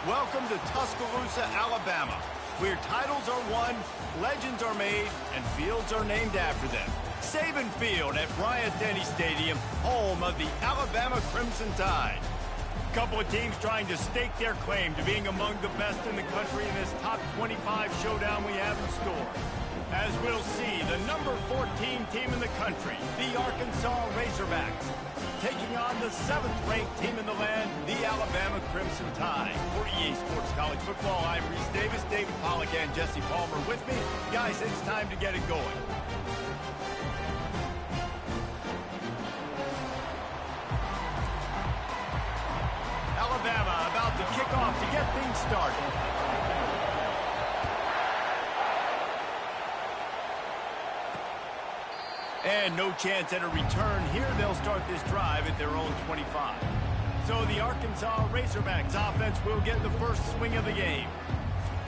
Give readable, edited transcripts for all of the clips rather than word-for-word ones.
Welcome to Tuscaloosa, Alabama, where titles are won, legends are made, and fields are named after them. Saban Field at Bryant-Denny Stadium, home of the Alabama Crimson Tide. A couple of teams trying to stake their claim to being among the best in the country in this top 25 showdown we have in store. As we'll see, the number 14 team in the country, the Arkansas Razorbacks, taking on the 7th-ranked team in the land, the Alabama Crimson Tide. For EA Sports College Football, I'm Reese Davis, David Pollack, and Jesse Palmer with me. Guys, it's time to get it going. Alabama about to kick off to get things started. And no chance at a return here. They'll start this drive at their own 25. So the Arkansas Razorbacks offense will get the first swing of the game.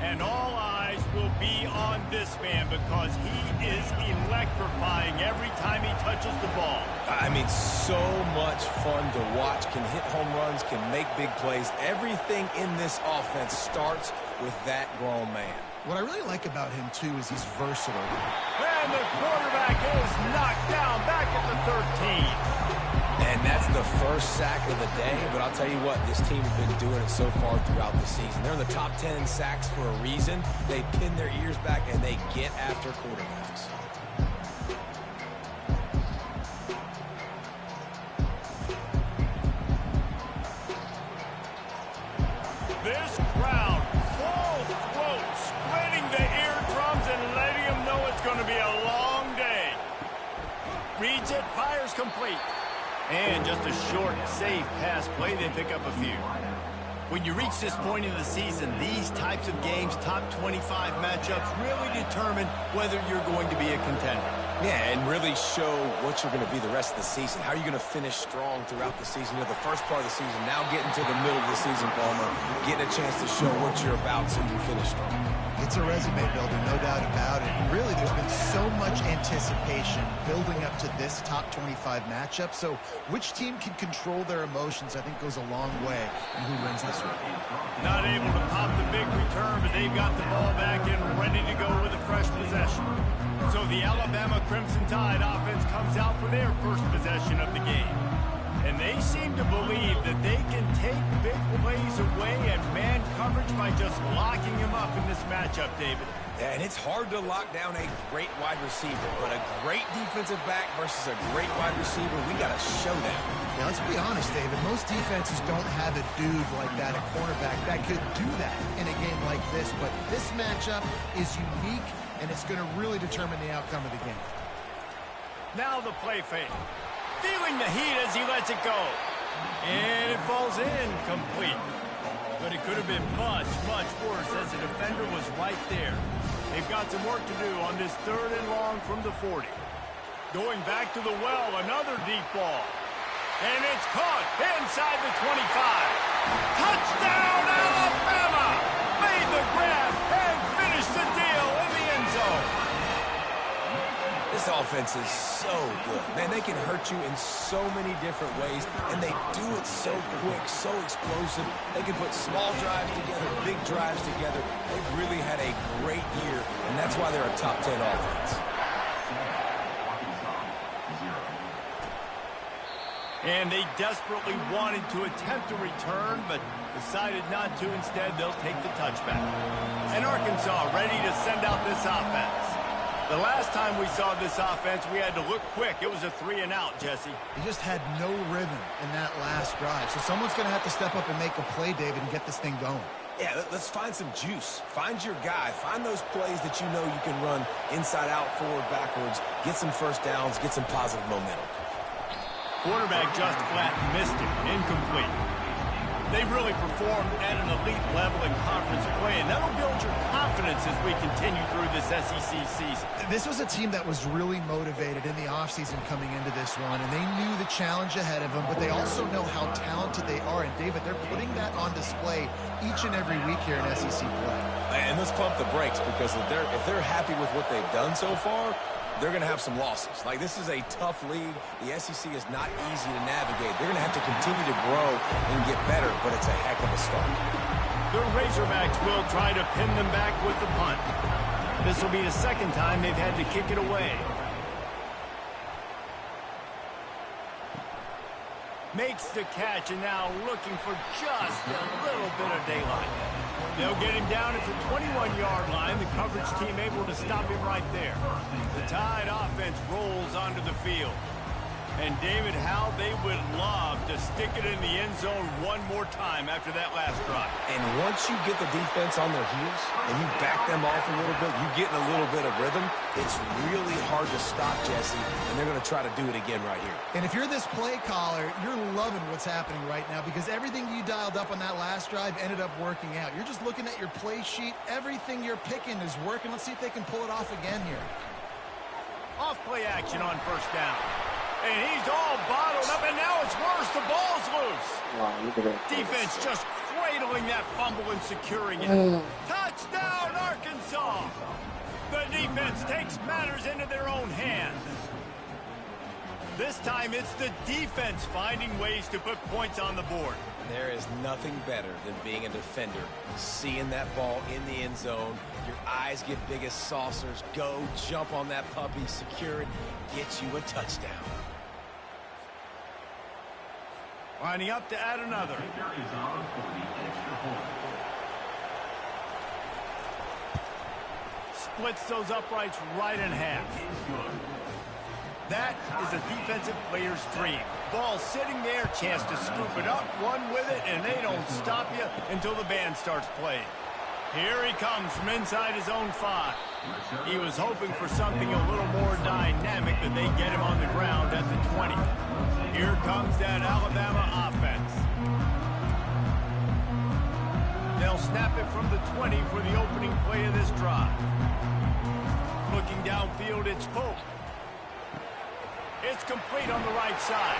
And all eyes will be on this man because he is electrifying every time he touches the ball. I mean, so much fun to watch. Can hit home runs, can make big plays. Everything in this offense starts with that grown man. What I really like about him, too, is he's versatile. And the quarterback is knocked down back at the 13. And that's the first sack of the day. But I'll tell you what, this team has been doing it so far throughout the season. They're in the top 10 in sacks for a reason. They pin their ears back and they get after quarterbacks. This crowd, full throat, splitting the eardrums and letting them know it's going to be a long day. Reads it, fires complete. And just a short, safe pass play, they pick up a few. When you reach this point in the season, these types of games, top 25 matchups, really determine whether you're going to be a contender. Yeah, and really show what you're going to be the rest of the season. How are you going to finish strong throughout the season? You know, the first part of the season, now getting to the middle of the season, Palmer, getting a chance to show what you're about so you can finish strong. It's a resume builder, no doubt about it. And really, there's been so much anticipation building up to this top 25 matchup. So which team can control their emotions, I think, goes a long way in who wins this one. Not able to pop the big return, but they've got the ball back and ready to go with a fresh possession. So the Alabama Crimson Tide offense comes out for their first possession of the game. And they seem to believe that they can take big plays away and man coverage by just locking him up in this matchup, David. Yeah, and it's hard to lock down a great wide receiver, but a great defensive back versus a great wide receiver, we got to show that. Yeah, let's be honest, David. Most defenses don't have a dude like that, a cornerback, that could do that in a game like this. But this matchup is unique, and it's going to really determine the outcome of the game. Now the play fake. Feeling the heat as he lets it go. And it falls in complete. But it could have been much, much worse as the defender was right there. They've got some work to do on this 3rd and long from the 40. Going back to the well, another deep ball. And it's caught inside the 25. Touchdown, Alabama! Made the grab and finished the deal in the end zone. This offense is so good. Man, they can hurt you in so many different ways, and they do it so quick, so explosive. They can put small drives together, big drives together. They've really had a great year, and that's why they're a top 10 offense. And they desperately wanted to attempt a return, but decided not to. Instead, they'll take the touchback. And Arkansas ready to send out this offense. The last time we saw this offense, we had to look quick. It was a 3-and-out, Jesse. He just had no rhythm in that last drive. So someone's going to have to step up and make a play, David, and get this thing going. Yeah, let's find some juice. Find your guy. Find those plays that you know you can run inside out, forward, backwards. Get some first downs. Get some positive momentum. Quarterback just flat missed it. Incomplete. They've really performed at an elite level in conference play, and that'll build your confidence as we continue through this SEC season. This was a team that was really motivated in the offseason coming into this one, and they knew the challenge ahead of them, but they also know how talented they are. And, David, they're putting that on display each and every week here in SEC play. And let's pump the brakes, because if they're happy with what they've done so far, they're going to have some losses. Like, this is a tough league. The SEC is not easy to navigate. They're going to have to continue to grow and get better, but it's a heck of a start. The Razorbacks will try to pin them back with the punt. This will be the second time they've had to kick it away. Makes the catch and now looking for just a little bit of daylight. They'll get him down at the 21-yard line. The coverage team able to stop him right there. The Tide offense rolls onto the field. And David, how they would love to stick it in the end zone one more time after that last drive. And once you get the defense on their heels and you back them off a little bit, you get in a little bit of rhythm, it's really hard to stop, Jesse, and they're going to try to do it again right here. And if you're this play caller, you're loving what's happening right now because everything you dialed up on that last drive ended up working out. You're just looking at your play sheet. Everything you're picking is working. Let's see if they can pull it off again here. Off play action on first down. And he's all bottled up, and now it's worse. The ball's loose. Wow, look at that. Defense just cradling that fumble and securing it. Touchdown, Arkansas! The defense takes matters into their own hands. This time, it's the defense finding ways to put points on the board. There is nothing better than being a defender, seeing that ball in the end zone, your eyes get big as saucers, go, jump on that puppy, secure it, get you a touchdown. Lining up to add another. Splits those uprights right in half. That is a defensive player's dream. Ball sitting there, chance to scoop it up, run with it, and they don't stop you until the band starts playing. Here he comes from inside his own 5. He was hoping for something a little more dynamic, but they get him on the ground at the 20. Here comes that Alabama offense. They'll snap it from the 20 for the opening play of this drive. Looking downfield, it's Pope. It's complete on the right side.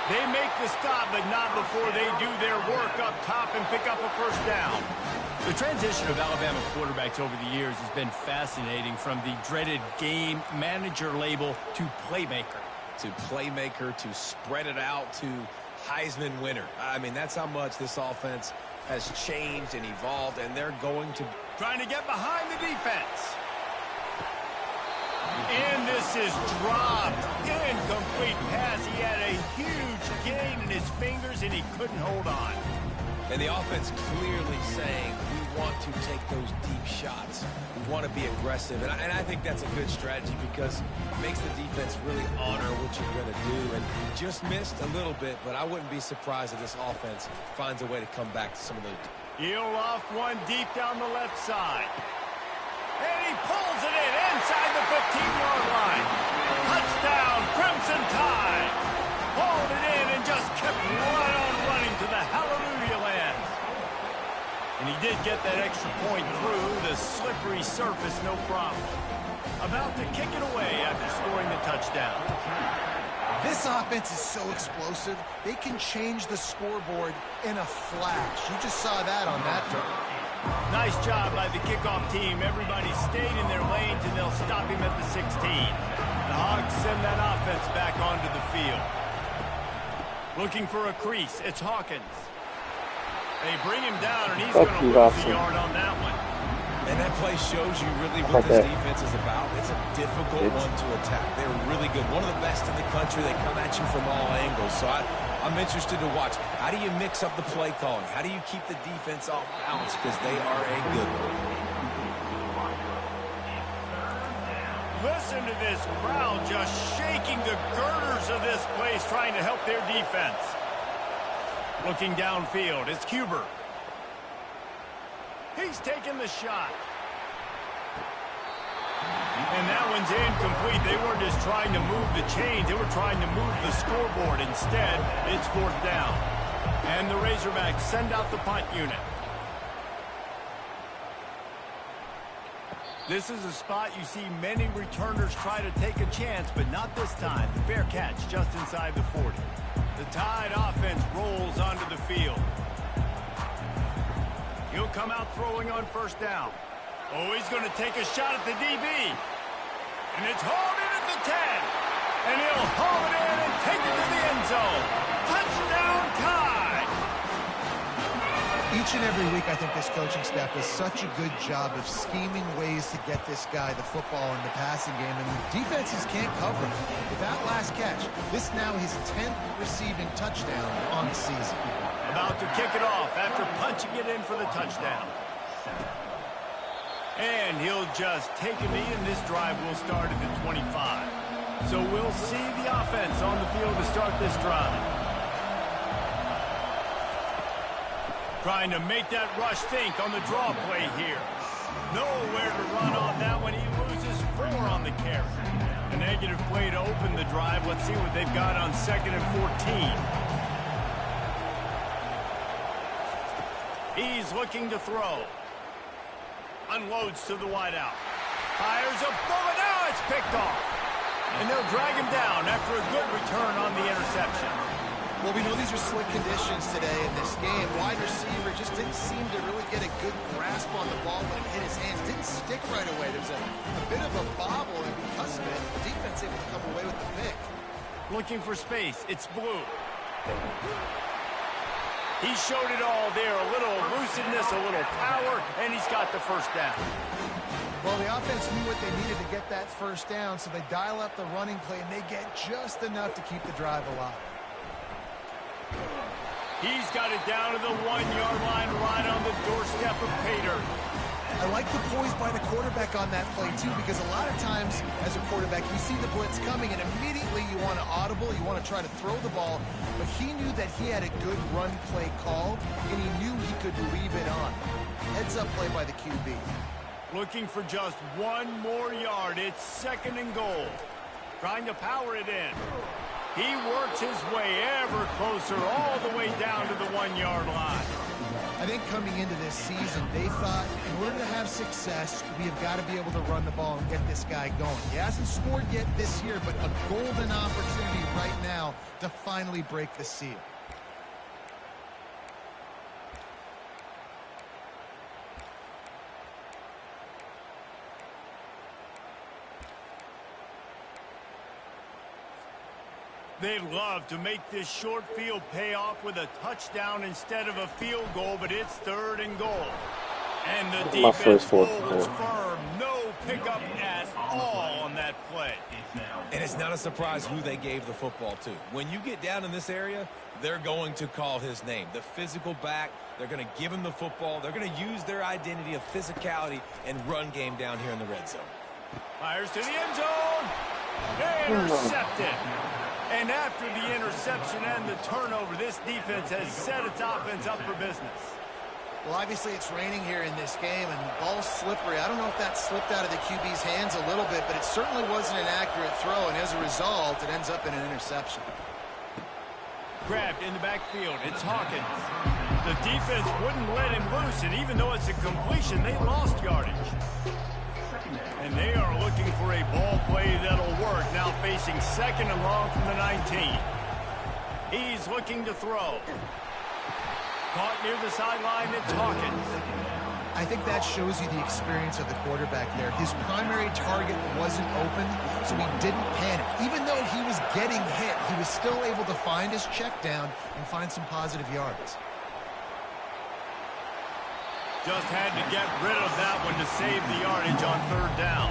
They make the stop, but not before they do their work up top and pick up a first down. The transition of Alabama quarterbacks over the years has been fascinating, from the dreaded game manager label to playmaker. To playmaker, to spread it out, to Heisman winner. I mean, that's how much this offense has changed and evolved, and they're going to... Trying to get behind the defense. And this is dropped. Incomplete pass. He had a huge gain in his fingers, and he couldn't hold on. And the offense clearly saying, we want to take those deep shots. We want to be aggressive. And I think that's a good strategy because it makes the defense really honor what you're going to do. And just missed a little bit, but I wouldn't be surprised if this offense finds a way to come back to some of those. He'll loft one deep down the left side. And he pulls it in inside the 15-yard line. Touchdown, Crimson Tide. Hauled it in and just kept right on running to the hallelujah land. And he did get that extra point through the slippery surface, no problem. About to kick it away after scoring the touchdown. This offense is so explosive, they can change the scoreboard in a flash. You just saw that on that drive. Nice job by the kickoff team. Everybody stayed in their lanes, and they'll stop him at the 16. The Hogs send that offense back onto the field. Looking for a crease. It's Hawkins. They bring him down, and he's going to lose a yard on that one. And that play shows you really what this defense is about. It's a difficult one to attack. They're really good. One of the best in the country. They come at you from all angles. So I'm interested to watch. How do you mix up the play calling? How do you keep the defense off balance? Because they are a good one. Listen to this crowd just shaking the girders of this place, trying to help their defense. Looking downfield, it's Huber. He's taking the shot. And that one's incomplete. They weren't just trying to move the chains. They were trying to move the scoreboard. Instead, it's fourth down. And the Razorbacks send out the punt unit. This is a spot you see many returners try to take a chance, but not this time. The fair catch just inside the 40. The Tide offense rolls onto the field. He'll come out throwing on first down. Oh, he's going to take a shot at the DB. And it's hauled in at the 10. And he'll haul it in and take it to the end zone. Touchdown, Tide! You Each and every week, I think this coaching staff does such a good job of scheming ways to get this guy the football in the passing game, and defenses can't cover him. With that last catch, this now his 10th receiving touchdown on the season. About to kick it off after punching it in for the touchdown. And he'll just take a knee, and this drive will start at the 25. So we'll see the offense on the field to start this drive. Trying to make that rush think on the draw play here. Nowhere to run on that one. He loses 4 on the carry. A negative play to open the drive. Let's see what they've got on 2nd and 14. He's looking to throw. Unloads to the wideout. Fires a bullet. Now it's picked off. And they'll drag him down after a good return on the interception. Well, we know these are slick conditions today in this game. Wide receiver just didn't seem to really get a good grasp on the ball when it hit his hands. Didn't stick right away. There's a bit of a bobble, and because of it, the defense able to come away with the pick. Looking for space. It's Blue. He showed it all there. A little elusiveness, a little power, and he's got the first down. Well, the offense knew what they needed to get that first down, so they dial up the running play, and they get just enough to keep the drive alive. He's got it down to the 1-yard line right on the doorstep of Pater. I like the poise by the quarterback on that play, too, because a lot of times as a quarterback, you see the blitz coming, and immediately you want to audible, you want to try to throw the ball, but he knew that he had a good run play call, and he knew he could leave it on. Heads up play by the QB. Looking for just 1 more yard. It's 2nd and goal. Trying to power it in. He works his way ever closer all the way down to the 1-yard line. I think coming into this season, they thought in order to have success, we have got to be able to run the ball and get this guy going. He hasn't scored yet this year, but a golden opportunity right now to finally break the seal. They'd love to make this short field pay off with a touchdown instead of a field goal, but it's 3rd and goal. And the defense holds firm. No pickup at all on that play. And it's not a surprise who they gave the football to. When you get down in this area, they're going to call his name. The physical back, they're going to give him the football. They're going to use their identity of physicality and run game down here in the red zone. Fires to the end zone. Intercepted. And after the interception and the turnover, this defense has set its offense up for business. Well, obviously it's raining here in this game, and the ball's slippery. I don't know if that slipped out of the QB's hands a little bit, but it certainly wasn't an accurate throw, and as a result, it ends up in an interception. Grabbed in the backfield. It's Hawkins. The defense wouldn't let him loose, and even though it's a completion, they lost yardage. And they are looking for a ball play that'll work. Now facing 2nd and long from the 19. He's looking to throw. Caught near the sideline, it's Hawkins. I think that shows you the experience of the quarterback there. His primary target wasn't open, so he didn't panic. Even though he was getting hit, he was still able to find his check down and find some positive yards. Just had to get rid of that one to save the yardage on 3rd down.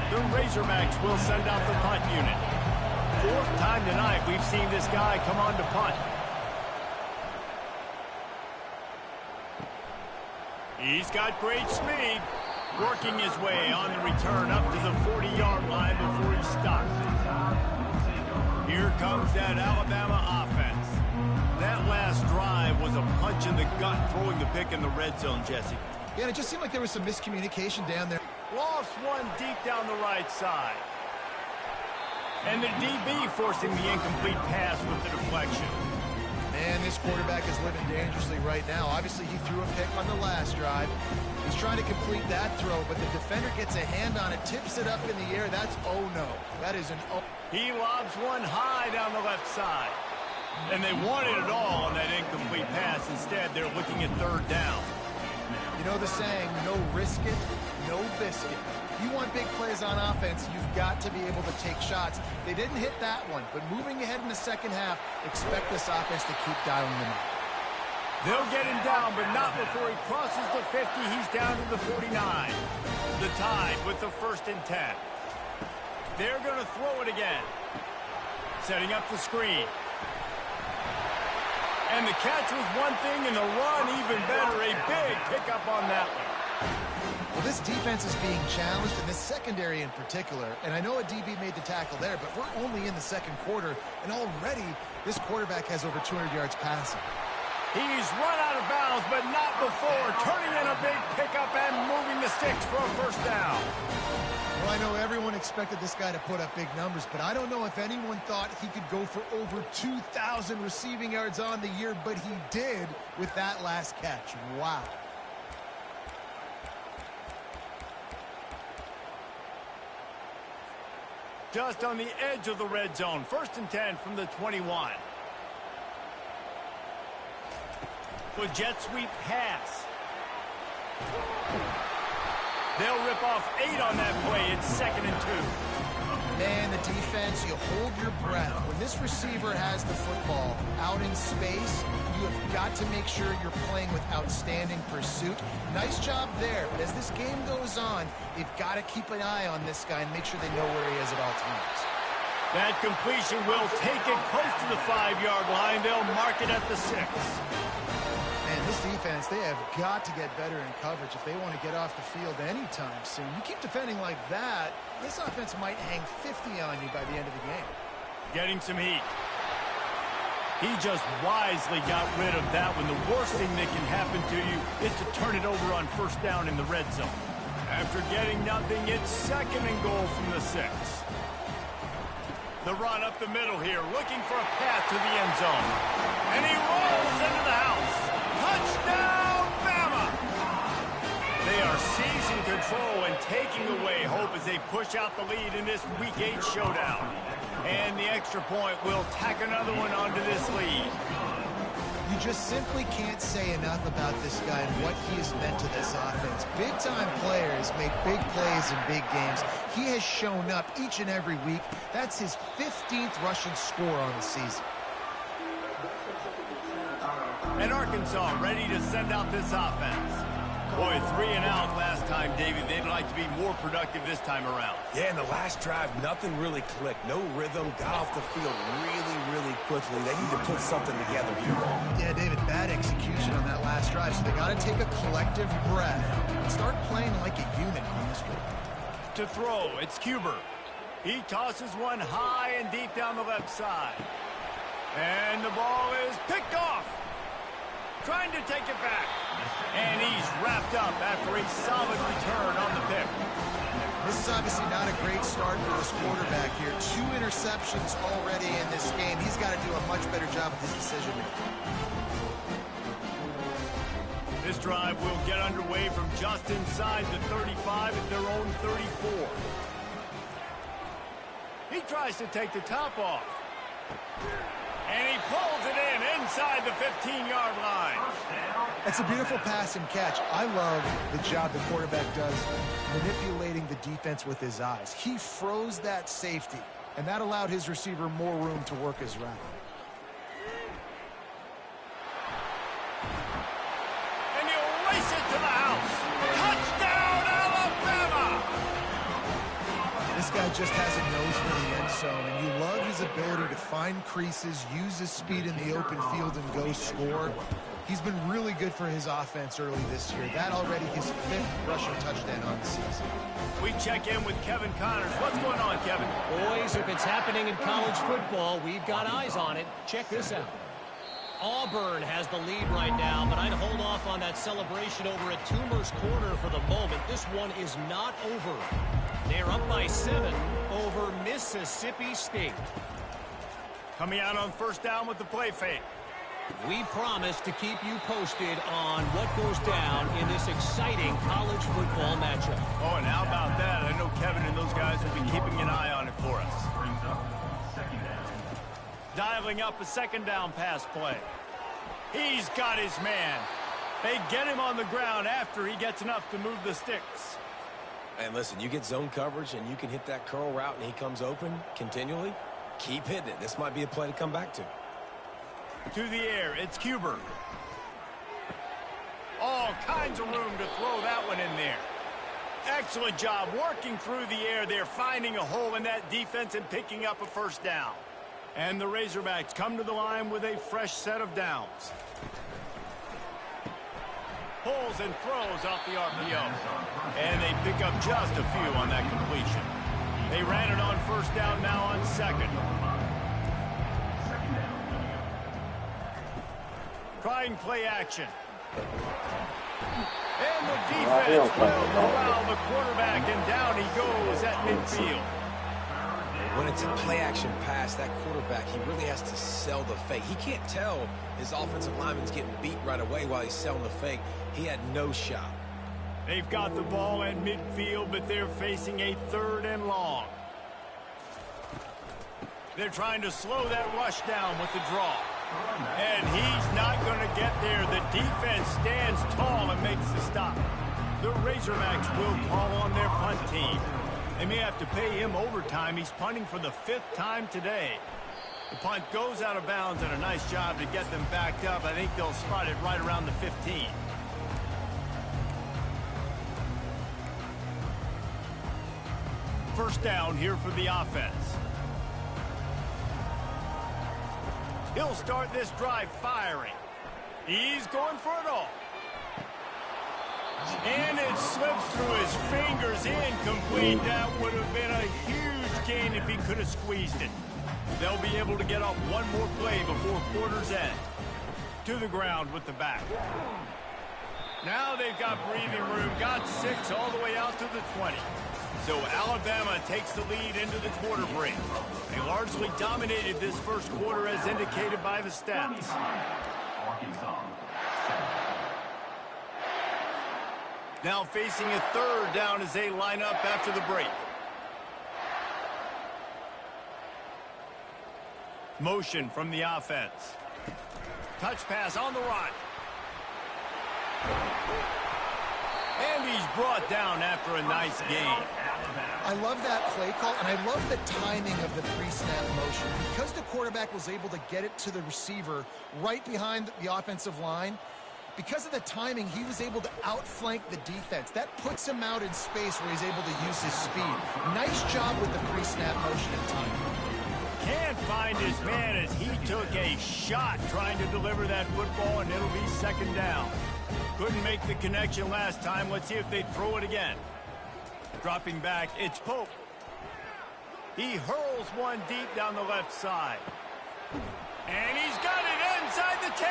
The Razorbacks will send out the punt unit. 4th time tonight we've seen this guy come on to punt. He's got great speed. Working his way on the return up to the 40-yard line before he stops. Here comes that Alabama offense. That last drive was a punch in the gut, throwing the pick in the red zone, Jesse. Yeah, it just seemed like there was some miscommunication down there. Lost one deep down the right side. And the DB forcing the incomplete pass with the deflection. Man, this quarterback is living dangerously right now. Obviously, he threw a pick on the last drive. He's trying to complete that throw, but the defender gets a hand on it, tips it up in the air. That's oh no. That is an oh. He lobs one high down the left side. And they wanted it all on that incomplete pass. Instead, they're looking at 3rd down. You know the saying, no risk it, no biscuit. If you want big plays on offense, you've got to be able to take shots. They didn't hit that one, but moving ahead in the second half, expect this offense to keep dialing them up. They'll get him down, but not before he crosses the 50. He's down to the 49. The Tide with the 1st and 10. They're going to throw it again. Setting up the screen. And the catch was one thing, and the run even better. A big pickup on that one. Well, this defense is being challenged, and this secondary in particular. And I know a DB made the tackle there, but we're only in the 2nd quarter, and already this quarterback has over 200 yards passing. He's run out of bounds, but not before. Turning in a big pickup and moving the sticks for a 1st down. Well, I know everyone expected this guy to put up big numbers, but I don't know if anyone thought he could go for over 2,000 receiving yards on the year, but he did with that last catch. Wow. Just on the edge of the red zone. 1st and 10 from the 21. With jet sweep pass. They'll rip off 8 on that play. It's 2nd and 2. Man, the defense, you hold your breath. When this receiver has the football out in space, you have got to make sure you're playing with outstanding pursuit. Nice job there, but as this game goes on, you've got to keep an eye on this guy and make sure they know where he is at all times. That completion will take it close to the 5-yard line. They'll mark it at the 6. Man, this defense, they have got to get better in coverage if they want to get off the field anytime soon. You keep defending like that, this offense might hang 50 on you by the end of the game. Getting some heat. He just wisely got rid of that one. The worst thing that can happen to you is to turn it over on 1st down in the red zone. After getting nothing, it's 2nd and goal from the 6. The run up the middle here, looking for a path to the end zone. And he rolls into the house. Touchdown, Bama! They are seizing control and taking away hope as they push out the lead in this Week 8 showdown. And the extra point will tack another one onto this lead. You just simply can't say enough about this guy and what he has meant to this offense. Big-time players make big plays in big games. He has shown up each and every week. That's his 15th rushing score on the season. And Arkansas ready to send out this offense. Boy, 3 and out last time, David. They'd like to be more productive this time around. Yeah, in the last drive, nothing really clicked. No rhythm, got off the field really quickly. They need to put something together here. Yeah, David, bad execution on that last drive, so they got to take a collective breath and start playing like a unit on this one. To throw, it's Cuber. He tosses one high and deep down the left side. And the ball is picked off. Trying to take it back. And he's wrapped up after a solid return on the pick. This is obviously not a great start for this quarterback here. 2 interceptions already in this game. He's got to do a much better job with his decision-making. This drive will get underway from just inside the 35 at their own 34. He tries to take the top off. And he pulls it in inside the 15-yard line. That's a beautiful pass and catch. I love the job the quarterback does manipulating the defense with his eyes. He froze that safety, and that allowed his receiver more room to work his route. And he'll race it to the house. Touchdown, Alabama! This guy just has a nose for the end zone, and you love his ability to find creases, use his speed in the open field, and go score. He's been really good for his offense early this year. That already his 5th rushing touchdown on the season. We check in with Kevin Connors. What's going on, Kevin? Boys, if it's happening in college football, we've got eyes on it. Check this out. Auburn has the lead right now, but I'd hold off on that celebration over at Toomer's Corner for the moment. This one is not over. They're up by 7 over Mississippi State. Coming out on 1st down with the play fake. We promise to keep you posted on what goes down in this exciting college football matchup. Oh, and how about that? I know Kevin and those guys will be keeping an eye on it for us. Dialing up a 2nd down pass play. He's got his man. They get him on the ground after he gets enough to move the sticks. And listen, you get zone coverage and you can hit that curl route and he comes open continually. Keep hitting it. This might be a play to come back to. To the air, it's Cuber. finds a room to throw that one in there. Excellent job working through the air there, finding a hole in that defense and picking up a first down. And the Razorbacks come to the line with a fresh set of downs. Pulls and throws off the RPO. And they pick up just a few on that completion. They ran it on first down, now on second. Trying play action. And the defense will corral the quarterback, and down he goes at midfield. When it's a play-action pass, that quarterback, he really has to sell the fake. He can't tell his offensive lineman's getting beat right away while he's selling the fake. He had no shot. They've got the ball at midfield, but they're facing a 3rd and long. They're trying to slow that rush down with the draw. And he's not going to get there. The defense stands tall and makes the stop. The Razorbacks will call on their punt team. They may have to pay him overtime. He's punting for the 5th time today. The punt goes out of bounds, and a nice job to get them backed up. I think they'll spot it right around the 15. First down here for the offense. He'll start this drive firing. He's going for it all. And it slips through his fingers, incomplete. That would have been a huge gain if he could have squeezed it. They'll be able to get off one more play before quarter's end. To the ground with the back. Now they've got breathing room, got 6 all the way out to the 20. So Alabama takes the lead into the quarter break. They largely dominated this first quarter as indicated by the stats. Now facing a 3rd down as they line up after the break. Motion from the offense. Touch pass on the run. And he's brought down after a nice gain. I love that play call, and I love the timing of the pre-snap motion. Because the quarterback was able to get it to the receiver right behind the offensive line, because of the timing, he was able to outflank the defense. That puts him out in space where he's able to use his speed. Nice job with the pre-snap motion and timing. Can't find his man as he took a shot trying to deliver that football, and it'll be 2nd down. Couldn't make the connection last time. Let's see if they throw it again. Dropping back, it's Pope. He hurls one deep down the left side. And he's got it inside the 10.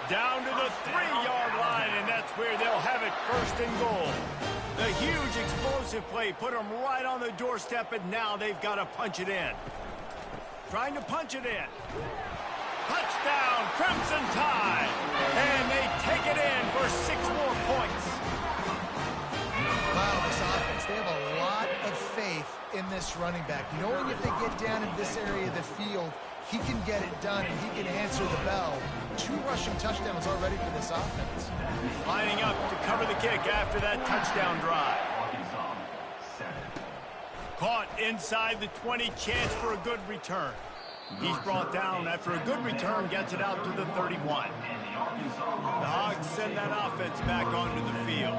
Down to the 3-yard line, and that's where they'll have it 1st and goal. The huge explosive play put them right on the doorstep, and now they've got to punch it in. Trying to punch it in. Touchdown, Crimson Tide. And they take it in for 6 more points. Wow, this offense, they have a lot of faith in this running back. Knowing if they get down in this area of the field, he can get it done and he can answer the bell. 2 rushing touchdowns already for this offense. Lining up to cover the kick after that touchdown drive. Caught inside the 20, chance for a good return. He's brought down after a good return, gets it out to the 31. The Hogs send that offense back onto the field.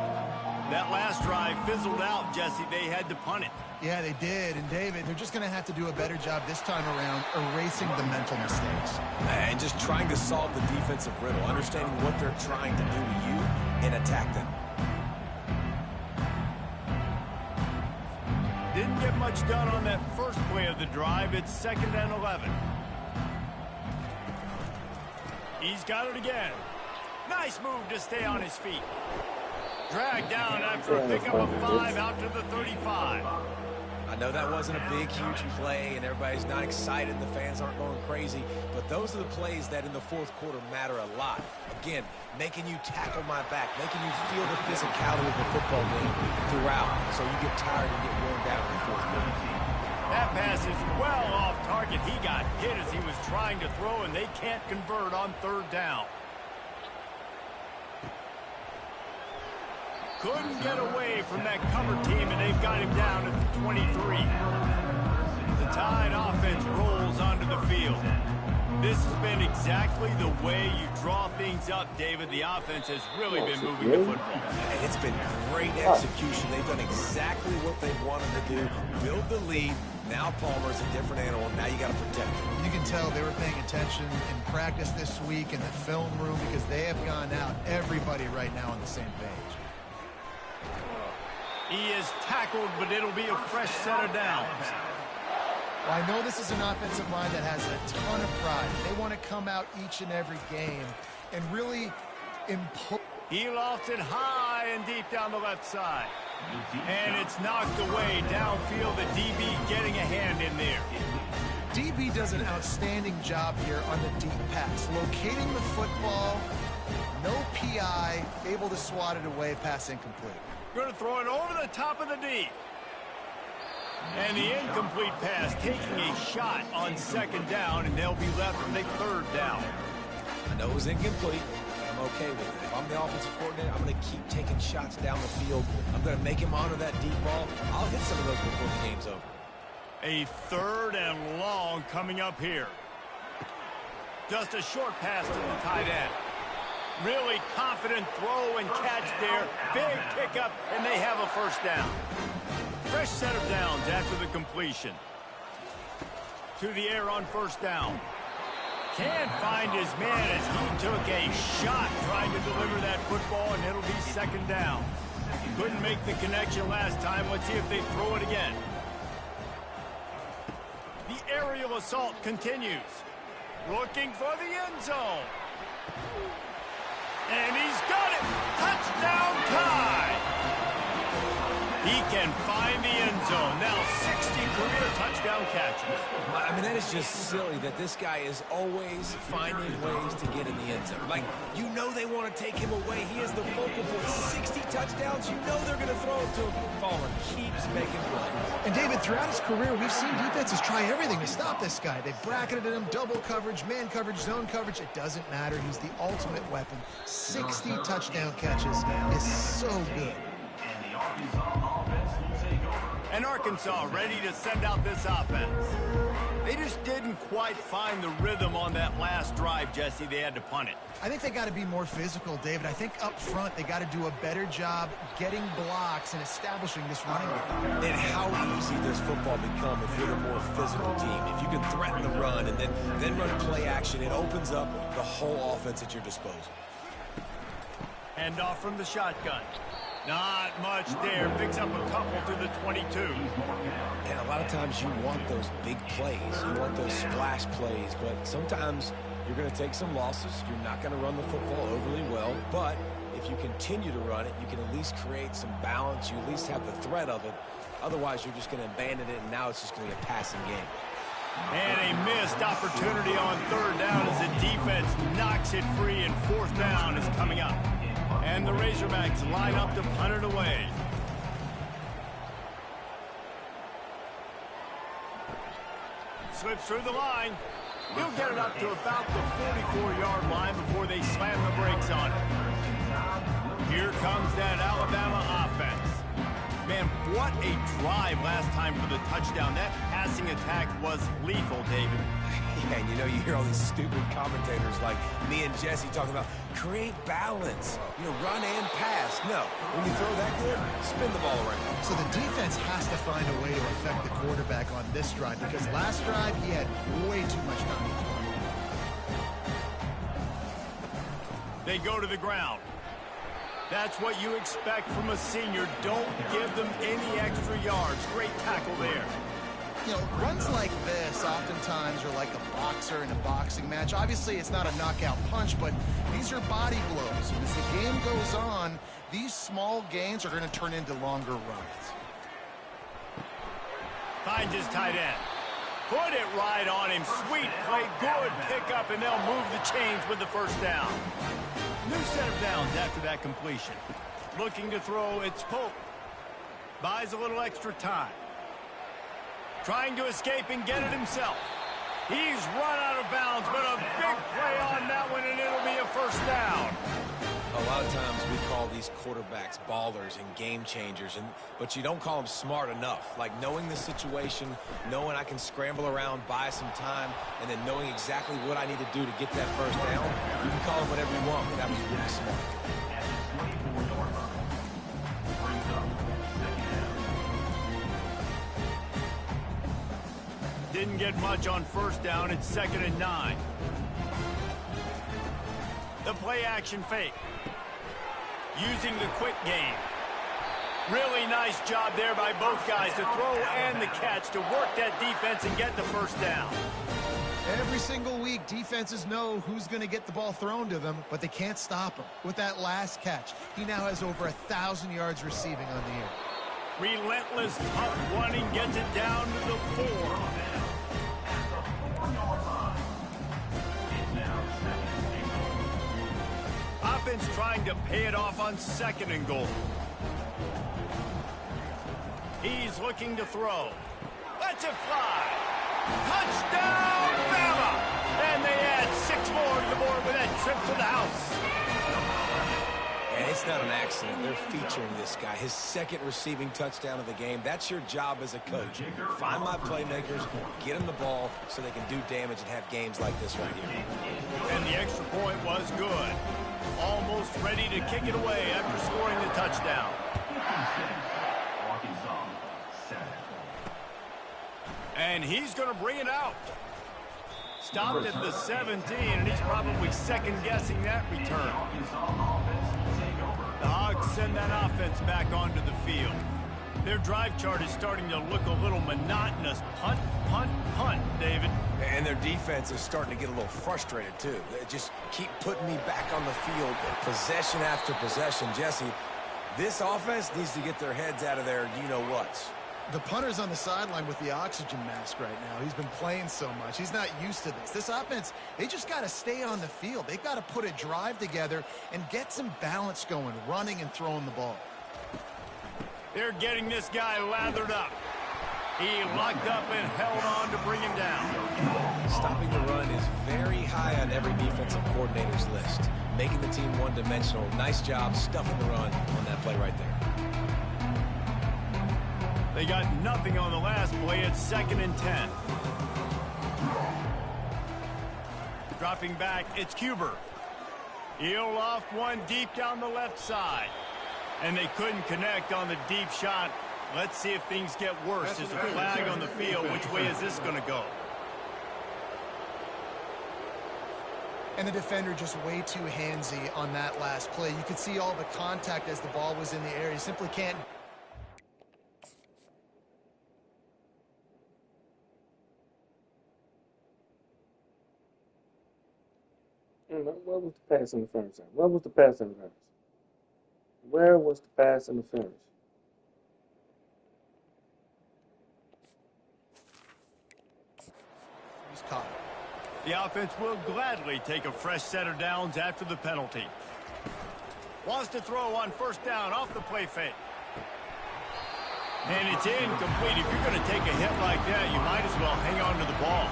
That last drive fizzled out, Jesse. They had to punt it. Yeah, they did. And, David, they're just going to have to do a better job this time around erasing the mental mistakes. And just trying to solve the defensive riddle, understanding what they're trying to do to you and attack them. Didn't get much done on that first play of the drive. It's 2nd and 11. He's got it again. Nice move to stay on his feet. Dragged down after a pickup of 5 out to the 35. I know that wasn't a big, huge play, and everybody's not excited, and the fans aren't going crazy, but those are the plays that in the 4th quarter matter a lot. Again, making you tackle my back, making you feel the physicality of the football game throughout, so you get tired and get worn down in the 4th quarter. That pass is well off target. He got hit as he was trying to throw, and they can't convert on 3rd down. Couldn't get away from that cover team, and they've got him down at the 23. The Tide offense rolls onto the field. This has been exactly the way you draw things up, David. The offense has really been moving the football. And it's been great execution. They've done exactly what they wanted to do. Build the lead. Now Palmer's a different animal. Now you got to protect him. You can tell they were paying attention in practice this week in the film room because they have gone out, everybody right now on the same page. He is tackled, but it'll be a fresh set of downs. Well, I know this is an offensive line that has a ton of pride. They want to come out each and every game and really impose. He lofts it high and deep down the left side. And it's knocked away downfield. The DB getting a hand in there. DB does an outstanding job here on the deep pass. Locating the football, no PI, able to swat it away, pass incomplete. Going to throw it over the top of the D. And the incomplete pass taking a shot on second down, and they'll be left with a third down. I know it was incomplete. I'm okay with it. If I'm the offensive coordinator, I'm going to keep taking shots down the field. I'm going to make him honor that deep ball. I'll hit some of those before the game's over. A third and long coming up here. Just a short pass to the tight end. Really confident throw and catch there. Big pickup, and they have a first down. Fresh set of downs after the completion. To the air on first down. Can't find his man as he took a shot trying to deliver that football, and it'll be second down. Couldn't make the connection last time. Let's see if they throw it again. The aerial assault continues. Looking for the end zone. And he's got it. Touchdown tie. He can find the end zone. Now 60 career touchdown catches. I mean, that is just silly that this guy is always finding ways to get in the end zone. Like, you know they want to take him away. He is the focal point. 60 touchdowns, you know they're going to throw it to him. Palmer keeps making plays. And David, throughout his career, we've seen defenses try everything to stop this guy. They've bracketed him, double coverage, man coverage, zone coverage. It doesn't matter. He's the ultimate weapon. 60 touchdown catches is so good. And Arkansas ready to send out this offense. They just didn't quite find the rhythm on that last drive, Jesse. They had to punt it. I think they got to be more physical, David. I think up front they got to do a better job getting blocks and establishing this running game. And how easy does football become if you're the more physical team? If you can threaten the run and then run play action, it opens up the whole offense at your disposal. Hand off from the shotgun. Not much there. Picks up a couple to the 22. And a lot of times you want those big plays. You want those splash plays. But sometimes you're going to take some losses. You're not going to run the football overly well. But if you continue to run it, you can at least create some balance. You at least have the threat of it. Otherwise, you're just going to abandon it, and now it's just going to be a passing game. And a missed opportunity on third down as the defense knocks it free, and fourth down is coming up. And the Razorbacks line up to punt it away. Slips through the line. He'll get it up to about the 44-yard line before they slam the brakes on it. Here comes that Alabama offense. Man, what a drive last time for the touchdown. That passing attack was lethal, David. Yeah, and you know, you hear all these stupid commentators like me and Jesse talking about create balance, you know, run and pass. No, when you throw that good, spin the ball around. So the defense has to find a way to affect the quarterback on this drive because last drive he had way too much time to throw. They go to the ground. That's what you expect from a senior. Don't give them any extra yards. Great tackle there. You know, runs like this oftentimes are like a boxer in a boxing match. Obviously, it's not a knockout punch, but these are body blows. And as the game goes on, these small gains are going to turn into longer runs. Finds his tight end. Put it right on him. Sweet play. Good pickup, and they'll move the chains with the first down. New set of downs after that completion. Looking to throw, it's Pope. Buys a little extra time. Trying to escape and get it himself. He's run out of bounds, but a big play on that one, and it'll be a first down. A lot of times we call these quarterbacks ballers and game changers, but you don't call them smart enough. Like knowing the situation, knowing I can scramble around, buy some time, and then knowing exactly what I need to do to get that first down. You can call them whatever you want, but that was really smart. Didn't get much on first down. It's 2nd and 9. The play action fake. Using the quick game. Really nice job there by both guys to throw and the catch to work that defense and get the first down. Every single week, defenses know who's going to get the ball thrown to them, but they can't stop him. With that last catch, he now has over 1,000 yards receiving on the year. Relentless, tough running gets it down to the 4. Offense trying to pay it off on 2nd and goal. He's looking to throw. Lets it fly. Touchdown, Bama! And they add 6 more to the board with that trip to the house. And it's not an accident. They're featuring this guy. His 2nd receiving touchdown of the game. That's your job as a coach. Find my playmakers, get them the ball so they can do damage and have games like this right here. And the extra point was good. Almost ready to kick it away after scoring the touchdown. And he's going to bring it out. Stopped at the 17, and he's probably second-guessing that return. The Hogs send that offense back onto the field. Their drive chart is starting to look a little monotonous. Punt, punt, punt, David. And their defense is starting to get a little frustrated, too. They just keep putting me back on the field, possession after possession. Jesse, this offense needs to get their heads out of their you-know-whats. The punter's on the sideline with the oxygen mask right now. He's been playing so much. He's not used to this. This offense, they just got to stay on the field. They've got to put a drive together and get some balance going, running and throwing the ball. They're getting this guy lathered up. He locked up and held on to bring him down. Stopping the run is very high on every defensive coordinator's list. Making the team one-dimensional. Nice job stuffing the run on that play right there. They got nothing on the last play. It's 2nd and 10. Dropping back, it's Cuber. He'll loft one deep down the left side. And they couldn't connect on the deep shot. Let's see if things get worse. There's a flag on the field. Which way is this going to go? And the defender just way too handsy on that last play. You could see all the contact as the ball was in the air. He simply can't. Where was the pass interference at? Where was the pass interference? Where was the pass interference? He's caught. The offense will gladly take a fresh set of downs after the penalty. Wants to throw on first down off the play fake. And it's incomplete. If you're going to take a hit like that, you might as well hang on to the ball.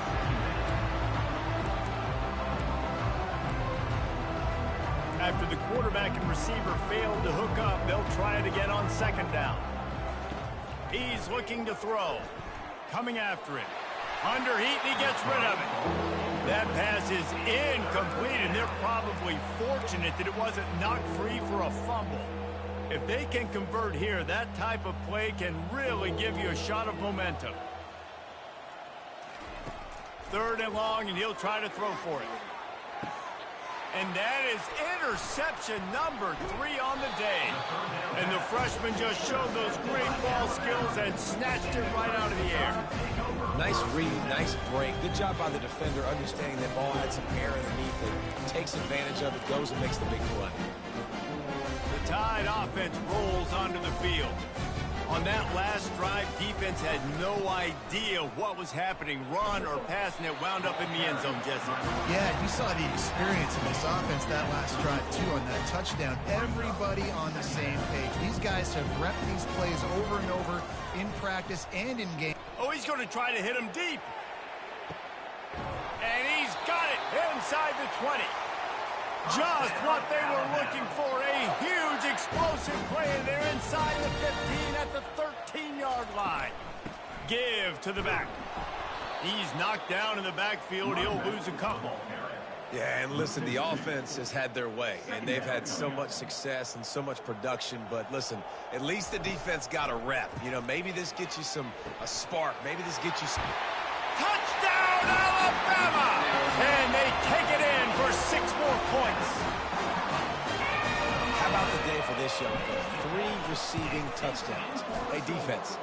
After the quarterback and receiver failed to hook up, they'll try it again on 2nd down. He's looking to throw. Coming after him. Under heat, and he gets rid of it. That pass is incomplete, and they're probably fortunate that it wasn't knocked free for a fumble. If they can convert here, that type of play can really give you a shot of momentum. 3rd and long, and he'll try to throw for it. And that is interception number 3 on the day. And the freshman just showed those great ball skills and snatched it right out of the air. Nice read, nice break. Good job by the defender understanding that ball had some air underneath it. Takes advantage of it, goes and makes the big play. The Tide offense rolls onto the field. On that last drive, defense had no idea what was happening, run or pass, and it wound up in the end zone, Jesse. Yeah, you saw the experience of this offense that last drive, too, on that touchdown. Everybody on the same page. These guys have repped these plays over and over in practice and in game. Oh, he's going to try to hit him deep. And he's got it inside the 20. Just what they were looking for. A huge explosive play. They're inside the 15 at the 13-yard line. Give to the back. He's knocked down in the backfield. He'll lose a couple. Yeah, and listen, the offense has had their way, and they've had so much success and so much production. But listen, at least the defense got a rep. You know, maybe this gets you a spark. Maybe this gets you some... Touchdown, Alabama! And they take it in for 6 more points. How about the day for this young fella? 3 receiving touchdowns. Hey, defense,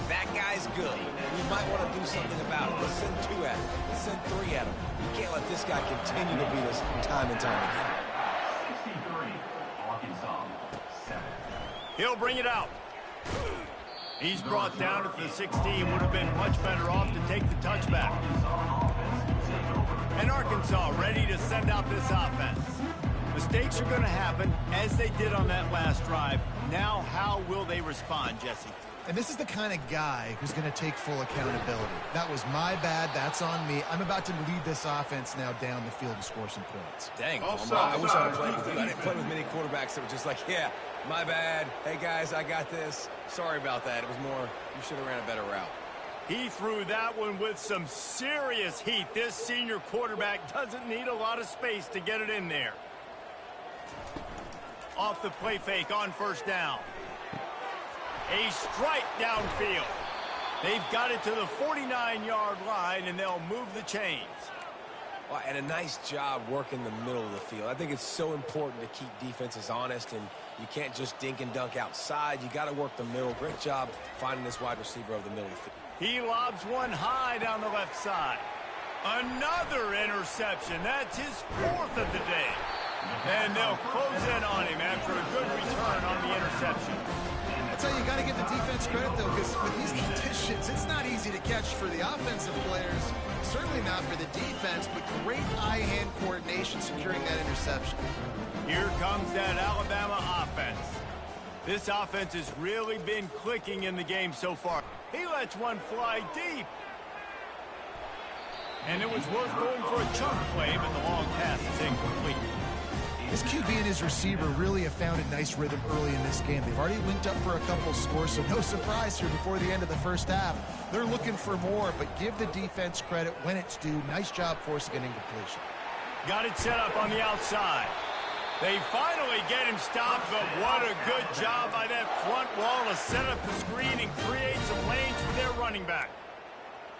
that guy's good. We might want to do something about it. Let's send 2 at him. Let's send 3 at him. You can't let this guy continue to beat us time and time again. 63, Arkansas, 7. He'll bring it out. He's brought down at the 16. Would have been much better off to take the touchback. And Arkansas ready to send out this offense. Mistakes are going to happen, as they did on that last drive. Now, how will they respond, Jesse? And this is the kind of guy who's going to take full accountability. That was my bad. That's on me. I'm about to lead this offense now down the field and score some points. Dang, I wish I had played with you. I didn't play with many quarterbacks that were just like, yeah, my bad. Hey, guys, I got this. Sorry about that. It was more, you should have ran a better route. He threw that one with some serious heat. This senior quarterback doesn't need a lot of space to get it in there. Off the play fake on first down. A strike downfield. They've got it to the 49-yard line, and they'll move the chains. Well, and a nice job working the middle of the field. I think it's so important to keep defenses honest, and you can't just dink and dunk outside. You got to work the middle. Great job finding this wide receiver over the middle of the field. He lobs one high down the left side. Another interception. That's his 4th of the day. And they'll close in on him after a good return on the interception. That's how you got to give the defense credit, though, because with these conditions, it's not easy to catch for the offensive players. Certainly not for the defense, but great eye-hand coordination securing that interception. Here comes that Alabama offense. This offense has really been clicking in the game so far. He lets one fly deep. And it was worth going for a chunk play, but the long pass is incomplete. His QB and his receiver really have found a nice rhythm early in this game. They've already linked up for a couple of scores, so no surprise here before the end of the first half. They're looking for more, but give the defense credit when it's due. Nice job forcing an incompletion. Got it set up on the outside. They finally get him stopped, but what a good job by that front wall to set up the screen and create some lanes for their running back.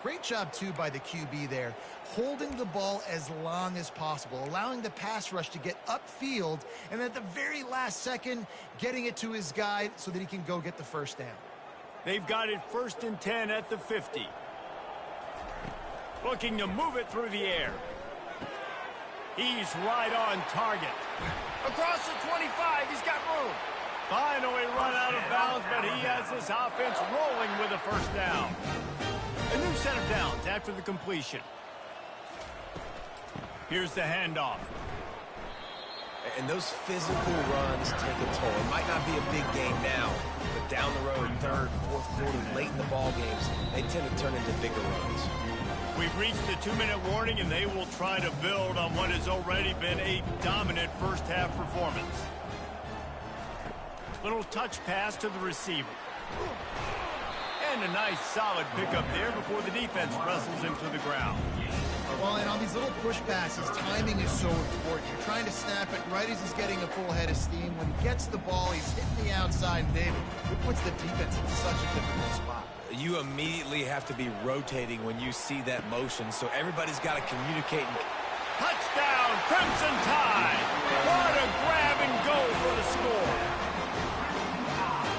Great job, too, by the QB there, holding the ball as long as possible, allowing the pass rush to get upfield, and at the very last second, getting it to his guy so that he can go get the first down. They've got it 1st and 10 at the 50. Looking to move it through the air. He's right on target. Across the 25, he's got room. Finally run out of bounds, but he has this offense rolling with a first down. A new set of downs after the completion. Here's the handoff. And those physical runs take a toll. It might not be a big game now, but down the road, 3rd, 4th quarter, late in the ball games, they tend to turn into bigger runs. We've reached the 2-minute warning, and they will try to build on what has already been a dominant first-half performance. Little touch pass to the receiver. And a nice solid pickup there before the defense wrestles him to the ground. Well, and on these little push passes, timing is so important. You're trying to snap it right as he's getting a full head of steam. When he gets the ball, he's hitting the outside, and David, it puts the defense in such a difficult spot. You immediately have to be rotating when you see that motion, so everybody's got to communicate. Touchdown, Crimson Tide! What a grab and go for the score!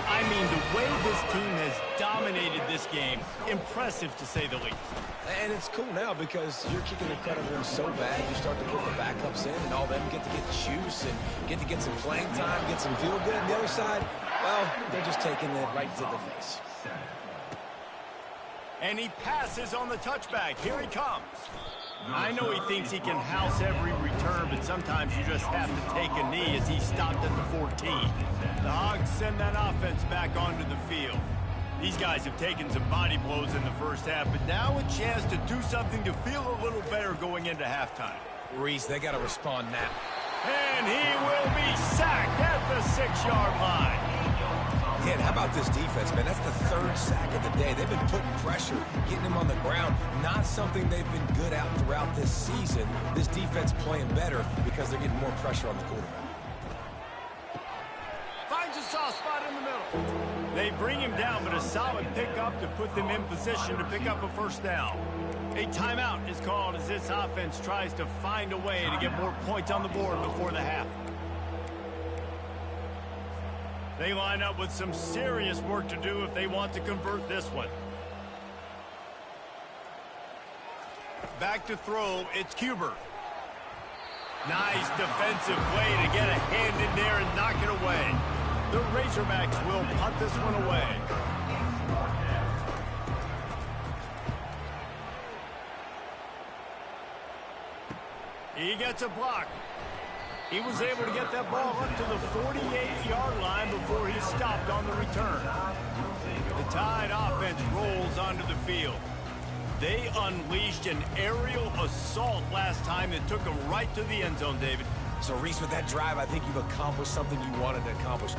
I mean, the way this team has dominated this game, impressive to say the least. And it's cool now because you're kicking the credit to them so bad, you start to put the backups in, and all them get to get juice and get to get some playing time, get some feel good. And the other side, well, they're just taking it right to the face. And he passes on the touchback. Here he comes. I know he thinks he can house every return, but sometimes you just have to take a knee as he stopped at the 14. The Hogs send that offense back onto the field. These guys have taken some body blows in the first half, but now a chance to do something to feel a little better going into halftime. Reese, they got to respond now. And he will be sacked at the 6-yard line. Yeah, and how about this defense, man? That's the 3rd sack of the day. They've been putting pressure, getting him on the ground. Not something they've been good at throughout this season. This defense playing better because they're getting more pressure on the quarterback. Finds a soft spot in the middle. They bring him down, but a solid pickup to put them in position to pick up a first down. A timeout is called as this offense tries to find a way to get more points on the board before the half. They line up with some serious work to do if they want to convert this one. Back to throw, it's Cuber. Nice defensive way to get a hand in there and knock it away. The Razorbacks will punt this one away. He gets a block. He was able to get that ball up to the 48-yard line before he stopped on the return. The Tide offense rolls onto the field. They unleashed an aerial assault last time that took them right to the end zone, David. So, Reese, with that drive, I think you've accomplished something you wanted to accomplish.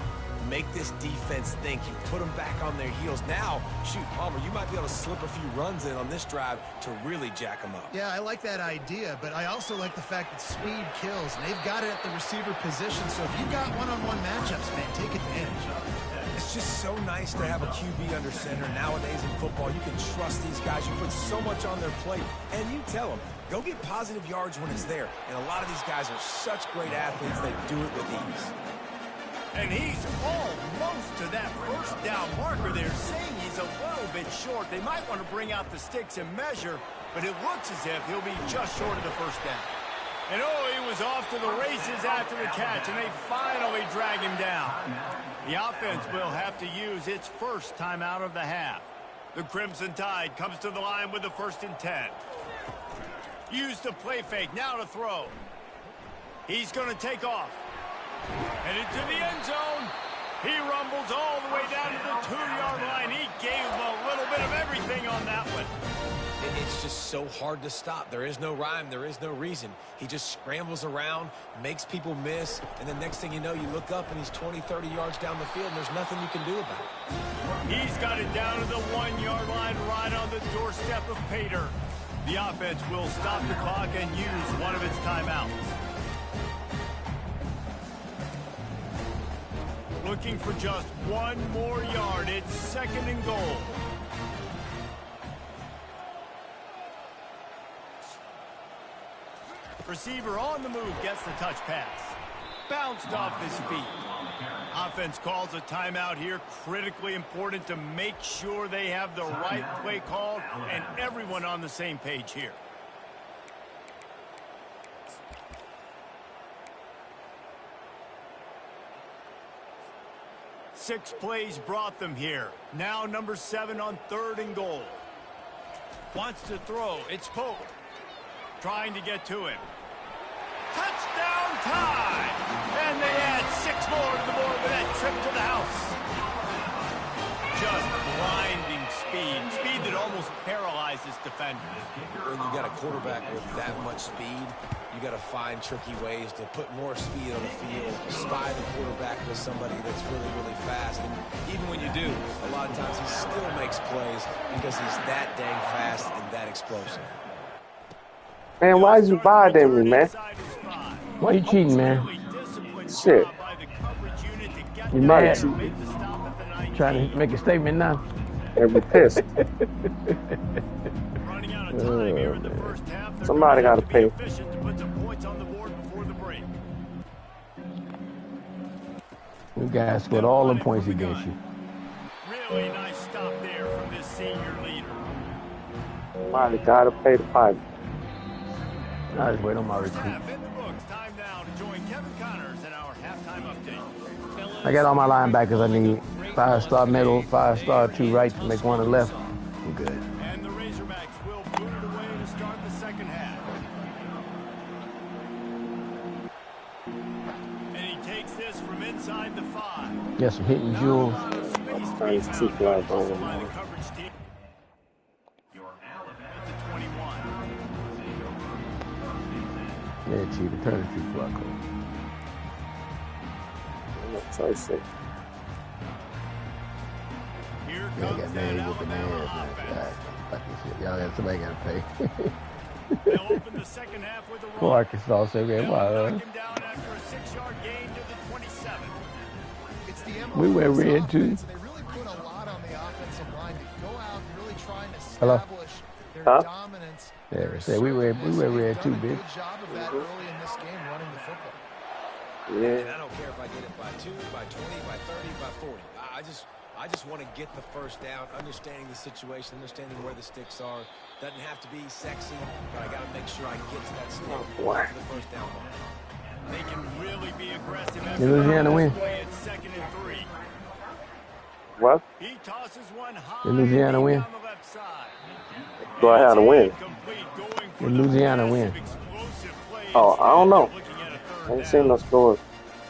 Make this defense think. You put them back on their heels. Now, shoot, Palmer, you might be able to slip a few runs in on this drive to really jack them up. Yeah, I like that idea, but I also like the fact that speed kills, and they've got it at the receiver position. So if you've got one-on-one matchups, man, take advantage. It's just so nice to have a QB under center. Nowadays in football, you can trust these guys. You put so much on their plate, and you tell them, go get positive yards when it's there. And a lot of these guys are such great athletes, they do it with ease. And he's almost to that first down marker. They're saying he's a little bit short. They might want to bring out the sticks and measure, but it looks as if he'll be just short of the first down. And oh, he was off to the races after the catch, and they finally drag him down. The offense will have to use its first timeout of the half. The Crimson Tide comes to the line with the 1st and 10. Use the play fake, now to throw. He's going to take off. And into the end zone. He rumbles all the way down to the 2-yard line. He gave him a little bit of everything on that one. It's just so hard to stop. There is no rhyme. There is no reason. He just scrambles around, makes people miss, and the next thing you know, you look up and he's 20, 30 yards down the field, and there's nothing you can do about it. He's got it down to the 1-yard line right on the doorstep of Pater. The offense will stop the clock and use one of its timeouts. Looking for just one more yard. It's 2nd and goal. Receiver on the move gets the touch pass. Bounced off his feet. Offense calls a timeout here. Critically important to make sure they have the right play called and everyone on the same page here. Six plays brought them here. Now number 7 on 3rd and goal. Wants to throw. It's Pope. Trying to get to him. Touchdown Tide! And they add 6 more to the board with that trip to the house. Just blinding speed. Speed that almost paralyzes defenders. When you got a quarterback with that much speed, you got to find tricky ways to put more speed on the field, spy the quarterback with somebody that's really, really fast. And even when you do, a lot of times he still makes plays because he's that dang fast and that explosive. Man, why is you bothering me, man? Why you cheating, man? Shit. You might cheat. Trying to make a statement now. Every pissed. Somebody got to pay. You guys scored all the points against you. Really nice stop there from this senior leader. Somebody got to pay the pipe. I just wait on my recruit. Time now to join Kevin Connors in our halftime update. I got all my linebackers I need. 5-star middle, 5-star 2 right to make 1 left. I'm good. And the Razorbacks will boot it away to start the second half. And he takes this from inside the 5. Yes, some hitting jewels. Nice 2 flags on him. Yeah, Chief, turn the 2 flag over. So sick. Here Y'all comes got that mad with the man, Alabama man. offense. God, fucking shit. Y'all got somebody got to pay. They'll open the second half with a Poor run. Arkansas, so good. They'll Wow. knock him down after a 6-yard gain to the 27. It's the We wear red too. offense, and they really put a lot on the offensive line to go out and really try and Hello? establish their Huh? dominance. Yeah, their say we wear assertiveness, and red they've too, done a bitch. good job of that early in this game, running the football. And Yeah. I don't care if I get it by 2, by 20, by 30, by 40. I just want to get the first down, understanding the situation, understanding where the sticks are. Doesn't have to be sexy, but I got to make sure I get to that stick, boy. to the first down mark. They can really be aggressive Did after Louisiana win? play at 2nd and 3. What? He tosses one high Did Louisiana and deep win? down the left side. Do I have to win? Incomplete, going for Did the Louisiana massive win? explosive play Oh, I don't know. instead. They're looking at a third I ain't down. seen no scores.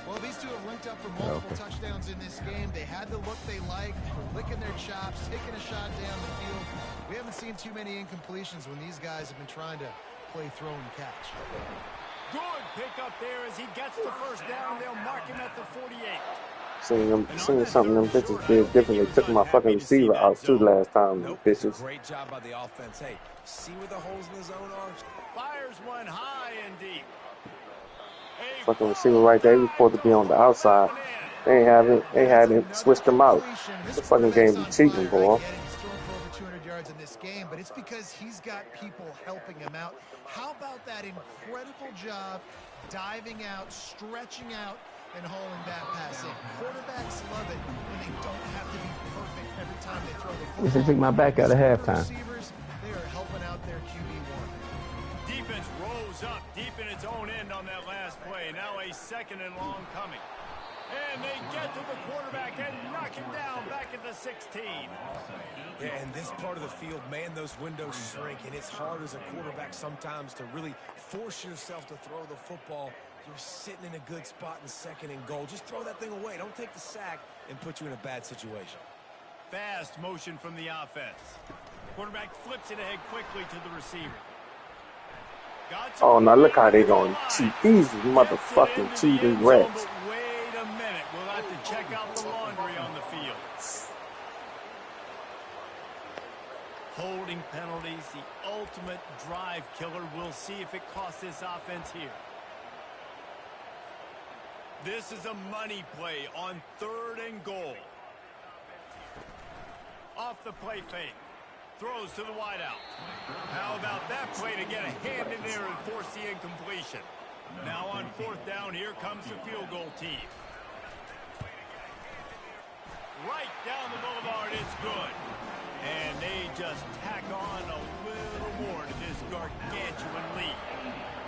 Well, these two have linked up for multiple Okay. touchdowns in this game. They had the look they liked, licking their chops, taking a shot down the field. We haven't seen too many incompletions when these guys have been trying to play throw and catch. Good pick up there as he gets the first down. They'll mark him at the 48. Seeing something them bitches did different. They took my fucking receiver out too last time, Nope, bitches. great job by the offense. Hey, see where the holes in the zone are? Fires one high and deep. A Fucking receiver right there. He was supposed to be on the outside. They hadn't switched him out. The fucking game be cheating, boy. He's throwing for over 200 yards in this game, but it's because he's got people helping him out. How about that incredible job diving out, stretching out, and hauling that pass in? Quarterbacks love it when they don't have to be perfect every time they throw the At football. least they took my back out of halftime. Receivers, they are helping out their QB1. defense rose up deep in its own end on that last play. Now a 2nd and long coming. And they get to the quarterback and knock him down back at the 16. Yeah, and this part of the field, man, those windows shrink, and it's hard as a quarterback sometimes to really force yourself to throw the football. You're sitting in a good spot in 2nd and goal. Just throw that thing away. Don't take the sack and put you in a bad situation. Fast motion from the offense. Quarterback flips it ahead quickly to the receiver. Oh, now look how they gonna cheat. These motherfucking cheating rats. But wait a minute. We'll have to check out the laundry on the field. Holding penalties, the ultimate drive killer. We'll see if it costs this offense here. This is a money play on 3rd and goal. Off the play fake. Throws to the wideout. How about that play to get a hand in there and force the incompletion? Now on 4th down, here comes the field goal team. Right down the boulevard, it's good. And they just tack on a little more to this gargantuan lead.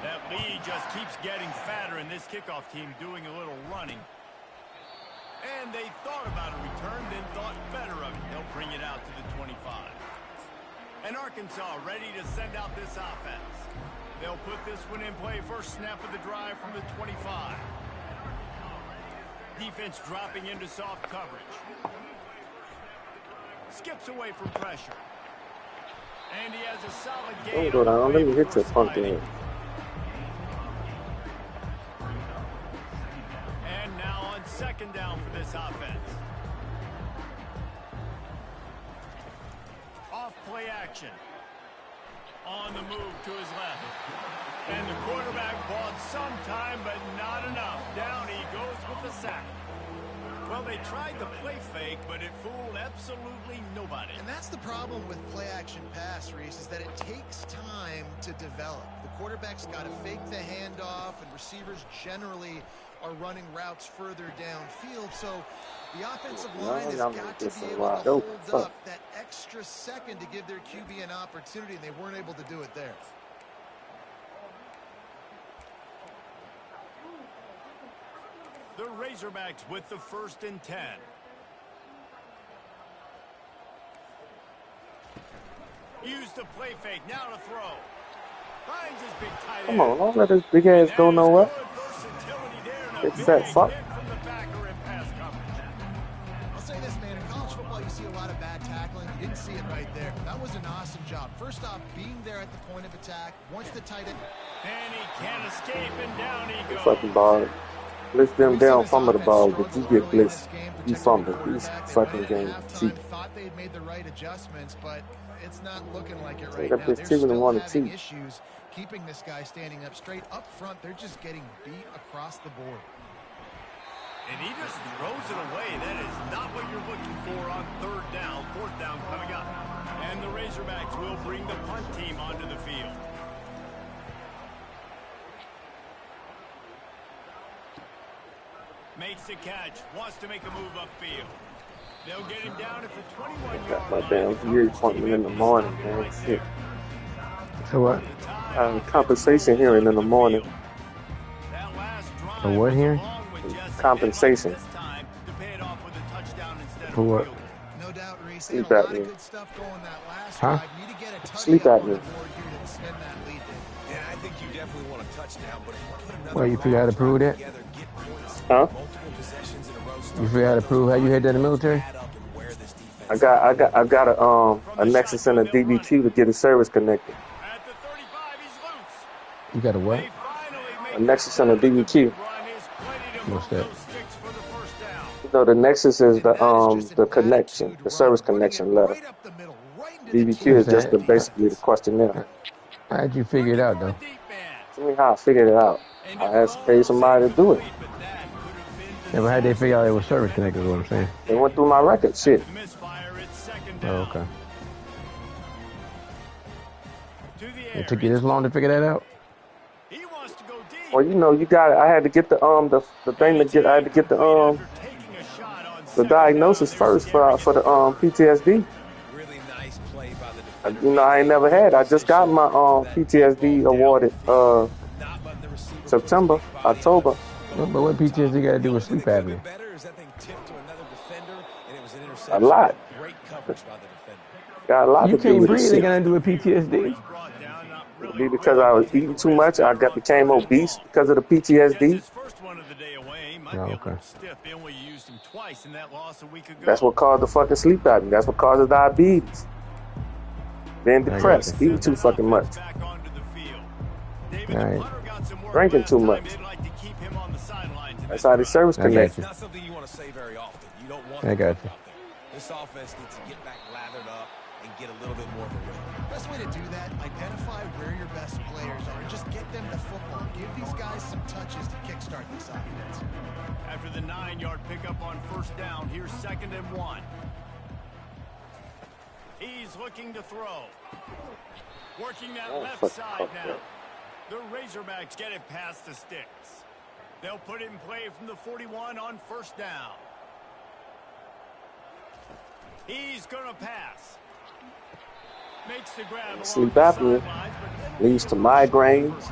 That lead just keeps getting fatter, and this kickoff team doing a little running. And they thought about a return, then thought better of it. They'll bring it out to the 25. And Arkansas ready to send out this offense. They'll put this one in play first snap of the drive from the 25. Defense dropping into soft coverage. Skips away from pressure. And he has a solid gain. Don't go down. Let me hit your funky head. And now on 2nd down for this offense. Off play action. On the move to his left. And the quarterback bought some time, but not enough. Down he goes with the sack. Well, they tried the play fake, but it fooled absolutely nobody. And that's the problem with play-action pass, Reese, is that it takes time to develop. The quarterback's got to fake the handoff, and receivers generally are running routes further downfield. So the offensive line has got to be able to hold up that extra second to give their QB an opportunity, and they weren't able to do it there. The Razorbacks with the 1st and 10. Use the play fake. Now to throw. Finds his big tight end. Come on, don't let this big ass go nowhere. It's that fuck. I'll say this, man. In college football, you see a lot of bad tackling. You didn't see it right there. That was an awesome job. First off, being there at the point of attack. Once the tight end... And he can't escape, and down he goes. Fucking bar. Blitz them We've seen down, this fumble the offense ball, but you struggle get early in blitzed. this game, You particularly fumble. These quarterbacks that fucking might have games at cheap. halftime thought they'd made the right adjustments, but it's not looking like it They right got now. this They're team and still one to having two. issues keeping this guy standing up straight. Up front, they're just getting beat across the board. And he just throws it away. That is not what you're looking for on third down. Fourth down coming up. And the Razorbacks will bring the punt team onto the field. Makes the catch. Wants to make a move upfield. They'll get him down at the 21-yard Got my line. damn ear appointment in the morning, man. Shit. So what? Compensation hearing in the morning. That last drive For what was hearing? along with just Compensation. this time to pay it off with a touchdown instead For of what? field goal. No doubt, Reese. Sleep They had a lot apnea. of good stuff going that last Huh? drive. Need to get a Sleep touchdown on apnea. the board here to extend that lead. Yeah, I think you definitely want a touchdown, but if you put another Well, you figure out how to prove that? together, get points, Huh? multiple possessions in a row, You figure out how to prove how you had that in the military? add up and wear this defense. I got a Nexus and a DBQ to get a service connected. At the 35, he's loose. You got a what? They finally A make Nexus and a DBQ. run is plenty to What's move that? those sticks for the first down. You know, the Nexus is That is just the an connection, attitude the run, service putting it connection letter. right up the middle, right into the DBQ is What's just that? basically the questionnaire. How'd you figure it out, though? Tell me how I figured it out. I had to pay somebody to do it. Yeah, but how'd they figure out it was service connected is what I'm saying. They went through my record. Shit. Misfire, it's second Oh, down. okay. To the air. It took you this long to figure that out? He wants to go deep. Well, you know, you got. I had to get the thing to get. I had to get the Taking a shot on the second diagnosis down. first for the PTSD. Really nice play by the defender. You know, I ain't never had. I just got my PTSD awarded Not letting the receiver September, October. But what PTSD got to do with sleep apnea? better is that thing tipped to another defender, and it was an A interception. lot. Great coverage by the defender. Got a lot You to do can't with breathe, this they shit. got nothing to do with PTSD. Brought down, not really Be because I was eating too much. I became obese because of the Gets PTSD. his first one of the day away. Might Oh, be a okay. little stiff. They only used him twice in that loss a week ago. That's what caused the fucking sleep apnea. That's what causes diabetes. Being got depressed, you. eating too fucking much. Back onto the field. David, All the right. punter got some work Drinking last too time. much. They'd like to keep him on the sidelines in That's this how the drive. service I got connected. you. Not something you want to say very often. You don't want I to got put you. out there. This offense needs to get back lathered up and get a little bit more of a rhythm. Best way to do that, identify where your best players are and just get them to football. Give these guys some touches to kickstart this offense. After the 9-yard pickup on first down, here's 2nd and 1. He's looking to throw. Working that Oh, left fuck, side fuck now. that. The Razorbacks get it past the sticks. They'll put it in play from the 41 on first down. He's going to pass. Makes the grab along Sleep the apnea sidelines, but leads to migraines.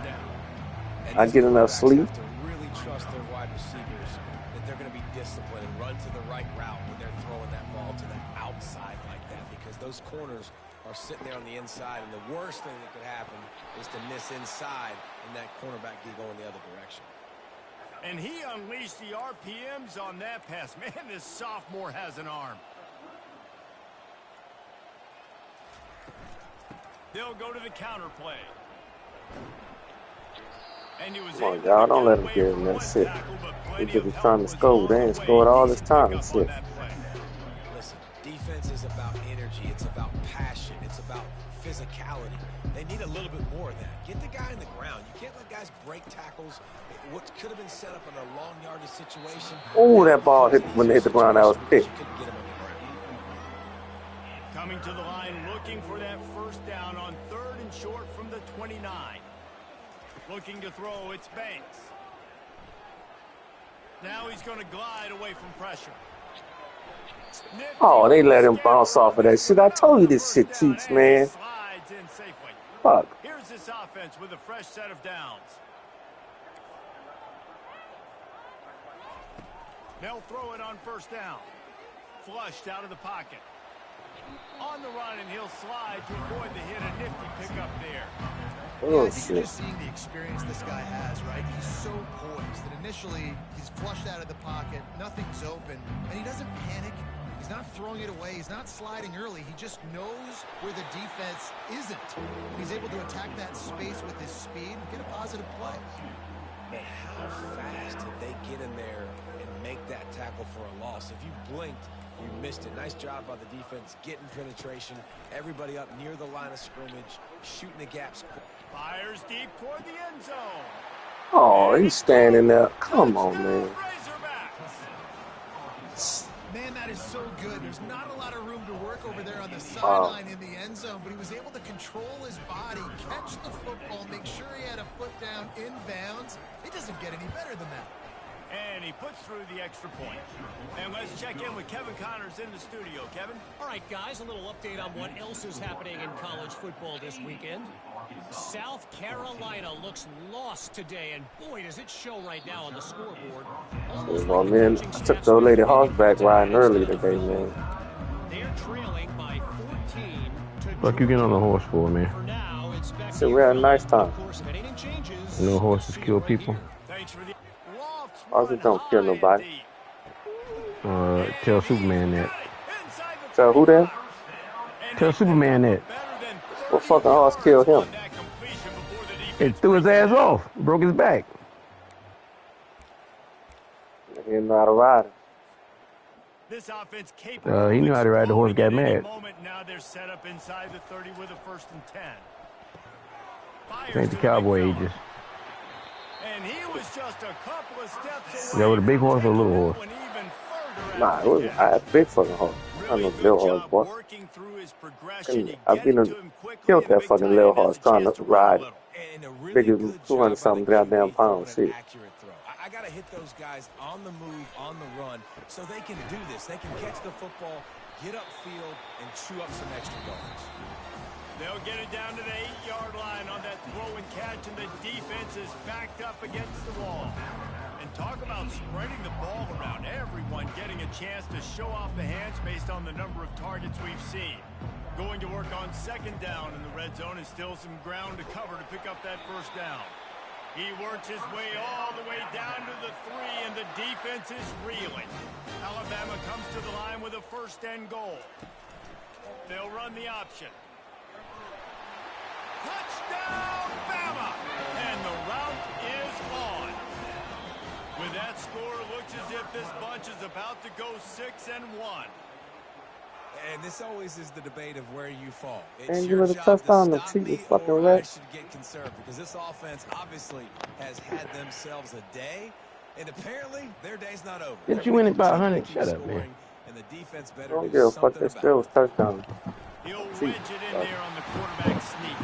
And I these get enough quarterbacks sleep. have to really trust their wide receivers that they're going to be disciplined and run to the right route when they're throwing that ball to the outside like that, because those corners are sitting there on the inside, and the worst thing that could happen is to miss inside and that cornerback be going the other direction. And he unleashed the RPMs on that pass. Man, this sophomore has an arm. They'll go to the counter play. And he was Come on, able y'all, to don't get let him away get from in that one shit. tackle, but They plenty just of be trying to help score. was They on ain't the way. scored all this Decent time and pickup on shit. that play. Listen, defense is about energy. It's about passion. It's about physicality. They need a little bit more of that. Get the guy in the ground. You can't let guys break tackles. What could have been set up in a long yardage situation. Oh, that ball hit when it hit the ground. That was Because pick. you couldn't get him on the ground. Coming to the line, looking for that first down on 3rd and short from the 29. Looking to throw, it's Banks. Now he's going to glide away from pressure. Oh, they let him bounce off of that shit. I told you this shit cheats, man. Slides in safely. Fuck. Here's this offense with a fresh set of downs. They'll throw it on first down. Flushed out of the pocket. On the run, and he'll slide to avoid the hit. A nifty pickup there. Oh, I think you're shit. just seeing the experience this guy has, right? He's so poised that initially he's flushed out of the pocket, nothing's open, and he doesn't panic. He's not throwing it away. He's not sliding early. He just knows where the defense isn't. And he's able to attack that space with his speed and get a positive play. but how fast did they get in there and make that tackle for a loss? If you blinked, you missed it. Nice job by the defense, getting penetration. Everybody up near the line of scrimmage, shooting the gaps. Fires deep toward the end zone. Oh, he's standing there. Come on, man. Man, that is so good. There's not a lot of room to work over there on the sideline in the end zone, but he was able to control his body, catch the football, make sure he had a foot down in bounds. It doesn't get any better than that. And he puts through the extra point. And let's check in with Kevin Connors in the studio. Kevin? All right, guys, a little update on what else is happening in college football this weekend. South Carolina looks lost today, and boy, does it show right now on the scoreboard. Oh, man, I took the old lady horseback riding early today, man. They're trailing by 14 to Fuck you get on a horse for, man? For now, it's back So we had a nice time. Of course, if anything changes, No horses kill people. Thanks for the lofts. Horses don't kill nobody. Tell Superman that. So who that? Tell Superman that. What fucking horse killed him? It threw his ass off. Broke his back. He didn't know how to ride it. This offense capable. He knew how to ride the horse, got mad. Now they're set up inside the 30 with a 1st and 10. This ain't the cowboy ages. And he was just a couple of steps Is that with a big horse or a little horse? Nah, it was a big fucking horse. I don't know little horse, boy. I've been killed that fucking little horse trying to ride. Big as 200-something goddamn pounds. Shit. I got to hit those guys on the move, on the run, so they can do this. They can catch the football, get upfield, and chew up some extra yards. They'll get it down to the 8-yard line on that throw and catch, and the defense is backed up against the wall. And talk about spreading the ball around. Everyone getting a chance to show off the hands based on the number of targets we've seen. Going to work on 2nd down in the red zone, and still some ground to cover to pick up that 1st down. He works his way all the way down to the 3, and the defense is reeling. Alabama comes to the line with a 1st and goal. They'll run the option. Touchdown, Bama! And the route is on. With that score, it looks as if this bunch is about to go 6-1. And this always is the debate of where you fall. And give it a touchdown to cheat this fucking red. I should get concerned because this offense obviously has had themselves a day, and apparently their day's not over. Didn't you win it by 100? Shut up, man. And the defense better Don't do give a fuck. something That about still it. was touchdown. He'll wedge it in there on the quarterback sneak.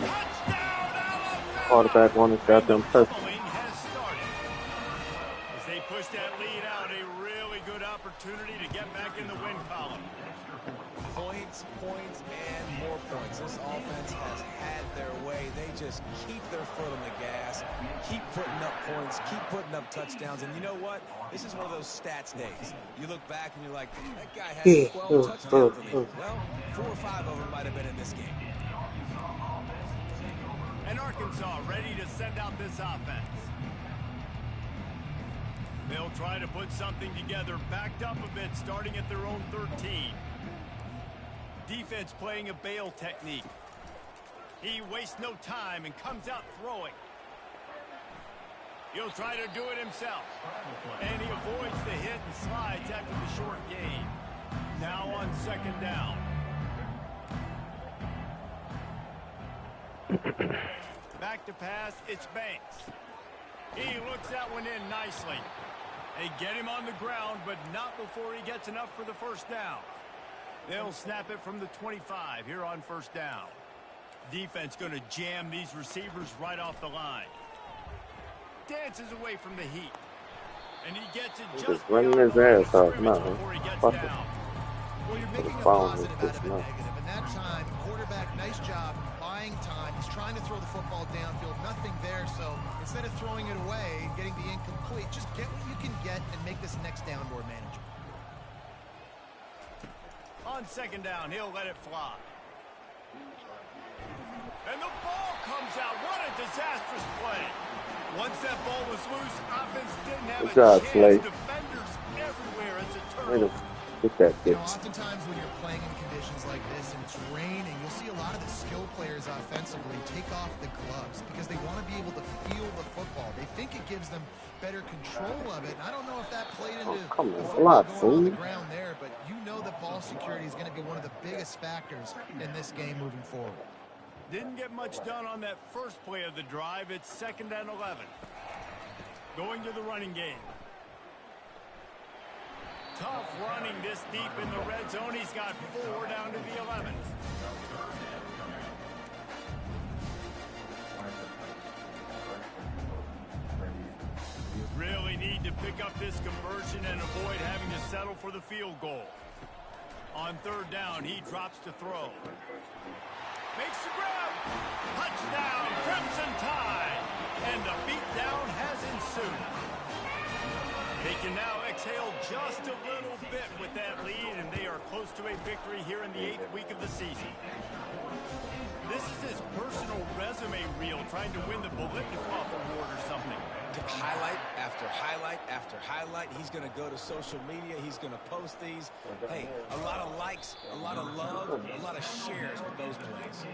Touchdown, Alabama! Quarterback won his goddamn touchdown. Doubling has started. As they push that lead out, a really good opportunity to get back in the win column. Points, and more points. This offense has had their way. They just keep their foot on the gas, keep putting up points, keep putting up touchdowns. And you know what? This is one of those stats days. You look back and you're like, that guy had 12 touchdowns in it. Well, 4 or 5 of them might have been in this game. And Arkansas ready to send out this offense. They'll try to put something together, backed up a bit, starting at their own 13. Defense playing a bail technique. He wastes no time and comes out throwing. He'll try to do it himself. And he avoids the hit and slides after the short gain. Now on 2nd down. Back to pass, it's Banks. He looks that one in nicely. They get him on the ground, but not before he gets enough for the 1st down. They'll snap it from the 25 here on 1st down. Defense going to jam these receivers right off the line. Dances away from the heat. And he gets it just running his ass off now. before he gets Fuck it. down. Well, you're making a Foul positive was out of a enough. negative. And that time, quarterback, nice job buying time. He's trying to throw the football downfield. Nothing there. So instead of throwing it away and getting the incomplete, just get what you can get and make this next down more manageable. On 2nd down, he'll let it fly. And the ball comes out. What a disastrous play. Once that ball was loose, offense didn't have Good job, a Slay. chance. Defenders everywhere. It's a Way to turnover. get that You know, bitch. oftentimes when you're playing in conditions like this and it's raining, you'll see a lot of the skill players offensively take off the gloves because they want to be able to feel the football. They think it gives them better control of it. And I don't know if that played into the block, football going on the ground there, but you know that ball security is going to be one of the biggest factors in this game moving forward. Didn't get much done on that first play of the drive. It's 2nd and 11. Going to the running game. Tough running this deep in the red zone. He's got 4 down to the 11. Really need to pick up this conversion and avoid having to settle for the field goal. On 3rd down, he drops to throw. Makes the grab. Touchdown, Crimson Tide. And the beatdown has ensued. They can now exhale just a little bit with that lead, and they are close to a victory here in the 8th week of the season. This is his personal resume reel, trying to win the Biletnikoff Award or something. Highlight after highlight after highlight. He's going to go to social media. He's going to post these. Hey, a lot of likes, a lot of love, a lot of shares with those plays.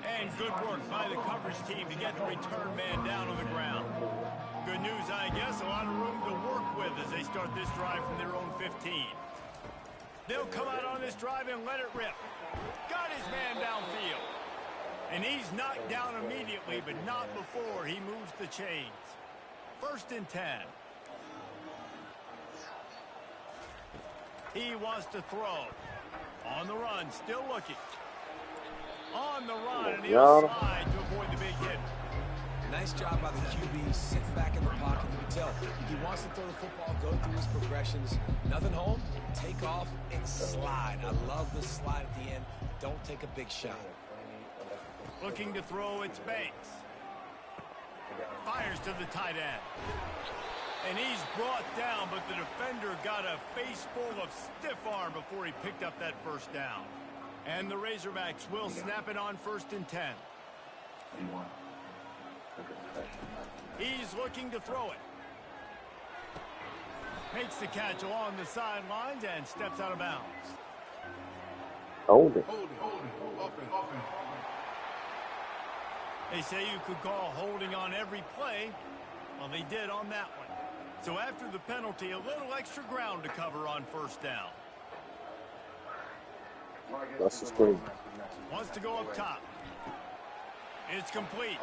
And good work by the coverage team to get the return man down on the ground. Good news, I guess, a lot of room to work with as they start this drive from their own 15. They'll come out on this drive and let it rip. Got his man downfield. And he's knocked down immediately, but not before he moves the chains. 1st and 10. He wants to throw. On the run, still looking. On the run, and he'll slide to avoid the big hit. Nice job by the QB. Sit back in the pocket. You can tell he wants to throw the football, go through his progressions. Nothing home, take off, and slide. I love the slide at the end. Don't take a big shot. Looking to throw, it's Banks. Fires to the tight end. And he's brought down, but the defender got a face full of stiff arm before he picked up that 1st down. And the Razorbacks will snap it on 1st and 10. He's looking to throw it. Makes the catch along the sidelines and steps out of bounds. Hold it. They say you could call holding on every play. Well, they did on that one. So after the penalty, a little extra ground to cover on 1st down. That's the screen. Wants to go up top. It's complete.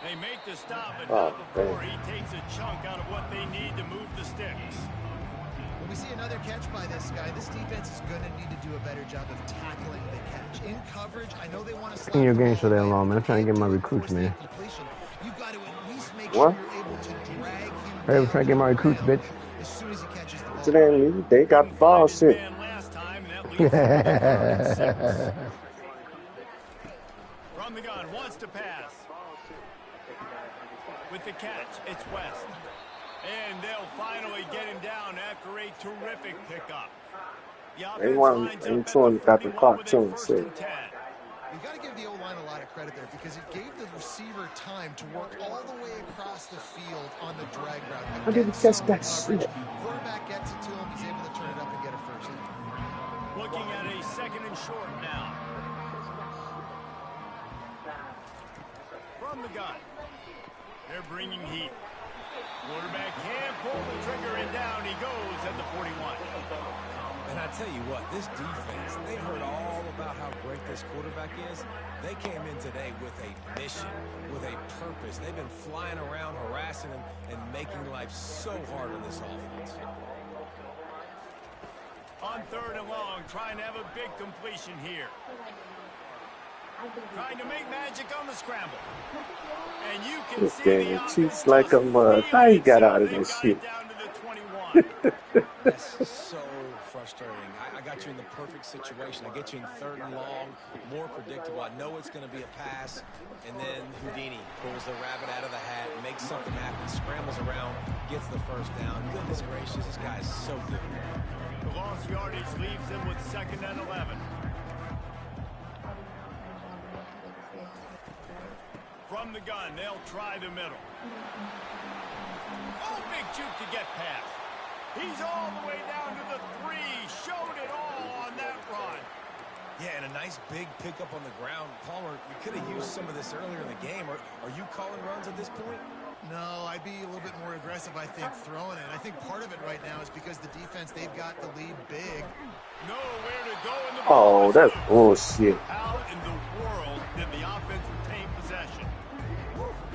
They make the stop, but not before he takes a chunk out of what they need to move the sticks. When we see another catch by this guy, this defense is going to need to do a better job of tackling the catch. In coverage, I know they want to slap in your games for that long, man. I'm trying to get my recruits, man. You've got to at least make sure you're able to drag him Hey, I'm trying to get my recruits, bitch. as soon as he catches the ball. Today, they got the ball, shit. From the gun, wants to pass. With the catch, it's West. And they'll finally get him down after a terrific pickup. Anyone got the clock too, so. You've got to give the O-line a lot of credit there because it gave the receiver time to work all the way across the field on the drag route. How did he catch that shit? Quarterback gets it to him, he's able to turn it up and get a 1st down. Looking at a 2nd and short now. From the gun. They're bringing heat. Quarterback can't pull the trigger, and down he goes at the 41. And I tell you what, this defense, they've heard all about how great this quarterback is. They came in today with a mission, with a purpose. They've been flying around, harassing him, and making life so hard on this offense. On 3rd and long, trying to have a big completion here. Trying to make magic on the scramble. And you can see the Chiefs like a mud. How he got out of this shit? That's so frustrating. I got you in the perfect situation. I get you in 3rd and long, more predictable. I know it's going to be a pass, and then Houdini pulls the rabbit out of the hat, makes something happen, scrambles around, gets the 1st down. Goodness gracious, this guy is so good. The lost yardage leaves them with 2nd and 11. From the gun, they'll try the middle. Oh, big juke to get past. He's all the way down to the 3. Showed it all on that run. Yeah, and a nice big pickup on the ground. Palmer, you could have used some of this earlier in the game. Are you calling runs at this point? No, I'd be a little bit more aggressive, I think, throwing it. I think part of it right now is because the defense, they've got the lead big. Nowhere to go in the Oh, that's bullshit. How in the world did the offense retain possession?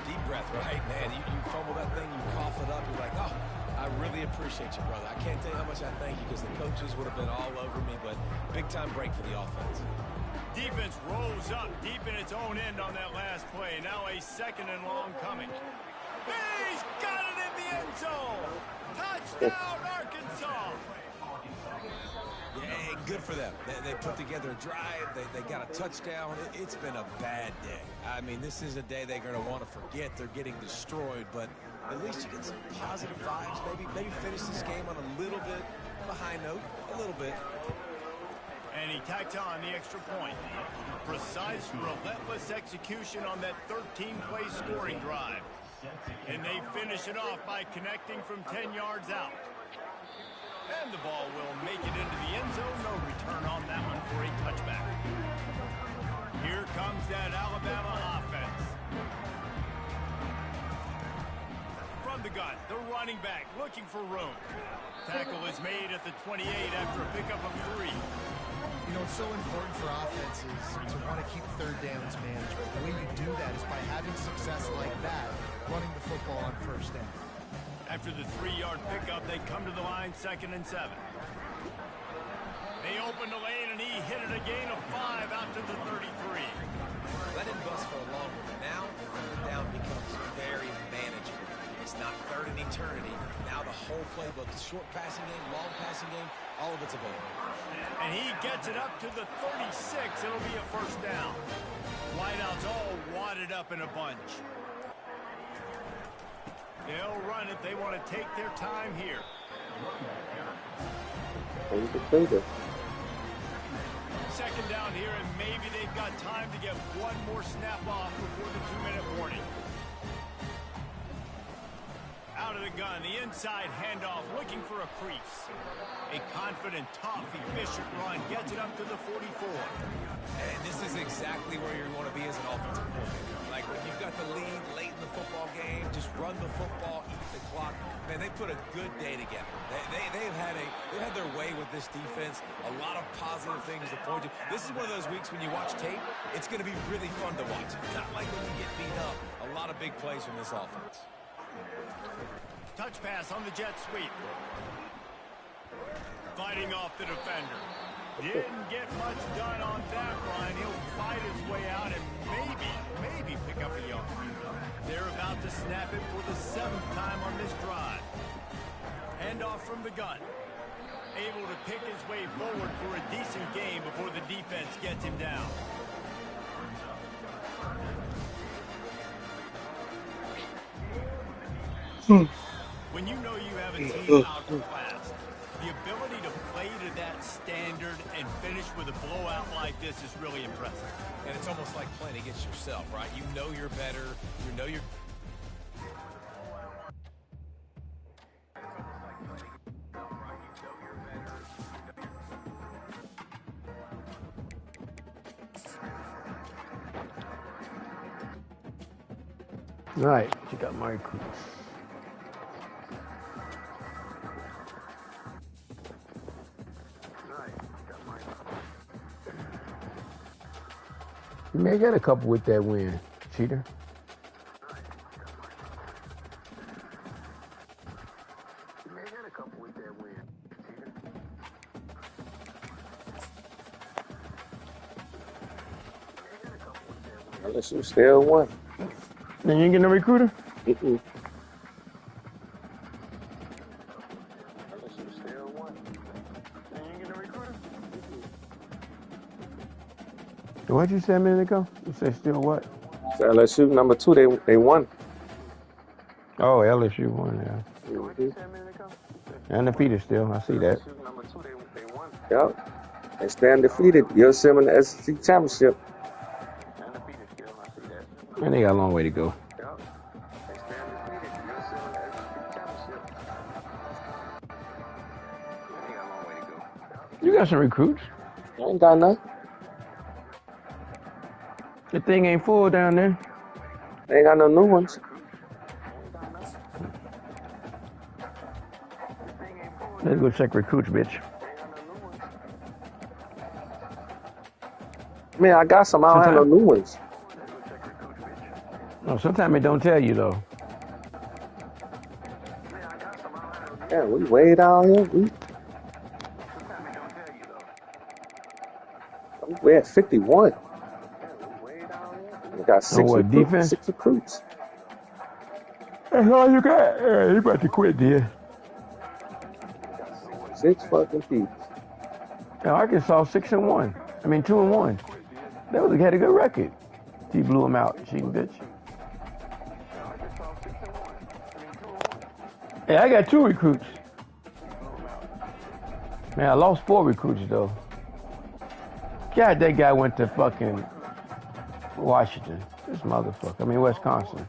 Deep breath, right, man? You fumble that thing, you cough it up, you're like, oh, I really appreciate you, brother. I can't tell you how much I thank you because the coaches would have been all over me, but big-time break for the offense. Defense rolls up deep in its own end on that last play. Now a 2nd and long coming. He's got it in the end zone. Touchdown, Arkansas. Yeah, good for them. They put together a drive. They got a touchdown. It's been a bad day. I mean, this is a day they're going to want to forget. They're getting destroyed, but at least you get some positive vibes. Maybe finish this game on a little bit of a high note, a little bit. And he tacked on the extra point. Precise, relentless execution on that 13-play scoring drive. And they finish it off by connecting from 10 yards out. And the ball will make it into the end zone. No return on that one for a touchback. Here comes that Alabama offense. From the gun, the running back looking for room. Tackle is made at the 28 after a pickup of 3. You know, it's so important for offenses to want to keep third downs management. The way you do that is by having success like that, running the football on first down. After the 3-yard pickup, they come to the line 2nd and 7. They open the lane, and he hit it a gain of 5 out to the 33. Let him bust for a long one. Now, the down becomes very manageable. It's not third in eternity. Now the whole playbook, the short passing game, long passing game, all of it's available. And he gets it up to the 36. It'll be a 1st down. Wideouts all wadded up in a bunch. They'll run it. They want to take their time here. Second down here, and maybe they've got time to get one more snap off before the 2-minute warning. Out of the gun, the inside handoff, looking for a crease. A confident, tough, efficient run gets it up to the 44. And this is exactly where you want to be as an offensive coordinator. Like when you've got the lead late in the football game, just run the football, eat the clock. Man, they put a good day together. They've had their way with this defense. A lot of positive things to point to. This is one of those weeks when you watch tape, it's going to be really fun to watch. Not like when you get beat up. A lot of big plays from this offense. Touch pass on the jet sweep. Fighting off the defender. Didn't get much done on that run. He'll fight his way out and maybe pick up a yard. They're about to snap it for the 7th time on this drive. Handoff from the gun. Able to pick his way forward for a decent game before the defense gets him down. When you know you have a team outclassed, the ability to play to that standard and finish with a blowout like this is really impressive. And it's almost like playing against yourself, right? You know you're better. You know you're... All right, you got my recruits. You may get a couple with that win, cheater. Unless you still won. Then you ain't getting no recruiter? Mm-mm. What'd you say a minute ago? You said still what? So LSU number 2, they won. Oh, LSU won, yeah. Mm-hmm. Undefeated still, I see that. Yep. They stay undefeated. Yosemite in the SEC championship. Man, they got a long way to go. You got some recruits. I ain't got none. The thing ain't full down there. They ain't got no new ones. Let's go check recruits, bitch. Man, I got some. I don't have no new ones. No, sometimes it don't tell you though. Yeah, we way down here. We're at 51. We got six recruits. That's all you got. Yeah, you about to quit, dear. 6 fucking people. Arkansas 6-1. I mean 2-1. They had a good record. She blew them out, cheating bitch. Hey, I got 2 recruits. Man, I lost 4 recruits though. God, that guy went to fucking Washington. This motherfucker. I mean Wisconsin.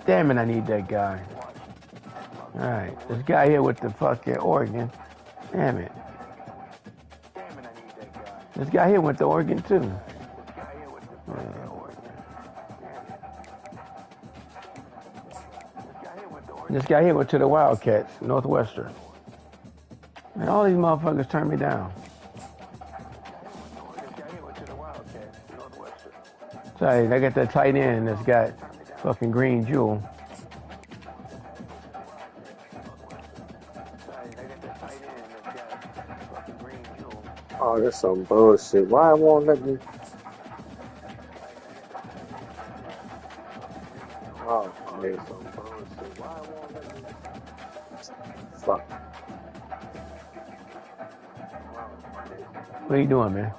Damn it, I need that guy. Alright, this guy here with the fucking Oregon. Damn it. This guy here went to Oregon too. This guy here went to the Wildcats, Northwestern. And all these motherfuckers turned me down. Sorry, I got that tight end that's got fucking green jewel. Oh, that's some bullshit. Why it won't let me? Oh, man. Fuck. What are you doing, man?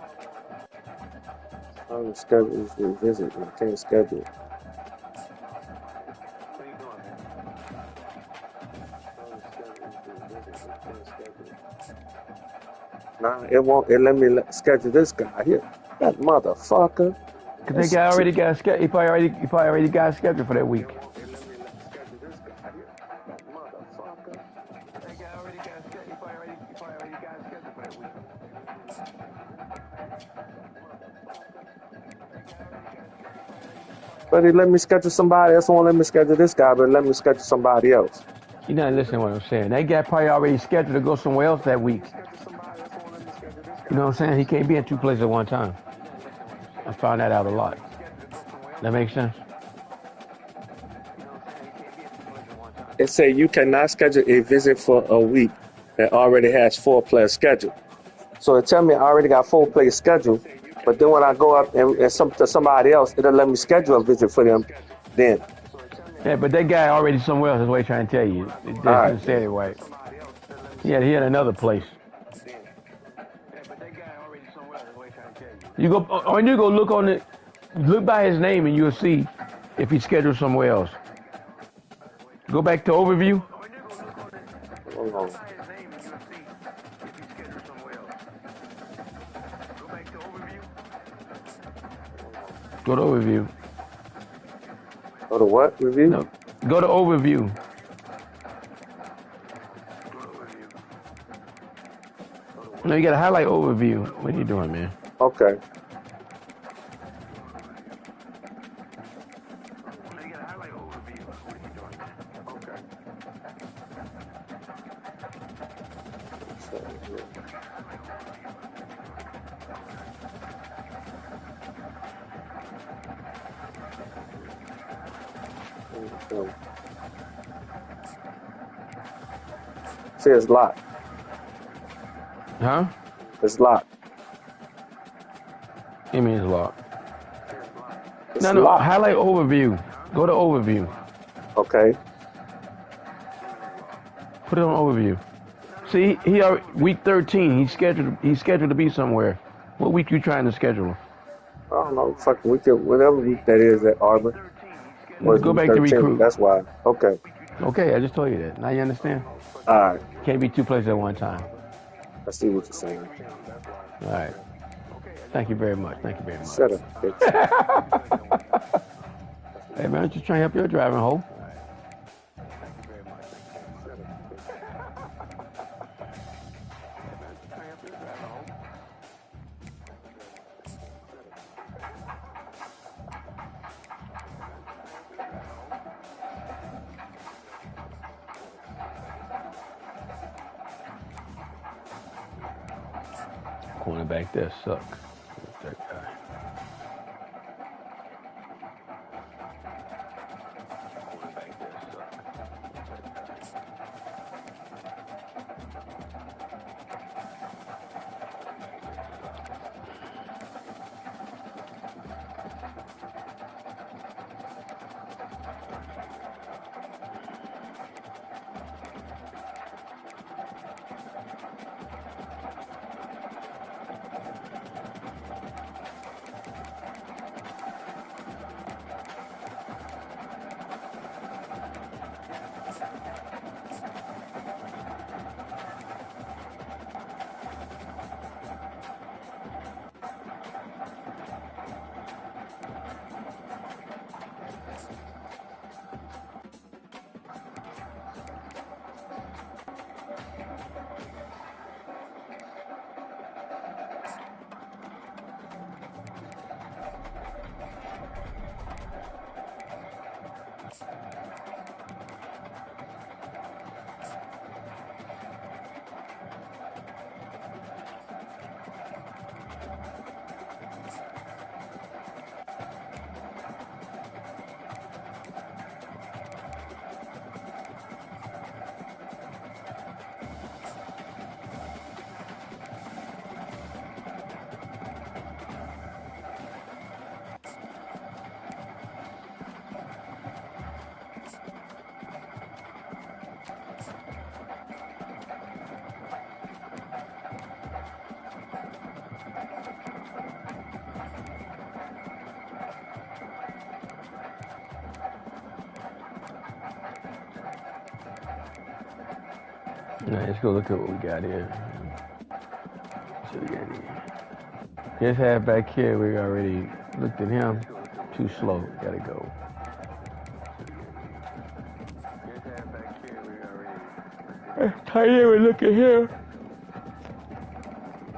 I'm scheduled to visit. I can't schedule it. Nah, it won't. It let me schedule this guy here. That motherfucker. Cause that guy already got scheduled. He probably already got scheduled for that week. But he let me schedule somebody else. Won't let me schedule this guy, but let me schedule somebody else. You're not listening to what I'm saying. That guy probably already scheduled to go somewhere else that week. You know what I'm saying? He can't be in 2 places at one time. I found that out a lot. That makes sense? It said you cannot schedule a visit for a week that already has 4 players scheduled. So it tell me I already got 4 players scheduled, but then when I go up and to somebody else, it'll let me schedule a visit for them then. Yeah, but that guy already somewhere else is what he's trying to tell you. It doesn't say it right. Yeah, he had another place. You go, or you go look on it, look by his name and you'll see if he's scheduled somewhere else. Go back to overview. Hold on. Go to overview. Go to what review? No, go to overview. No, you gotta highlight overview. What are you doing, man? Okay. See, it's locked. Huh? It's locked. It means locked. No, locked. Highlight overview. Go to overview. Okay. Put it on overview. See, he week 13. He's scheduled to be somewhere. What week you trying to schedule? I don't know. Fucking week, whatever week that is at Auburn. Let's go back 13, to recruit. That's why. Okay. Okay, I just told you that. Now you understand? All right. Can't be 2 places at one time. I see what you're saying. All right. Thank you very much. Thank you very much. Shut up, bitch. Hey, man, I'm just trying to help your driving hole. cornerback there suck. That guy. All right, let's go look at what we got here. So we got here. This halfback here, we already looked at him. Too slow. Gotta go. Tight end, we look at him.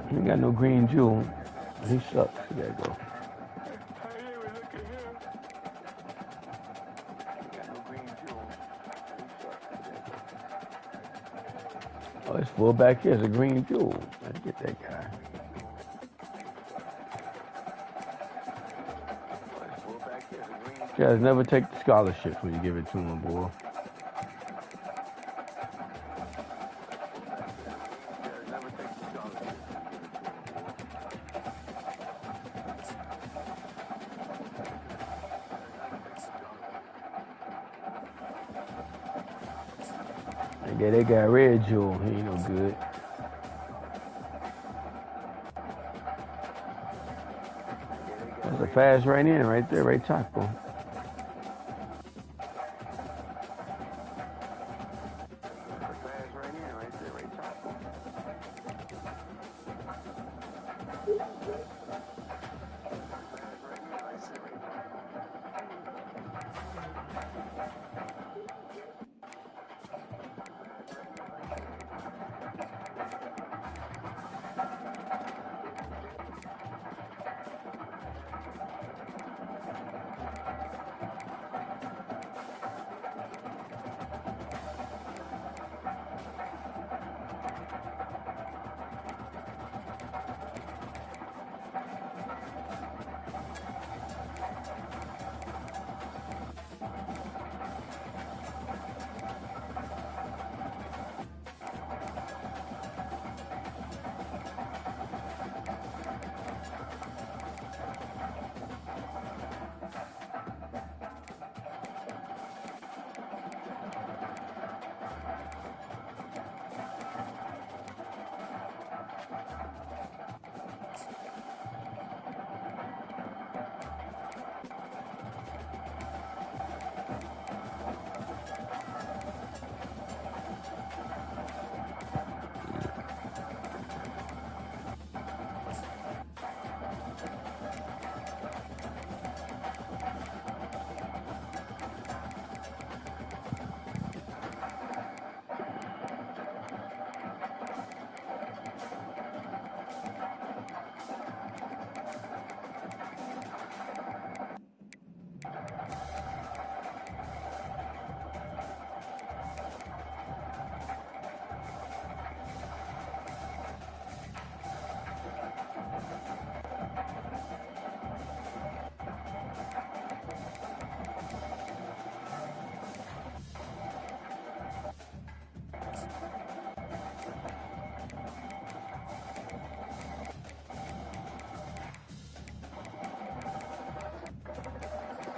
He got no green jewel. He sucks. We gotta go. Oh, this fullback here is a green jewel. Let's get that guy. Guys, never take the scholarships when you give it to him, boy. Yeah, they got red jewel. He ain't no good. That's a fast right in, right there, right tackle.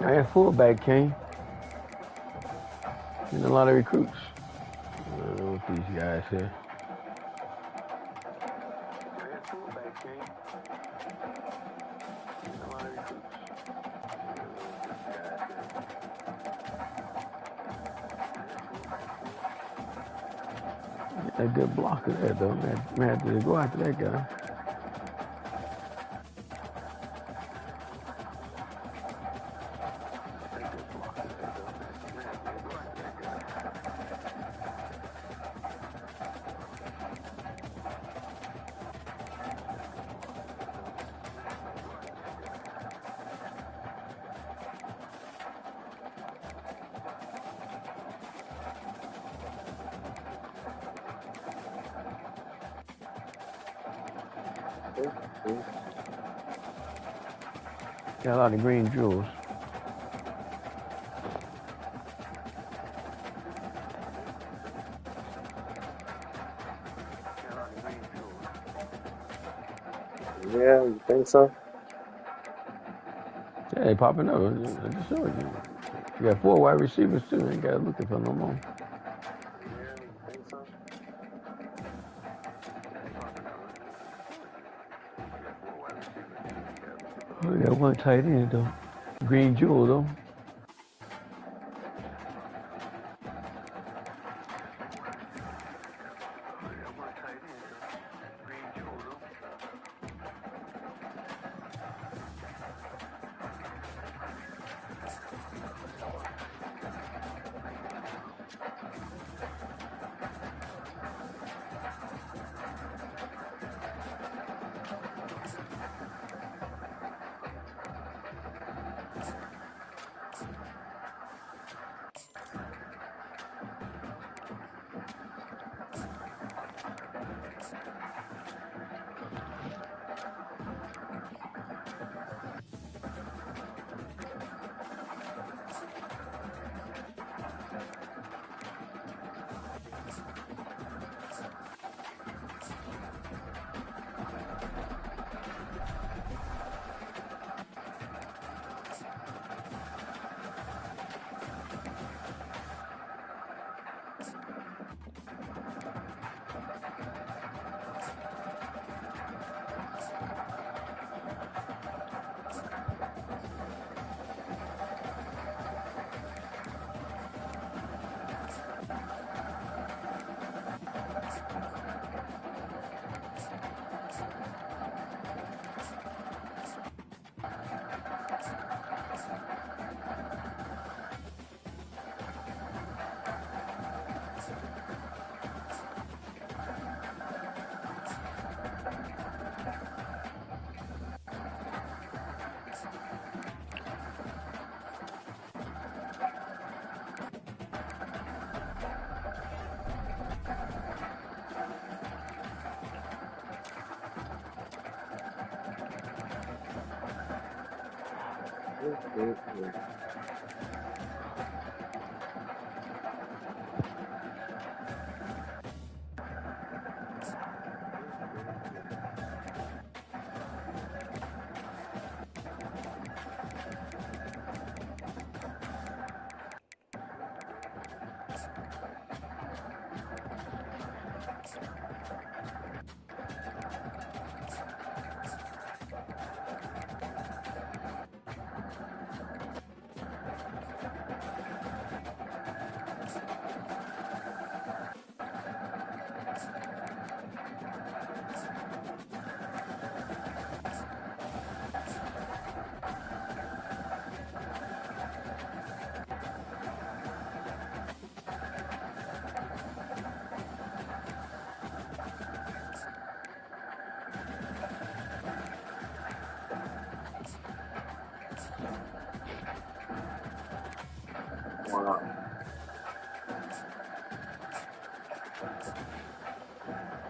I had fullback came. And a lot of recruits. I don't know what these guys here. A good blocker there, though. Man, had to go after that guy. Got a lot of green jewels. Yeah, you think so? Yeah, they popping up. I just showed you. You got 4 wide receivers too. Ain't got to look for no more. Oh, we got 1 tight end though. Green jewel though.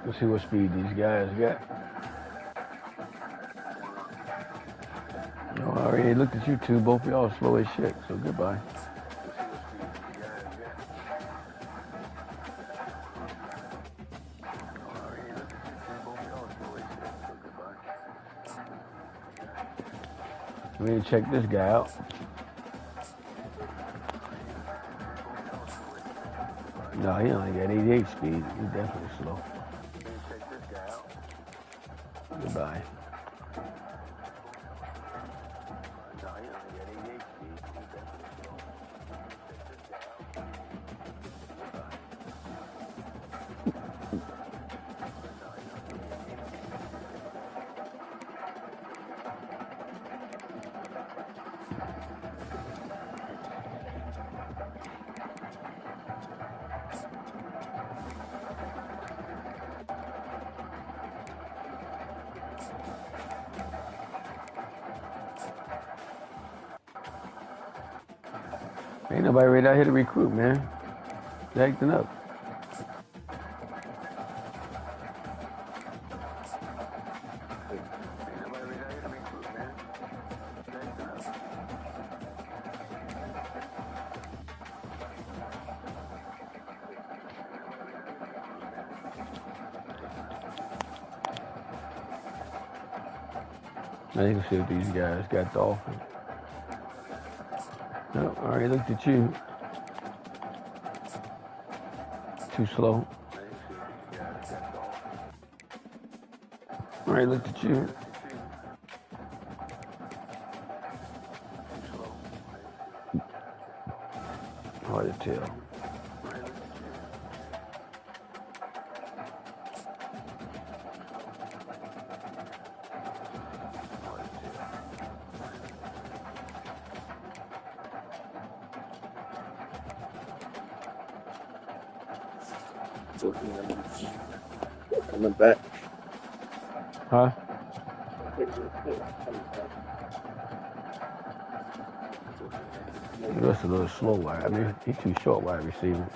Let's see what speed these guys got. Oh, I already looked at you two. Both of y'all slow as shit, so goodbye. We need to check this guy out. No, he only got 88 speed. He's definitely slow. Goodbye. Ain't nobody ready out here to recruit, man. They're acting up. I need to see if these guys got Dolphins. No, I already looked at you. Too slow. Already looked at you. Hard to tell. Coming back. Huh? That's a little slow wide. I mean, he's too short wide receiver.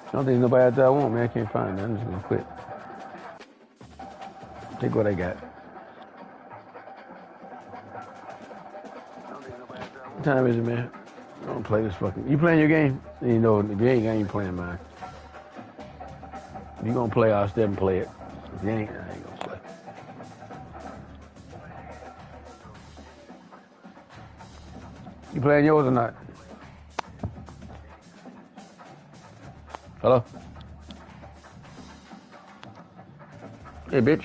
I don't think nobody out there I want, man. I can't find it. I'm just gonna quit. Take what I got. What time is it, man? I don't play this fucking. You playing your game? You know, if you ain't, I ain't playing mine. If you gonna play, I'll step and play it. If you ain't, I ain't gonna play. You playing yours or not? Hello? Hey, bitch.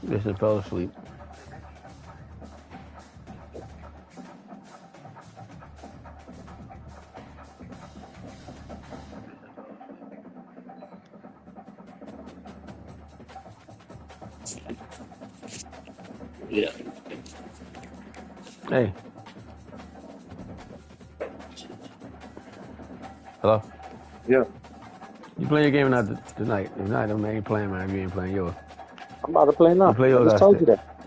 Guess I fell asleep. Yeah. Hey. Hello? Yeah. You playing your game or not tonight? If not, I ain't playing mine. You ain't playing yours. I'm about to play now. You play yours, I just told you that.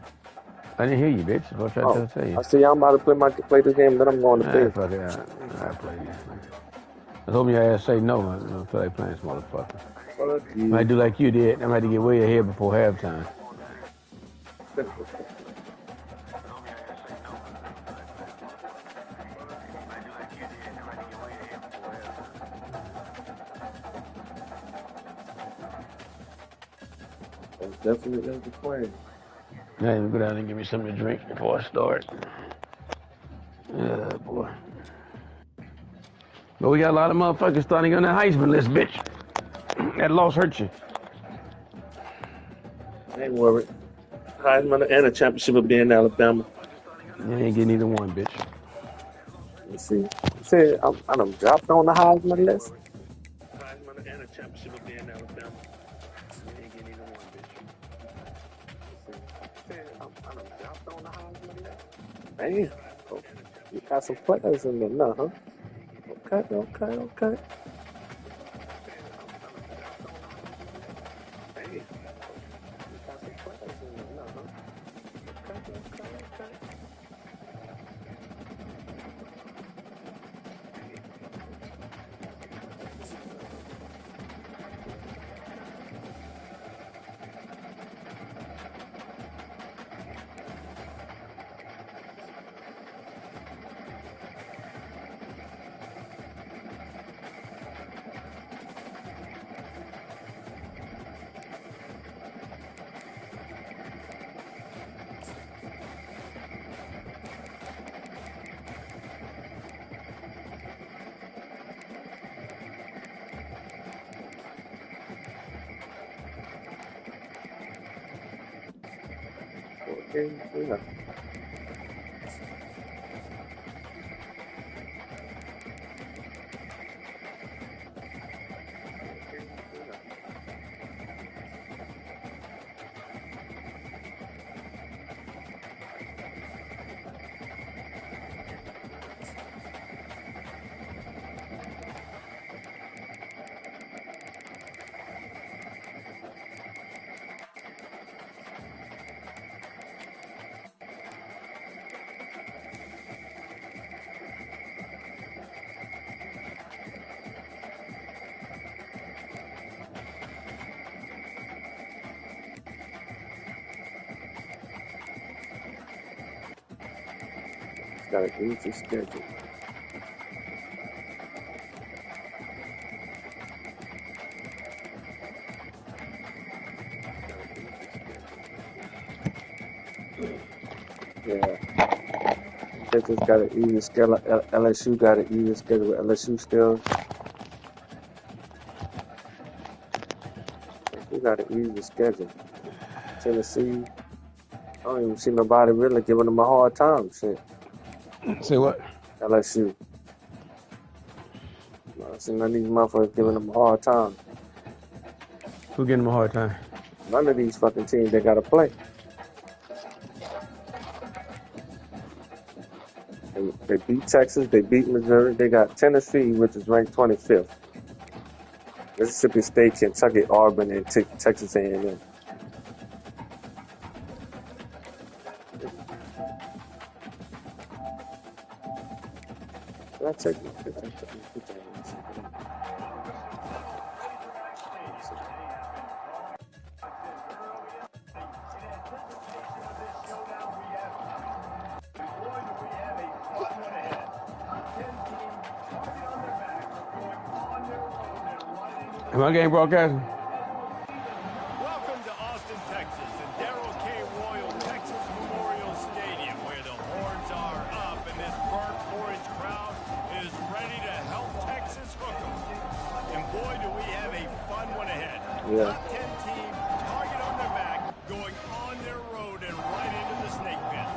I didn't hear you, bitch. That's what I tried to tell you. I see I'm about to play this game, then I'm going to bed. Fuck it. I play this. I told me your ass say no. I don't feel like playing this motherfucker. Fuck you. I might do like you did. I might to get way ahead before halftime. That's definitely the plan. Now you go down and give me something to drink before I start. Yeah, boy. But we got a lot of motherfuckers starting on the Heisman list, bitch. That loss hurt you. I ain't worried. Heisman and a championship will be in Alabama. You ain't getting either one, bitch. Let's see. See, I done dropped on the Heisman list. Heisman and a championship will be in Alabama. You ain't getting either one, bitch. See, I done dropped on the Heisman list. Damn. Oh, you got some players in there now, huh? Okay. Yeah. Got an easy schedule. Yeah. Texas got an easy schedule. LSU got an easy schedule. LSU still. We got an easy schedule. Tennessee. I don't even see nobody really giving them a hard time. Shit. Say what? LSU. I see none of these motherfuckers giving them a hard time. Who getting them a hard time? None of these fucking teams they gotta play. They beat Texas, they beat Missouri, they got Tennessee, which is ranked 25th. Mississippi State, Kentucky, Auburn, and Texas A&M. I'll take it. Am I getting broadcasting? Welcome to Austin, Texas, and Darrell K. Royal Texas Memorial Stadium, where the horns are up and this burnt orange crowd is ready to help Texas hook 'em. And boy, do we have a fun one ahead. Yeah. Top 10 team, target on their back, going on their road and right into the snake pit.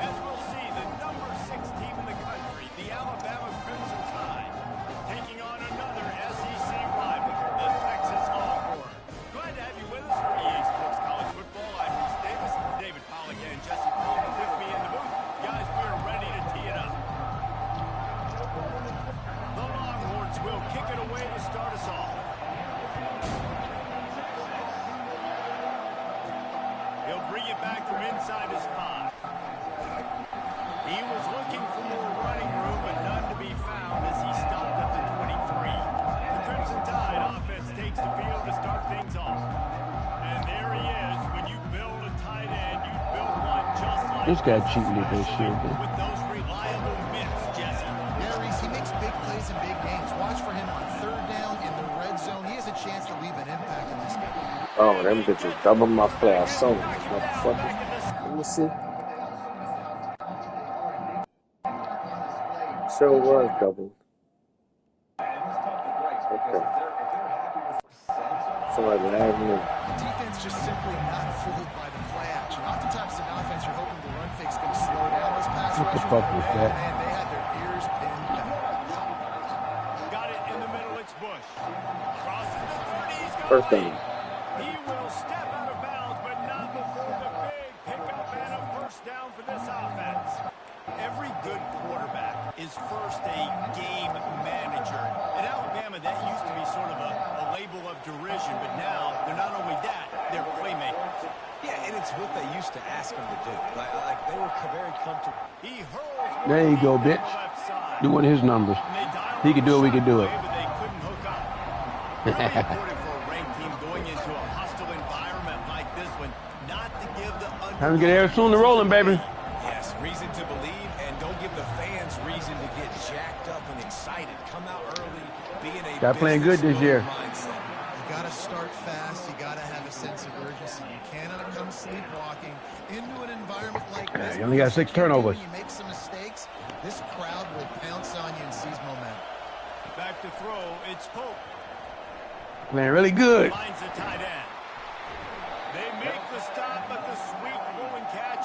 As we'll see, the number 6 team in the country, the Alabama Crimson Tide, taking on another SEC rival, the Texas Longhorns. Glad to have you with us for EA Sports College Football. I'm Reese Davis, David Pollack and Jesse Coleman with me in the booth. Guys, we are ready to tee it up. The Longhorns will kick it away to start us off. He'll bring it back from inside his 5. He was looking for more running room, but none to be found as he stopped at the 23. The Crimson Tide offense takes the field to start things off. And there he is. When you build a tight end, you build one just like This guy cheating at this shit, man. with those reliable mitts, Jesse. Yeah, Reese, he makes big plays in big games. Watch for him on 3rd down in the red zone. He has a chance to leave an impact in this game. Oh, them bitches double my play. I saw them, motherfucker. Let me see. Sure was double. Okay. Somebody lagged me. The defense just simply not fooled by the play action. Oftentimes in offense, you're hoping the run fake's going to slow down those pass What the rushers. fuck was that? Man, they had their ears pinned back. Got it in the middle. It's Bush. Crosses the 30. He's got First a lead. down. He will step out of bounds, but not before the big pickup and a first down for this offense. Every good quarterback is first a game manager. At Alabama, that used to be sort of a label of derision, but now they're not only that, they're playmakers. Yeah, and it's what they used to ask him to do. Like they were very comfortable. He hurls There you go, one down bitch. the left side. Do one of his numbers. And they dialed He could do it, we up could do it. shot away, but they couldn't hook up. Really important for a ranked team going into a hostile environment like this one, not to give the Time to get Arizona rolling, baby. Yes, reason to believe, and don't give the fans reason to get jacked up and excited. Come out early, be in a Got playing good this year. mindset. You got to start fast. You got to have a sense of urgency. You cannot come sleepwalking into an environment like this. You only got 6 turnovers. You make some mistakes, this crowd will pounce on you and seize momentum. Back to throw, it's Pope. Playing really good. Finds the tight end. They make the stop, but the sweet rolling catch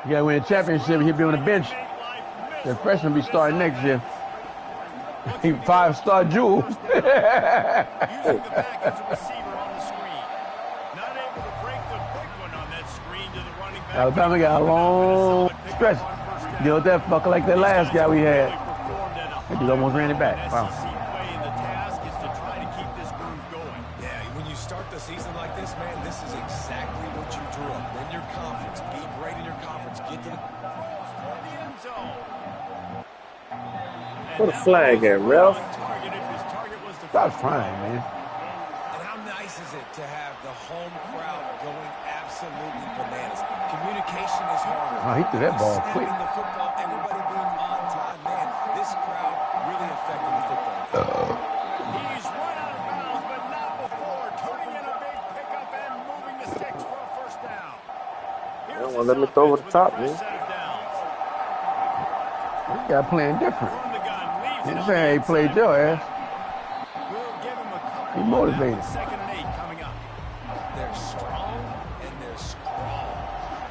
You gotta win a championship, he'll be on the bench. The freshman be starting next year. He 5-star jewel. Using the back as a receiver on the screen. Not able to break the quick one on that screen to the running back. Alabama got a long stretch. Deal with that fucker like that last guy we had. He almost ran it back. Wow. When you start the season like this, man, this is exactly what you drew up. Win your conference, be great in your conference, get to the end zone. What a flag at, Ralph. That's fine, man. And how nice is it to have the home crowd going absolutely bananas? Communication is harder. Oh, he threw that ball quick. The football, everybody being on time, man. This crowd really affecting the football. He's run out of bounds, but not before. Turning in a big pickup and moving the sticks for a first down. They don't want to let me throw over the top, man. This guy playing different. He's saying he played your ass. He motivated. Second and 8 coming up. They're strong and they're strong.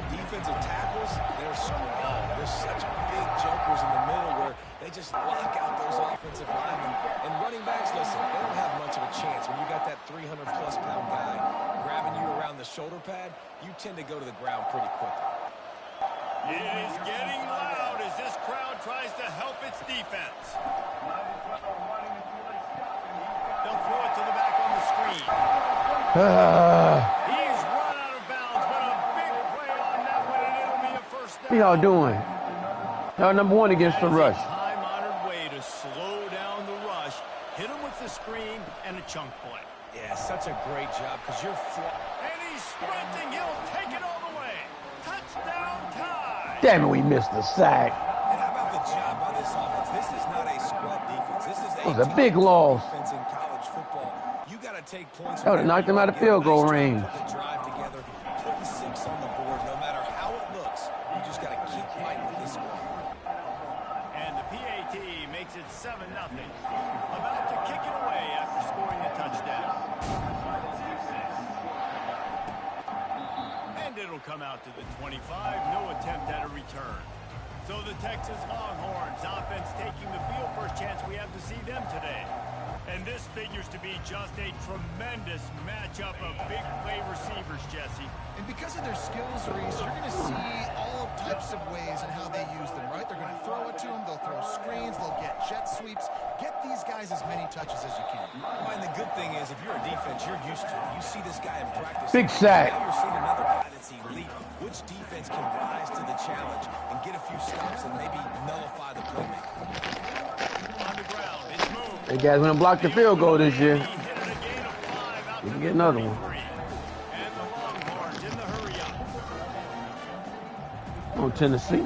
Defensive tackles, they're strong. There's such big jokers in the middle where they just lock out those offensive linemen. And running backs, listen, they don't have much of a chance. When you got that 300-plus pound guy grabbing you around the shoulder pad, you tend to go to the ground pretty quickly. It is getting loud as this crowd tries to help its defense. They'll throw it to the back on the screen. He's run out of bounds, but a big play on that one, and it'll be a first down. What y'all doing? Y'all number one against the rush. Time-honored way to slow down the rush, hit him with the screen, and a chunk play. Yeah, such a great job because you're and he's sprinting. He'll take it all the way. Touchdown time. Damn it, we missed the sack. And how about the job by this offense? This is not a scrub defense. This is It was a big loss. Defense in college football. You got to take points. That would have knocked him out of field goal range. Drive together, putting 6 on the board, no matter how it looks. You just got to keep fighting with this score. And the PAT makes it 7-0. About to kick it away after scoring a touchdown. And it'll come out to the 25. No attempt at a return. So the Texas Longhorns offense taking the field. First chance we have to see them today. And this figures to be just a tremendous matchup of big play receivers, Jesse. And because of their skills, Reese, you're going to see all types of ways in how they use them, right? They're going to throw it to them. They'll throw screens. They'll get jet sweeps. Get these guys as many touches as you can. Well, and the good thing is, if you're a defense, you're used to it. You see this guy in practice. Big sack. Now you're seeing another guy that's elite. Which defense can rise to the challenge and get a few stops and maybe nullify the playmaker? On the ground, it's moved. Hey guys, gonna block the field goal this year. We can get another one. And the Longhorns in the hurry up. On Tennessee.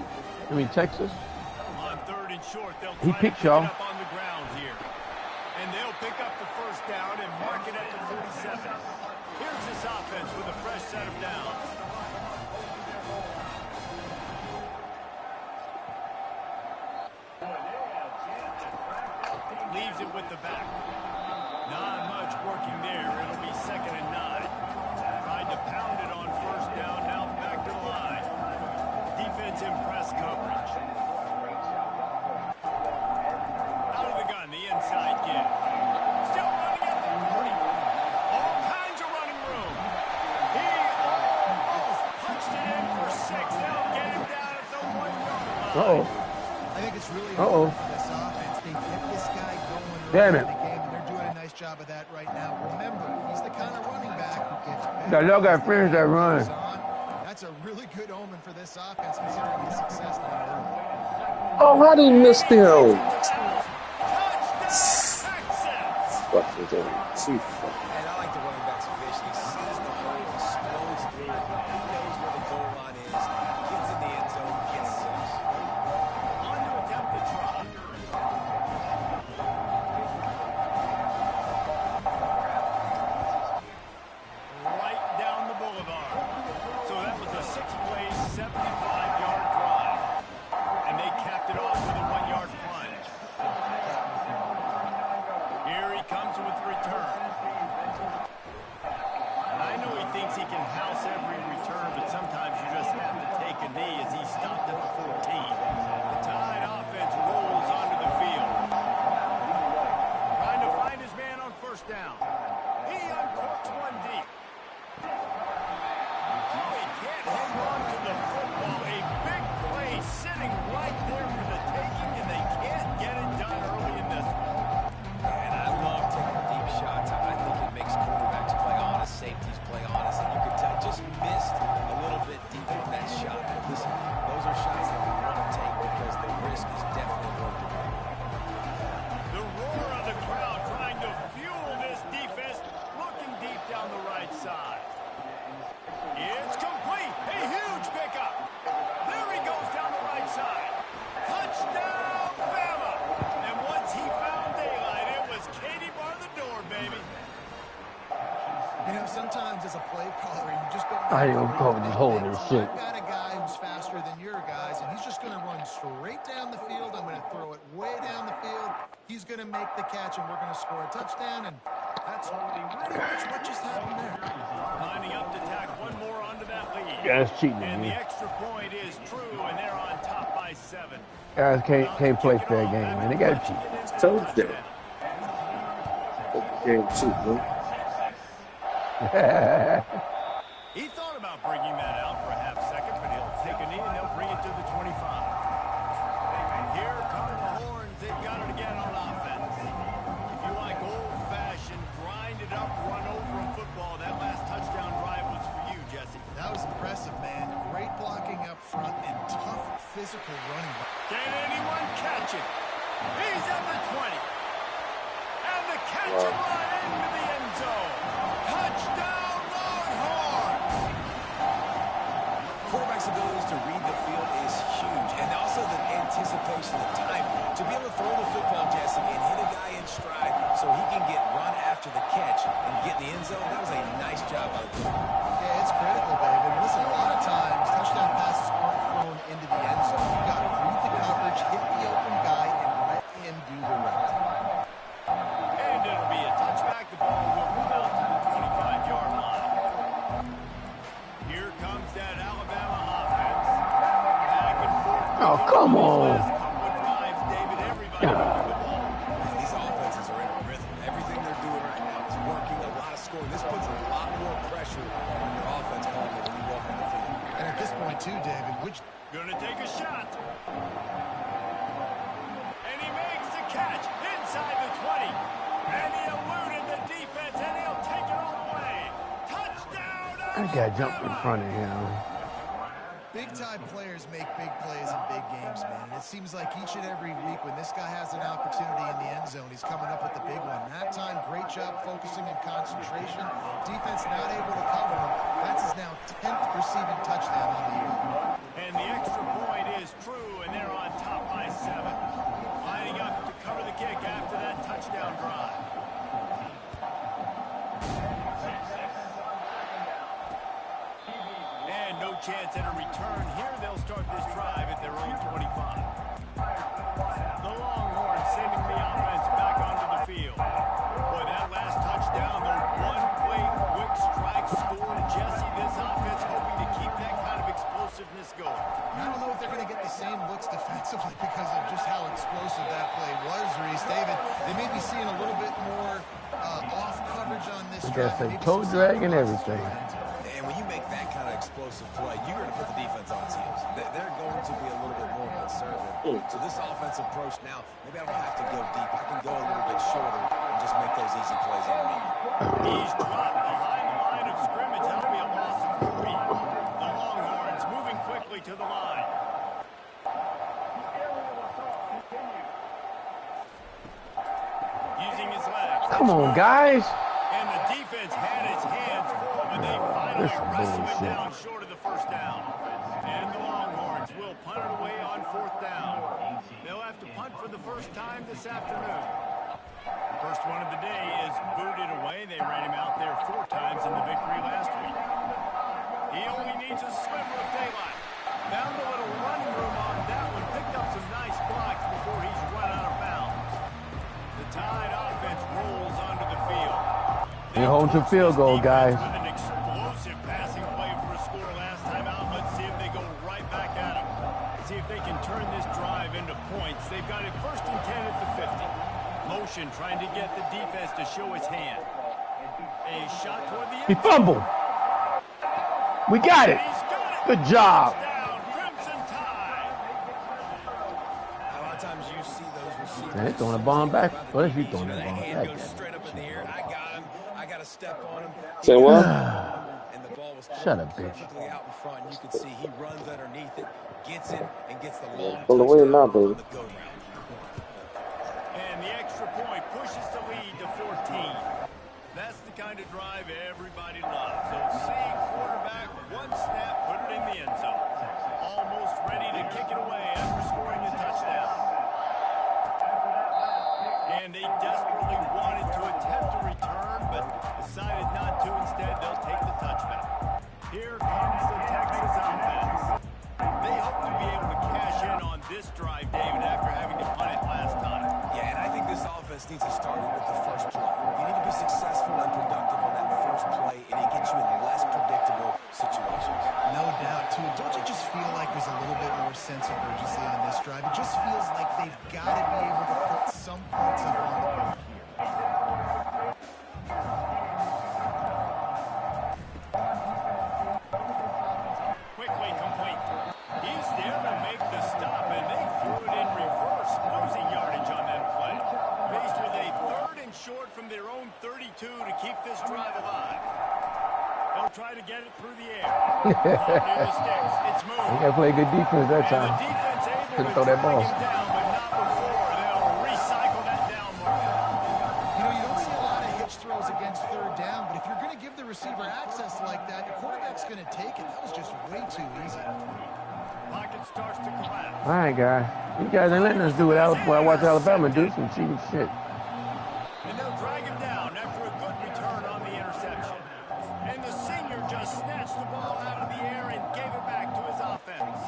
I mean Texas. On 3rd and short, they'll He picked y'all. up on the ground here. And they'll pick up the first down and mark it at the 47. Here's this offense with a fresh set of downs. Leaves it with the back. Not much working there. It'll be 2nd and 9. Tried to pound it on first down. Now back to the line. Defense in press coverage. Out of the gun, the inside kid. Still running at the 40. All kinds of running room. He almost punched it in for 6. They'll get him down at the 1-yard line. Uh-oh. I think it's really Uh-oh. important for this offense. They get this guy going Damn early it. in the game, and they're doing a nice job of that right now. Remember, he's the kind of running back who gets better. Y'all got friends that run. That's a really good omen for this offense, considering his success now early. Oh, how did he miss them? Touchdown, Texas. Fucking damn. Chief. And I like the running back's vision. He sees the hole, explodes through it. He knows where the goal line is. Gets in the end zone, gets 6. On to attempt the try. Right down the boulevard. So that was a 6-play, 75-yard drive. And they capped it off with a 1-yard plunge. Here he comes with the return. I ain't gonna cover just hold this shit. I've got a guy who's faster than your guys, and he's just going to run straight down the field. I'm going to throw it way down the field. He's going to make the catch, and we're going to score a touchdown. And that's pretty much what just happened there. Lining up to tack one more onto that lead. Yeah, that's cheating, and man. The extra point is true, and they're on top by 7. Guys can't play fair game, man. They gotta cheat. Told you. Game cheat, man. He thought about bringing that out for a half second, but he'll take a knee and they'll bring it to the 25. And here come the horns. They've got it again on offense. If you like old-fashioned, grind-it-up, run-over football, that last touchdown drive was for you, Jesse. That was impressive, man. Great blocking up front and tough physical running. Can anyone catch it? He's at the 20. And the catch and run into the end zone. Touchdown, Longhorns! Quarterback's ability to read the field is huge, and also the anticipation, the time to be able to throw the football, Jesse, and hit a guy in stride so he can get run after the catch and get in the end zone. That was a nice job by the quarterback. Yeah, it's critical, David. Listen, a lot of times touchdown passes aren't thrown into the end zone. You've got to read the coverage, hit the open guy, and let him do the rest. And it'll be a touchback. The ball will come out to the 25-yard line. Here comes that Alabama offense. Back and forth. Oh, come on. Last couple of drives, David, everybody moving the ball. Man, these offenses are in a rhythm. Everything they're doing right now is working, a lot of scoring. This puts a lot more pressure on your offense, Palmer, when you walk on the field. And at this point, too, David, Gonna take a shot. And he makes the catch inside the 20. And he eluded the defense, and he'll take it all the way. Touchdown! I gotta jump in front of him. big-time players make big plays in big games, man. And it seems like each and every week when this guy has an opportunity in the end zone, he's coming up with the big one. That time, great job focusing and concentration. Defense not able to cover him. That's his now 10th receiving touchdown on the year. And the extra point is true, and they're on top by 7. Lining up to cover the kick after that touchdown drive. And no chance at a return here. They'll start this drive at their own 25. The Longhorns sending the offense back onto the field. Boy, that last touchdown, the one-play quick strike scored. Jesse, this offense hoping to keep that kind of explosiveness going. I don't know if they're going to get the same looks defensively because of just how explosive that play was, Reese. David, they may be seeing a little bit more off coverage on this drive. They toe drag and everything. And when you make that kind of explosive play, you're going to put the defense on its heels. They're going to be a little bit more conservative. So this offensive approach now, maybe I don't have to go deep. I can go a little bit shorter and just make those easy plays underneath. He's dropped behind the line of scrimmage. That'll be a loss of 3. The Longhorns moving quickly to the line. Using his legs. Come on, guys. And the defense had its hands full, but they finally wrestled it down short of the first down. And the Longhorns will punt it away on 4th down. They'll have to punt for the first time this afternoon. First one of the day is booted away. They ran him out there 4 times in the victory last week. He only needs a sliver of daylight. Found a little running room on that one. Picked up some nice blocks before he's run out of bounds. The Tide offense rolls onto the field. You're holding to field goal, guys. With an explosive passing play for a score last time out. Let's see if they go right back at him. See if they can turn this drive into points. They've got it 1st and 10 at the 50. Motion trying to get the defense to show his hand. A shot toward the end. He fumbled. We got it. Good job. Crimson Tide. A lot of times you see those receivers. Man, they're throwing a bomb back. What if you throwing that bomb Hand back? goes straight up in the air. I got him. I got a step on him. Say what? And the ball was Shut up, bitch. perfectly out in front. You can see he runs underneath it, gets it, and gets the long Pull away now, touchdown baby. on the go route. And the extra point pushes the lead to 14. That's the kind of drive everybody loves. So same quarterback, one snap, put it in the end zone. Almost ready to kick it away after scoring a touchdown. And they desperately wanted to attempt a return, but decided not to. Instead, they'll take the touchback. Here there's a little bit more sense of urgency on this drive. It just feels like they've got to be able to put some points up on the board here. Quickly complete. He's there to make the stop, and they threw it in reverse, losing yardage on that play. Faced with a 3rd and short from their own 32 to keep this drive alive. They'll try to get it through the air. Near the sticks. It's moved. They got to play good defense that time. And the defense able Couldn't to throw that drag ball. him down, but not before. They'll recycle that down marker. You know, you don't see a lot of hitch throws against 3rd down, but if you're going to give the receiver access like that, the quarterback's going to take it. That was just way too easy. Pocket starts to collapse. All right, guys. You guys ain't letting us do it. I watch Alabama do some cheating shit. And they'll drag him down after a good return on the interception. And the senior just snatched the ball out of the air and gave it back to his offense.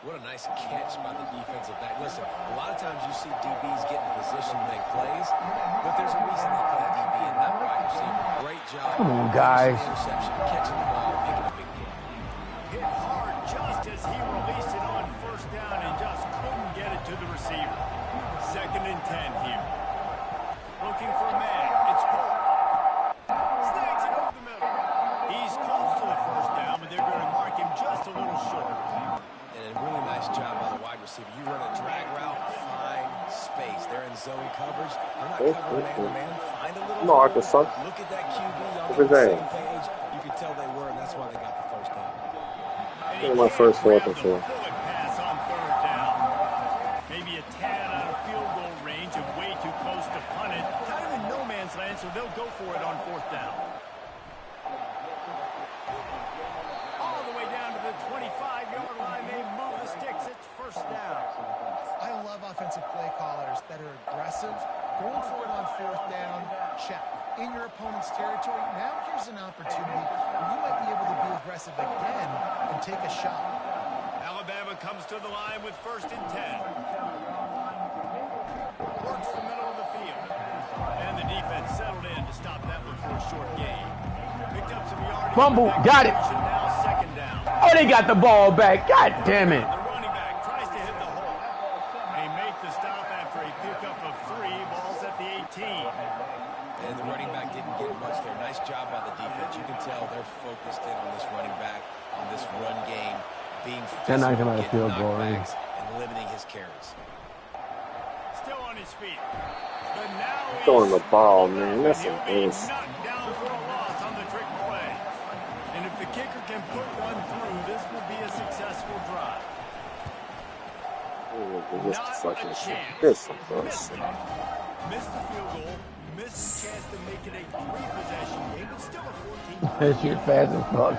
What a nice catch by the defensive back. Listen, a lot of times you see DBs get in position to make plays, but there's a reason they play DB and not wide receiver. Great job. Come on, guys. Interception, catching the ball, making a big play. Hit hard just as he released it on 1st down and just couldn't get it to the receiver. 2nd and 10 here. Looking for a man. It's Polk. Snags it over the middle. He's close to the 1st down, but they're going to mark him just a little short. And a really nice job by the wide receiver. You run a drag route, find space. They're in zone coverage. They're not covering man-to-man. Find a little Arkansas. Look at that QB on What's the his name? same page. You can tell they were, and that's why they got the 1st down. This is my first 4th and 4. Bullet pass on 3rd down. Maybe a tad out of field goal range and way too close to punt it. Kind of in no man's land, so they'll go for it on 4th down. All the way down to the 25-yard line. They move the sticks. It's 1st down. I love offensive play callers that are aggressive. Going for it on 4th down, check. In your opponent's territory, now here's an opportunity where you might be able to be aggressive again and take a shot. Alabama comes to the line with 1st and 10. Works the middle of the field. And the defense settled in to stop that one for a short gain. Picked up some yardage. Fumble. Got it. Now 2nd down. Oh, they got the ball back. God damn it. The running back tries to hit the hole. They make the stop after a pickup of 3 balls at the 18. And the running back didn't get much there. Nice job by the defense. You can tell they're focused in on this running back, on this run game, being They're not physical, gonna getting field goal, knockbacks, and limiting his carries. Still on his feet. But now Throwing the ball, he's man. That's he'll a be ace. knocked down for a loss on the trick play. And if the kicker can put one through, this will be a successful drive. This Not fucking a shit. chance. This some Missed bullshit. it. Missed the field goal. Missed the chance to make it a 3-possession game, but still a 14. That shit fast as fuck.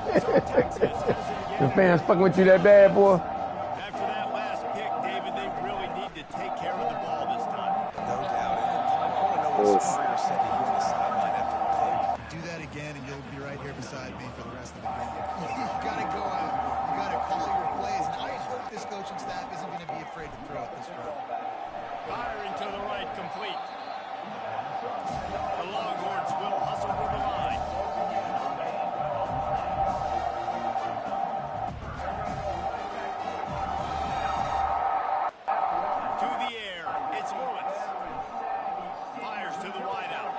Texas has it The again. fans fucking with you that bad, boy. After that last pick, David, they really need to take care of the ball this time. No doubt. And I want to know what Yes. Spurrier said to you on the sideline after the play. Do that again, and you'll be right here beside me for the rest of the game. You've got to go out. You've got to call your plays. And I hope this coaching staff isn't going to be afraid to throw it this way. Firing to the right, complete. The Longhorns will hustle for the line. To the air, it's Lewis. Fires to the wideout.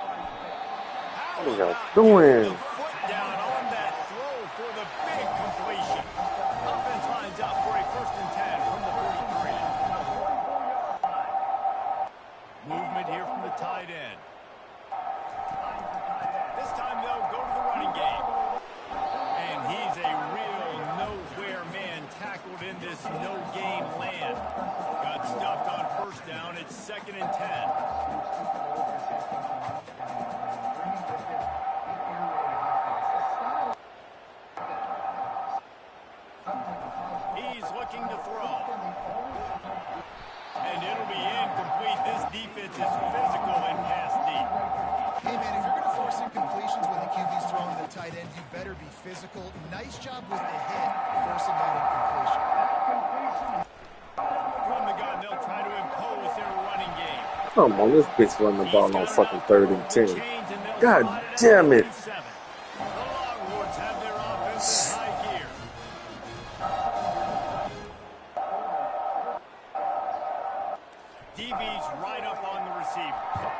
How What are y'all about doing? getting the foot down on that throw for the big completion? Offense lines up for a 1st and 10 from the 43. Movement here from the tight end. This time they'll go to the running game. And he's a real nowhere man tackled in this no-game land. Got stuffed on 1st down. It's 2nd and 10. He's looking to throw. And it'll be incomplete. This defense is physical and pass deep. Hey, man, if you're going to force incompletions when the QB's throwing the tight end, you better be physical. Nice job with the hit, forcing that incompletion. From the gun, they'll try to impose their running game. Come on, this bitch running the ball on fucking 3rd and 10. God damn it. The Longhorns have their offense in high gear. DB's right up on the receivers.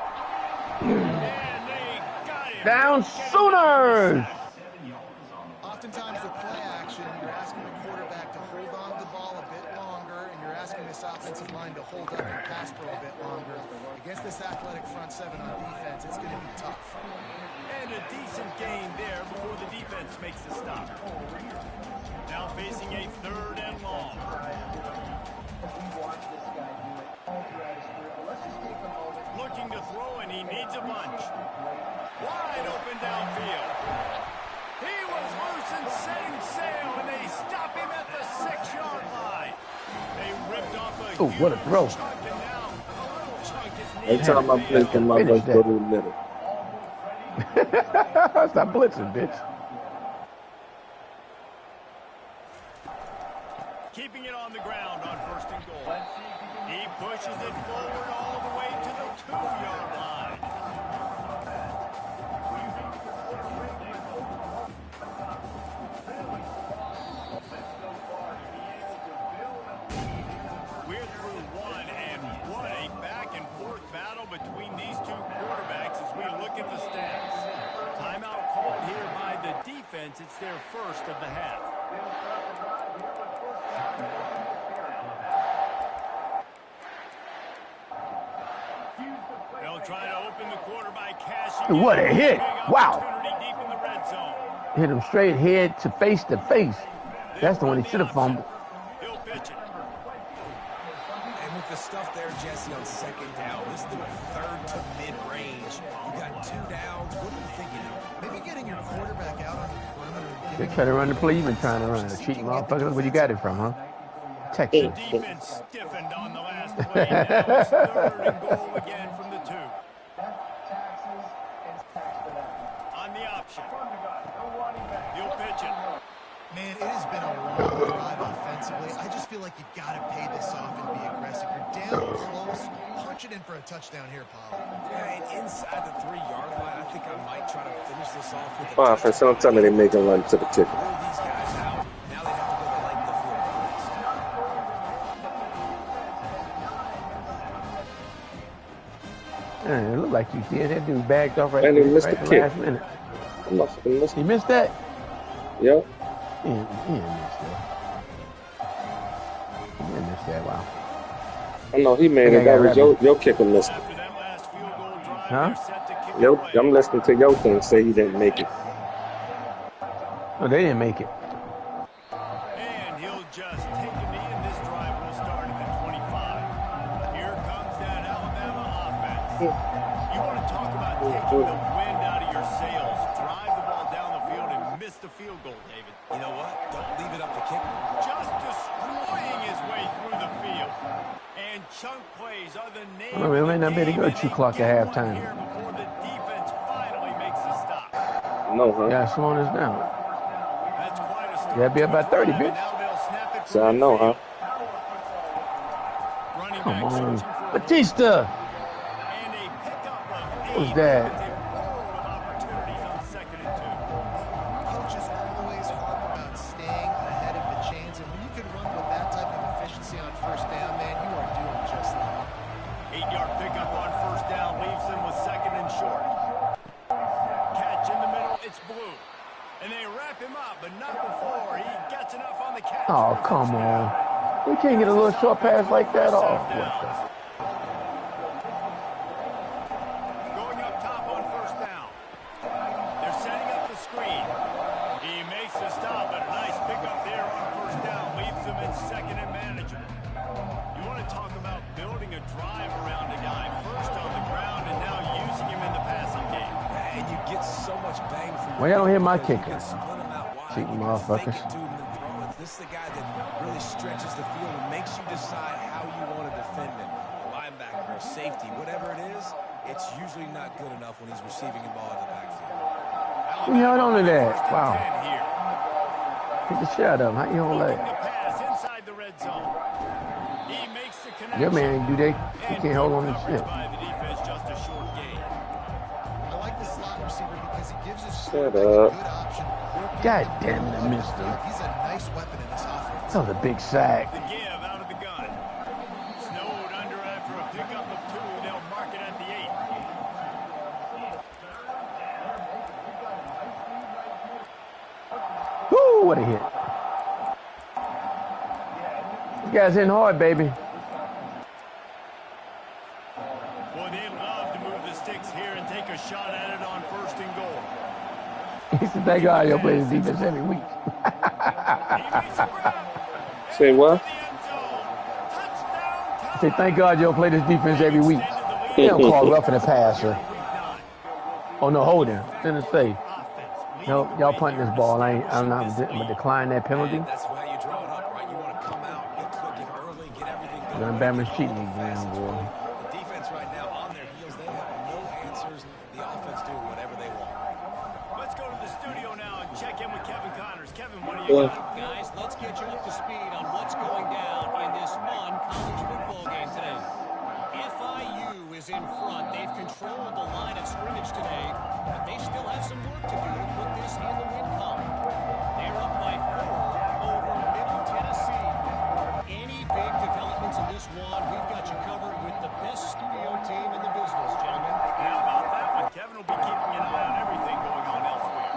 And they got him. Down Sooners! Oftentimes with play action, you're asking the quarterback to hold on to the ball a bit longer, and you're asking this offensive line to hold up and pass for a bit longer. Against this athletic front seven on defense, it's going to be tough. And a decent gain there before the defense makes the stop. Now facing a 3rd and long. Looking to throw, and he needs a bunch. Wide open downfield. He was loose and setting sail, and they stop him at the 6-yard line. They ripped off a Oh, what a throw. chunk, and now a little chunk is Every needed. time I blitz them, my Finish butt go that. to the middle. Stop blitzing, bitch. Keeping it on the ground on 1st and goal. He pushes it forward all the way to the 2-yard line. We're through 1 and 1. A back-and-forth battle between these two quarterbacks as we look at the stats. Timeout called here by the defense. It's their first of the half. They'll try to open the quarter by cashing. What a hit. Wow. Opportunity deep in the red zone. Hit him straight head to face. That's the one he should have fumbled. He'll pitch it. And with the stuff there, Jesse, on 2nd down, this is the 3rd to mid-range. You got 2 downs. What are you thinking of? Maybe getting your quarterback out on the perimeter. They try to run the play. You've been trying to run it. Cheating motherfucker. Look where you got it from, huh? Texas. The defense stiffened on the last play. Now it's 3rd and goal again from the 2. On the option. He'll pitch it. Man, it has been a long drive offensively. I just feel like you got to pay this off and be aggressive. You're down close. Punch it in for a touchdown here, Paul. Yeah, and inside the 3-yard line, I think I might try to finish this off with a Well, for some time they make a run to the ticket. Pull these guys out. Now they have to go the length of the field. It looked like you did. That dude bagged off right, And he missed right the the kick. last minute. Must He missed that? Yep. He didn't miss that. He didn't miss that. Wow. I know he made it. Okay, That I was got your kicker missed it. After that last field goal drive, Huh? they're set to kick it Yo, away. I'm listening to your thing say he didn't make it. Oh, they didn't make it. And he'll just take a knee, and this drive will start at the 25. Here comes that Alabama offense. You want to talk about taking the wind out of your sails. Drive the ball down the field and miss the field goal, David. You know what? Don't leave it up to kicker. Just destroying his way through the field. And chunk plays are the name Well, we of may the not be able to game, go and 2 they o'clock get at one halftime. here before the defense finally makes the stop. No, huh? Yeah, slowing us down. That's quite a start. Yeah, be about 30, And bitch. now they'll snap it So from I know, midfield. huh? Running Come back on. searching for a Batista. and a pickup of Who's 8 that? with a world of opportunities on 2nd and 2. Coaches always harp about staying ahead of the chains, and when you can run with that type of efficiency on 1st down, man, you are doing just that. 8-yard pickup on 1st down leaves them with 2nd and short. Catch in the middle, it's Blue. And they wrap him up, but not before he gets enough on the catch. Oh, come on. We can't get a little short pass like that off. Going up top on 1st down. They're setting up the screen. He makes the stop, but a nice pickup there on 1st down. Leaves them in 2nd and manageable. You want to talk about building a drive around a guy. First on the ground and now using him in the passing game. And you get so much bang for your Why y'all don't hit my buck. kicker? You can split 'em out wide. Cheating You can motherfuckers. fake it to 'em and throw it. This is the guy that really stretches the field and makes you decide how you want to defend him. A linebacker, a safety, whatever it is, it's usually not good enough when he's receiving the ball in the backfield. You held on to that. 1st and Wow. 10 here. Hit the shit out of him. How you hold Looking that? to pass inside the red zone. He makes the connection. Your man ain't do that. He And can't hold on good to coverage shit. by the defense, just a short gain. I like the slot receiver because he gives his Shut quarterback a up. good option. God damn it, I missed him. He's a nice weapon in this offense. That was a big sack. The give out of the gun. Snowed under after a pickup guys hitting hard, baby. Boy, they love to move the sticks here and take a shot at it on 1st and goal. He said, thank God y'all play this defense every week. Say what? I say, thank God y'all play this defense every week. They don't call roughing the passer. Oh, no, holding. Didn't say. No, y'all punting this ball. I'm not going to decline that penalty. That's why you draw it up, right? You want to come out, get clicking early, get everything going. Bama's cheating again, boy. The defense right now on their heels. They have no answers. The offense doing whatever they want. Let's go to the studio now and check in with Kevin Connors. Kevin, what do you got? Guys, let's get you up to speed on what's going down in this fun college football game today. FIU is in front. They've controlled the line of scrimmage today, but they still have some work to do to put this in the win column. They're up by 4 over Middle Tennessee. Any big developments in this one, we've got you covered with the best studio team in the business, gentlemen. How about that one? Kevin will be keeping an eye on everything going on elsewhere.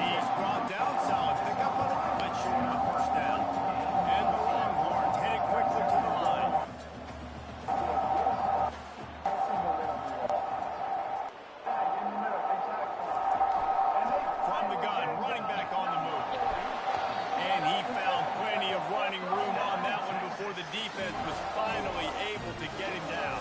He's brought down solid. Pick up a little bit short of 1st down. And the Longhorns headed quickly to the line. From the gun, running back on the move. And he found plenty of running room on that one before the defense was finally able to get him down.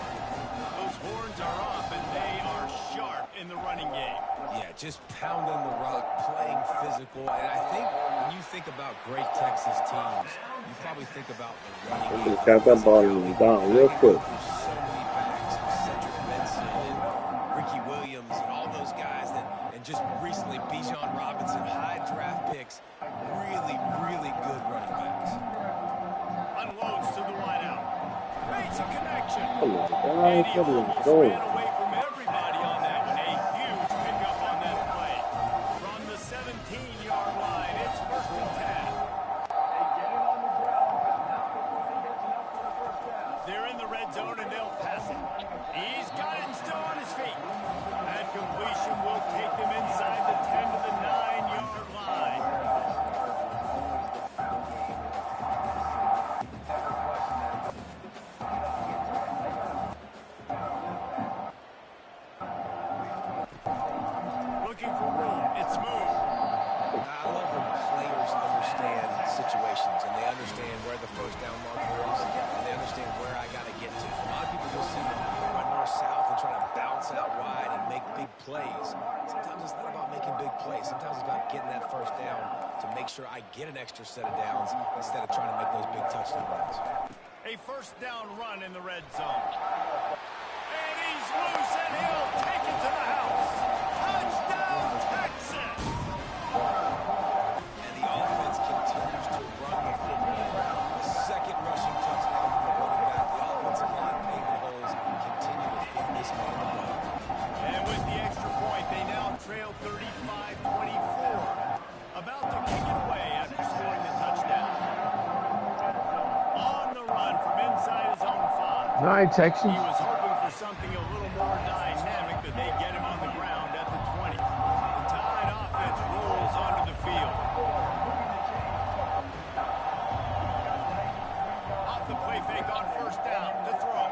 Those horns are up, and they are sharp in the running game. Yeah, just pounding the rock, playing physical. And I think when you think about great Texas teams, you probably think about the running game. Just got that ball down real quick. There's so many backs with Cedric Benson and Ricky Williams and all those guys and just recently Bijan Robinson, high draft picks, really, really good running backs. Unloads to the wideout. Makes a connection. Come on, guys. And he What are you almost doing? ran away from everybody on that one. A huge pickup on that play. From the 17-yard line, it's 1st and 10. They're in the red zone, and they'll pass it. He's got it and still on his feet. That completion will take them inside the 10 to the 9-yard line. Looking for room. It's moved. I love when players understand situations and they understand where the 1st down marker is and they understand where I got to get to. A lot of people will see them run north-south and try to bounce out wide and make big plays. Sometimes it's not about making big plays. Sometimes it's about getting that 1st down to make sure I get an extra set of downs instead of trying to make those big touchdown runs. A 1st down run in the red zone. And he's loose, and he'll take it to the house. Touchdown, Texas! And the offense continues to run the football. The 2nd rushing touchdown from the running back. The offensive line paving holes continue to feed this man the ball. And with the extra point, they now trail 35-24. About to kick it away after scoring the touchdown. On the run from inside his own 5. All right, Texas. He was hoping for something a little more dynamic, but they get him on the ground at the 20. The Tide offense rolls onto the field. Off the play fake on 1st down to throw.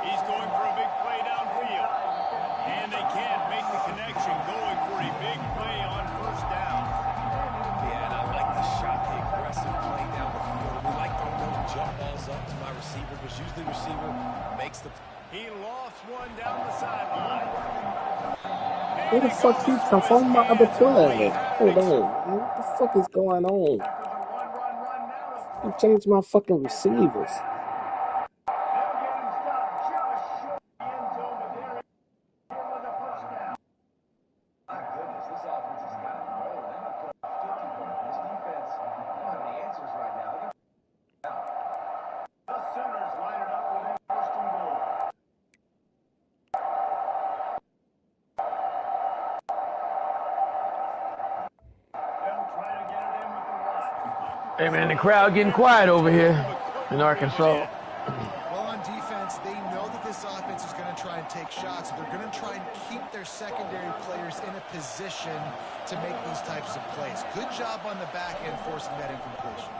He's going for a big play downfield. And they can't make the connection, going for a big play on 1st down. Yeah, and I like the shot, the aggressive play down the field. We like throwing those jump balls up to my receiver, because usually the receiver makes the... He lost one down the sideline. Where the fuck he come from? My other play. Hold on. What the fuck is going on? You changed my fucking receivers. Hey, man, the crowd getting quiet over here in Arkansas. Well, on defense, they know that this offense is going to try and take shots. So they're going to try and keep their secondary players in a position to make these types of plays. Good job on the back end forcing that incompletion.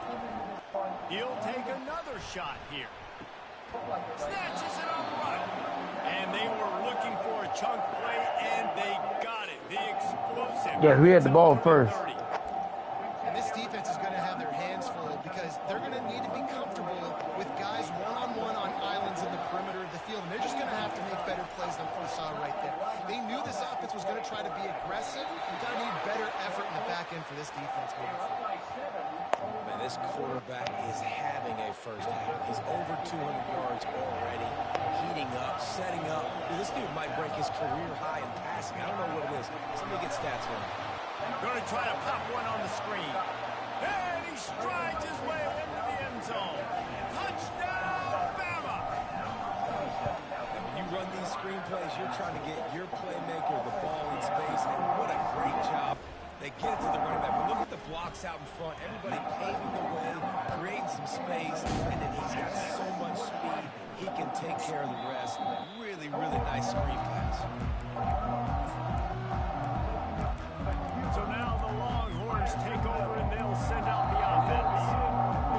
He'll take another another shot here. Snatches it on the run. And they were looking for a chunk play, and they got it. The explosive. Yeah, we had the ball first. And this defense is going to have their hands full because they're going to need to be comfortable with guys one-on-one on islands in the perimeter of the field. And they're just going to have to make better plays than we saw right there. They knew this offense was going to try to be aggressive. They're going to need better effort in the back end for this defense moving forward. Man, this quarterback is having a first half. He's over 200 yards already, heating up, setting up. This dude might break his career high in passing. I don't know what it is. Somebody get stats for him. Going to try to pop one on the screen. And he strides his way into the end zone. Touchdown, Bama! And when you run these screenplays, you're trying to get your playmaker the ball in space, and what a great job. They get it to the running back. But look at the blocks out in front. Everybody paving the way, creating some space, and then he's got so much speed, he can take care of the rest. Really, really nice screen pass. So now the Longhorns take over and they'll send out the offense.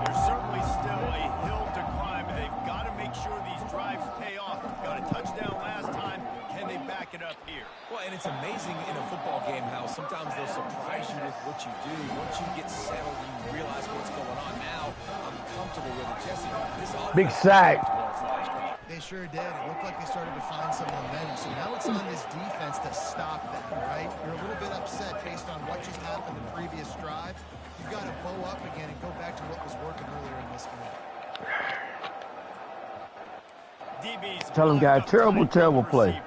There's certainly still a hill to climb, and they've got to make sure these drives pay off. Got a touchdown last time. Can they back it up here? Well, and it's amazing in a football game how sometimes they'll surprise you with what you do. Once you get settled, you realize what's going on. Now, I'm comfortable with it. Jesse, this offense... Big sack. They sure did. It looked like they started to find some momentum. So now it's on this defense to stop that, right? You're a little bit upset based on what just happened in the previous drive. You've got to bow up again and go back to what was working earlier in this game. Tell him, guy, terrible, terrible play.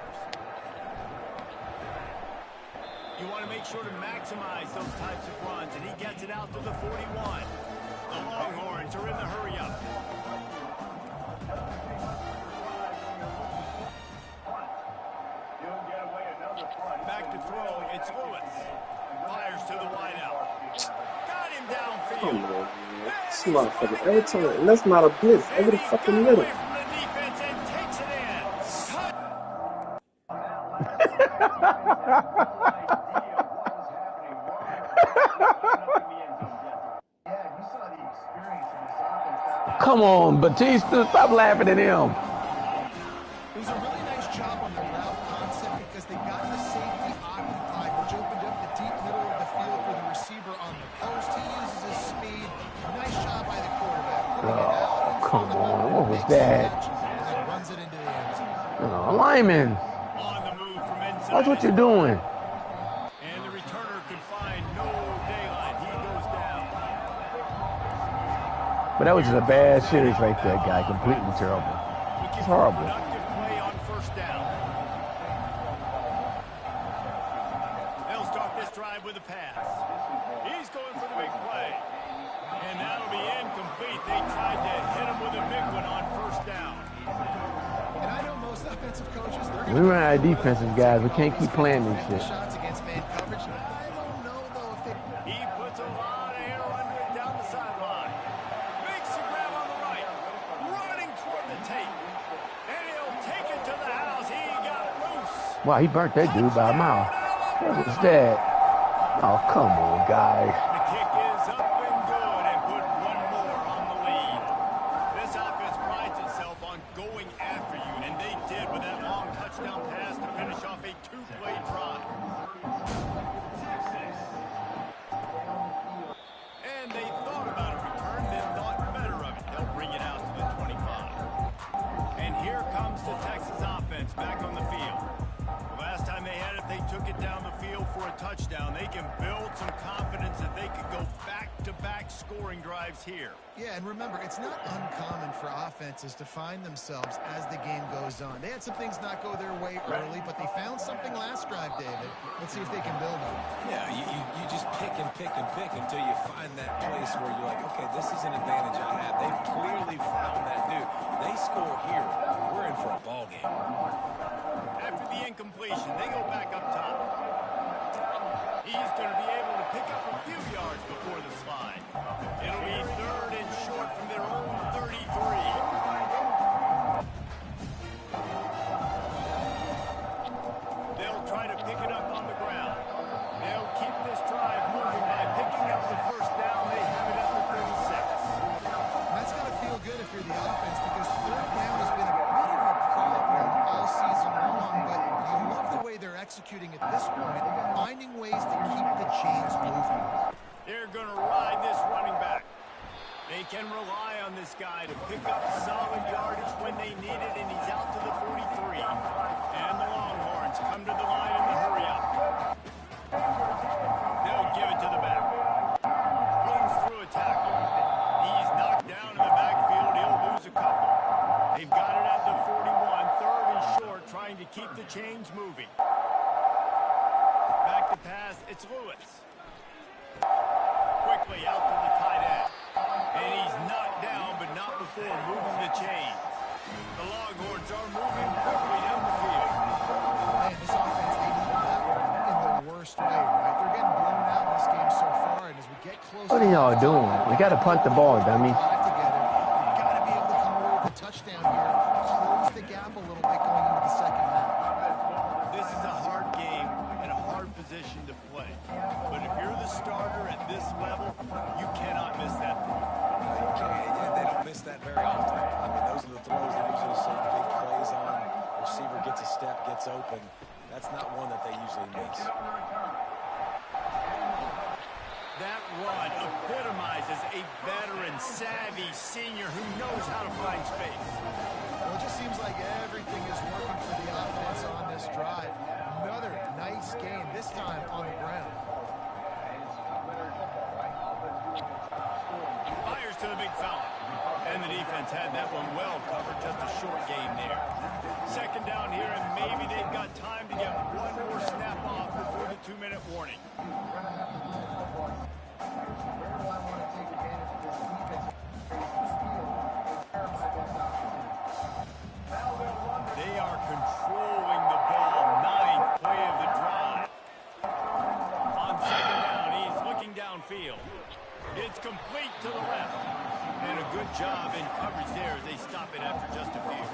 You want to make sure to maximize those types of runs, and he gets it out to the 41. The Longhorns are in the hurry-up. Back to throw, it's Lewis. Fires to the wideout. Got him downfield. Come on, man. This motherfucker, every time, and that's not a blitz, over the fucking middle. Come on, Batista, stop laughing at him. It was a really nice job on the route concept because they got the safety occupied, which opened up the deep middle of the field for the receiver on the post. He uses his speed. Nice job by the quarterback. Oh, come on. What was that? And then runs it into the end zone. Lyman. On the move from inside. That's what you're doing. And the returner could find no daylight. He goes down. But that was just a bad series right there, guy. Completely terrible. It's horrible. Productive play on first down. They'll start this drive with a pass. He's going for the big play. And that'll be incomplete. They tried to hit him with a big one on first down. And I know most offensive coaches, We run out of defenses, guys. We can't keep playing this shit. shots against man coverage. I don't know, though, if they... He puts a lot of air under it down the sideline. Makes the grab on the right. Running toward the tape. And he'll take it to the house. He got loose. Wow, he burnt that dude by a mile. What was that? Oh, come on, guys. The kick is up and good and put one more on the lead. This offense prides itself on going after you, and they did with that long touchdown pass to finish off a two-play drive. And they thought about a return, then thought better of it. They'll bring it out to the 25. And here comes the Texas offense back on the field. Last time they had it, they took it down the field for a touchdown. They can build some confidence that they could go back-to-back scoring drives here. Yeah, and remember, it's not uncommon for offenses to find themselves as the game goes on. They had some things not go their way early, but they found something last drive, David. Let's see if they can build on it. Yeah, you just pick and pick and pick until you find that place where you're like, okay, this is an advantage I have. They've clearly found that dude. They score here, we're in for a ball game. After the incompletion, they go back up top. He's going to be able to pick up a few yards before the slide. It'll be third and short from their own 33. They'll try to pick it up on the ground. They'll keep this drive moving by picking up the first down. They have it at the 36. That's going to feel good if you're executing at this point, finding ways to keep the chains moving. They're going to ride this running back. They can rely on this guy to pick up solid yardage when they need it, and he's out to the 43. And the Longhorns come to the line in the hurry up. They'll give it to the back. Runs through a tackle. He's knocked down in the backfield. He'll lose a couple. They've got it at the 41, third and short, trying to keep the chains moving. Back to pass, it's Lewis. Quickly out to the tight end. And he's knocked down, but not before moving the chains. The Longhorns are moving quickly down the field. Man, this offense, they need that in the worst way, right? They're getting blown out in this game so far, and as we get closer... What are y'all doing? We got to punt the ball, dummy. Together, you've got to be able to come away with a touchdown here, close the gap a little bit going into the second half. This is a hard game and a hard position to play. But if you're the starter at this level, you cannot miss that throw. And they don't miss that very often. I mean, those are the throws that usually see big plays on. Receiver gets a step, gets open. That's not one that they usually miss. That run epitomizes a veteran, savvy senior who knows how to find space. Well, it just seems like everything is working for the offense on this drive. Another nice game, this time on the ground. Fires to the big foul. And the defense had that one well covered, just a short game there. Second down here, and maybe they've got time to get one more snap off before the 2-minute warning. They are controlling the ball. 9th play of the drive. On second down, he's looking downfield. It's complete to the left. And a good job in coverage there as they stop it after just a few.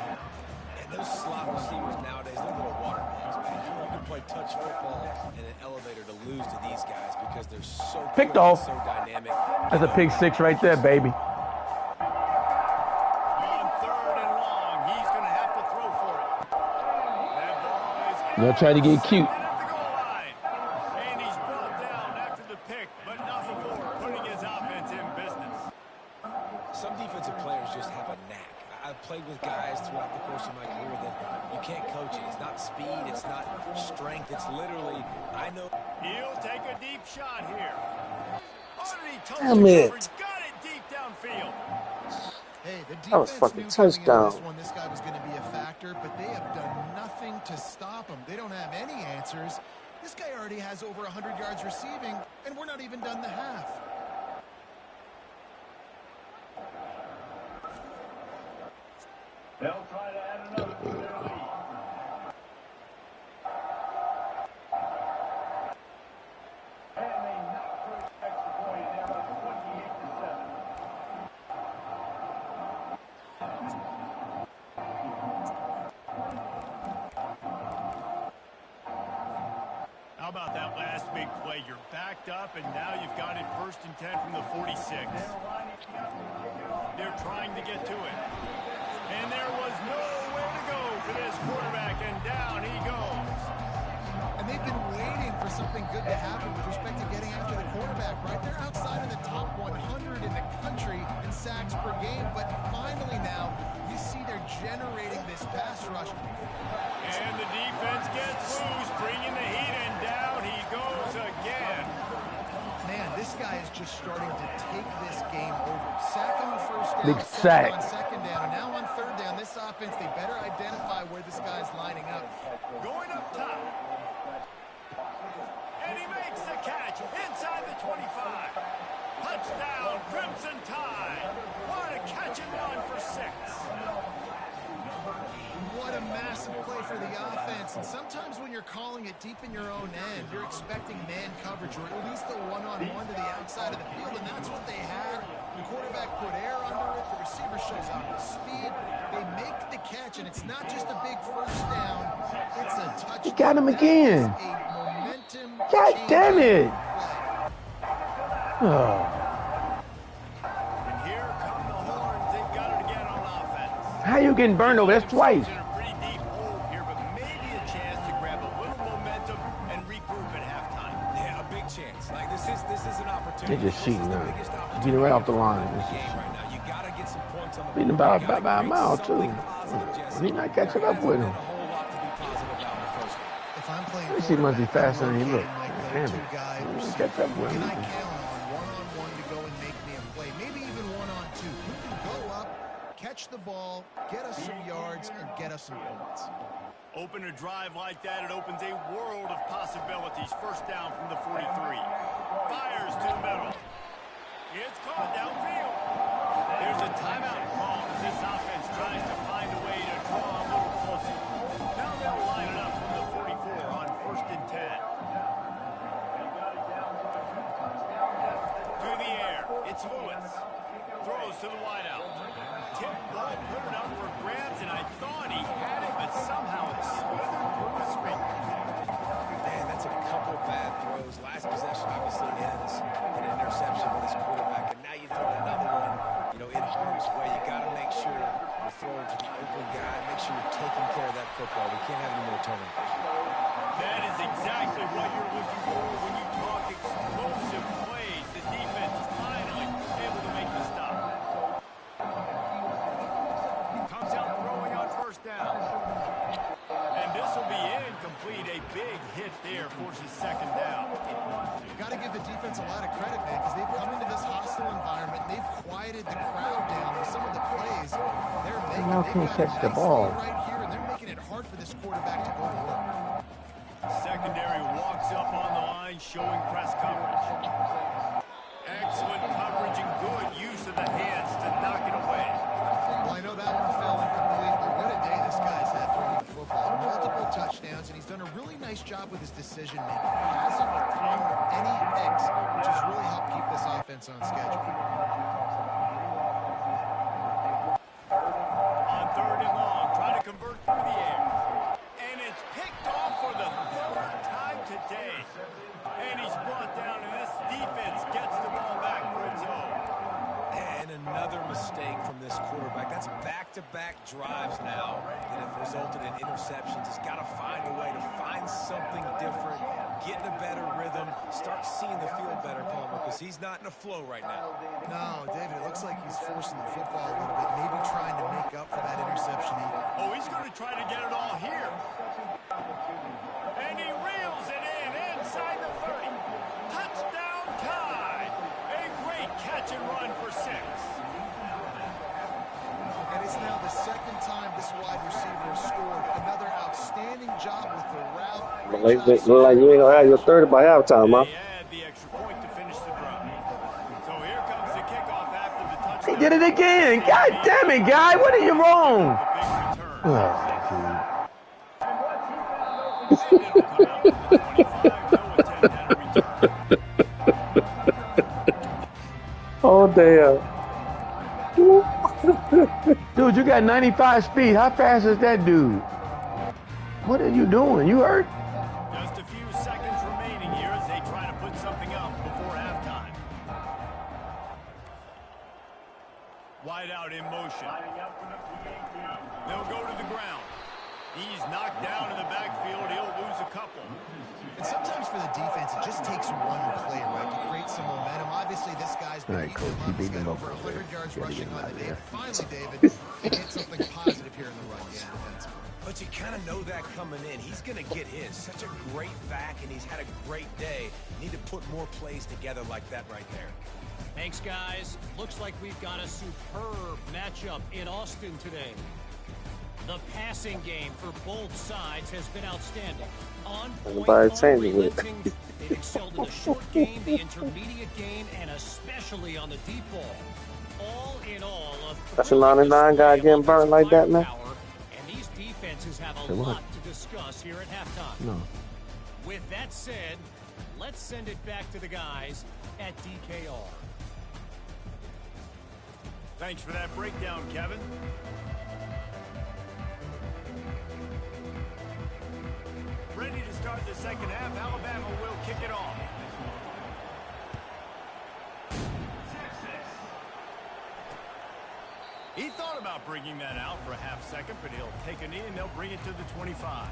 And those slot receivers nowadays, they're little water balls, man. You can play touch football in an elevator to lose to these guys because they're so Picked quick, off. so dynamic. That's a pick 6 right there, baby. On third and long, he's going to have to throw for it. That ball is They're trying to get cute. at the goal line. And he's brought down after the pick, but not before putting his offense in business. Some defensive players just have a knack. I've played with guys throughout the course of my career that you can't coach it. It's not speed, it's not strength, it's literally, I know. He'll take a deep shot here. Damn it. Got it deep downfield. Hey, the That was defense fucking knew coming into touchdown. this one, this guy was going to be a factor, but they have done nothing to stop him. They don't have any answers. This guy already has over 100 yards receiving, and we're not even done the half. They'll try to add another to their lead. And they knock for an extra point. They're up 28-7. How about that last big play? You're backed up, and now you've got it 1st and 10 from the 46. They're trying to get to it. And there was nowhere to go for this quarterback, and down he goes. And they've been waiting for something good to happen with respect to getting after the quarterback, right? They're outside of the top 100 in the country in sacks per game, but finally now you see they're generating this pass rush. And the defense gets loose, bringing the heat, and down he goes again. Man, this guy is just starting to take this game over. Sack on first down, Big sack. on second down, and now on third down, this offense, they better identify where this guy's lining up. Going up top. And he makes the catch inside the 25. Touchdown, Crimson Tide. What a catch and run for 6. What a massive play for the offense. And sometimes when you're calling it deep in your own end, you're expecting man coverage or at least a one-on-one to the outside of the field, and that's what they had. The quarterback put air under it. The receiver shows off his speed. They make the catch, and it's not just a big first down. It's a touchdown. He got him again. That is a momentum God damn it. And here come the Horns. They've got it again on offense. How you getting burned over? That's twice. In a pretty deep hole here, but maybe a chance to grab a little momentum They're just cheating now. Getting right off the line. Beating about a mile, too. He's not catching up with him. If I'm playing He must be faster than he looks. Damn it. Catch up with him. Can I count on one-on-one to go and make me a play? Maybe even one-on-two. Who can go up, catch the ball, get us some yards, and get us some points? Open a drive like that, it opens a world of possibilities. First down from the 43. Fires to the middle. It's caught downfield. There's a timeout call as this offense tries to find a way to draw a little closer. Now they'll line it up from the 44 on 1st and 10. To the air, it's Lewis. Throws to the wideout. Tip ball, put it up for grabs, and I thought he had it, but somehow it slithered through his fingers. Man, that's a couple bad throws. Last possession obviously ends in an interception with his quarterback, and now you throw another one, you know, in harm's way. You got to make sure you're throwing to the open guy. Make sure you're taking care of that football. We can't have any more turnovers. That is exactly what you're looking for when you talk explosive plays. The defense is finally able to make the stop. Comes out throwing on 1st down. And this will be incomplete. A big hit there forces 2nd down. Got to give the defense a lot of credit, man, because they've come into this hostile environment. They've quieted the crowd down with some of the plays they're making. Now can't catch the ball. Right here, and they're making it hard for this quarterback to go to work. Secondary walks up on the line, showing press coverage. Excellent coverage and good use of the hands to knock it away. Well, I know that one fell incomplete, but what a day this guy's had throwing the football. Multiple touchdowns, and he's done a really nice job with his decision-making. He hasn't thrown any picks, which has really helped keep this offense on schedule. On 3rd and long, trying to convert through the air. And it's picked off for the 3rd time today. And he's brought down, and this defense gets the ball back for its own. And another mistake from this quarterback. That's back-to-back drives now that have resulted in interceptions. He's got to find a way to find something different, get in a better rhythm, start seeing the field better, Palmer, because he's not in a flow right now. No, David, it looks like he's forcing the football a little bit, maybe trying to make up for that interception. Oh, he's going to try to get it all here. And he reels it in inside the 30. Touchdown Tide. A great catch and run for 6. And it's now the 2nd time this wide receiver has scored. Another outstanding job with the route. Look like you ain't gonna have your 30 by halftime, huh? They add the extra point to finish the drive. So here comes the kickoff after the touchdown. He did it again. God damn it, guy. What are you wrong? Oh, damn. Dude, you got 95 speed. How fast is that dude? What are you doing? You hurt? Just a few seconds remaining here as they try to put something up before halftime. Wide out in motion. They'll go to the ground. He's knocked down in the backfield. He'll lose a couple. And sometimes for the defense, it just takes one play, right, to create some momentum. Obviously, this guy's been Coach, you beat him up over 100 yards rushing on the day. there. Finally, David, he hit something positive here in the run game defensively. But you kind of know that coming in. He's going to get his. Such a great back, and he's had a great day. Need to put more plays together like that right there. Thanks, guys. Looks like we've got a superb matchup in Austin today. The passing game for both sides has been outstanding. On point, unrelenting. They've excelled in the short game, the intermediate game, and especially on the deep ball. All in all, That's a 99 guy getting burnt like that, man. And these defenses have a lot to discuss here at halftime. No. With that said, let's send it back to the guys at DKR. Thanks for that breakdown, Kevin. Ready to start the second half. Alabama will kick it off. He thought about bringing that out for a half second, but he'll take a knee and they'll bring it to the 25.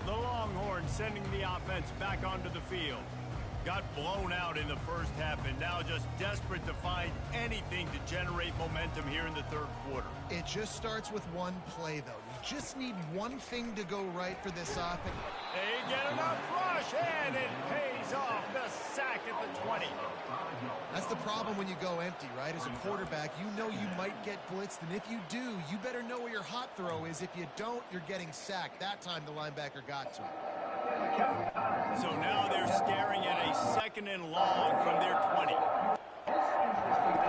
The Longhorns sending the offense back onto the field. Got blown out in the first half and now just desperate to find anything to generate momentum here in the third quarter. It just starts with one play, though. You just need one thing to go right for this offense. They get enough rush, and it pays off. The sack at the 20. That's the problem when you go empty, right? As a quarterback, you know you might get blitzed, and if you do, you better know where your hot throw is. If you don't, you're getting sacked. That time the linebacker got to him. So now they're staring at a 2nd and long from their 20.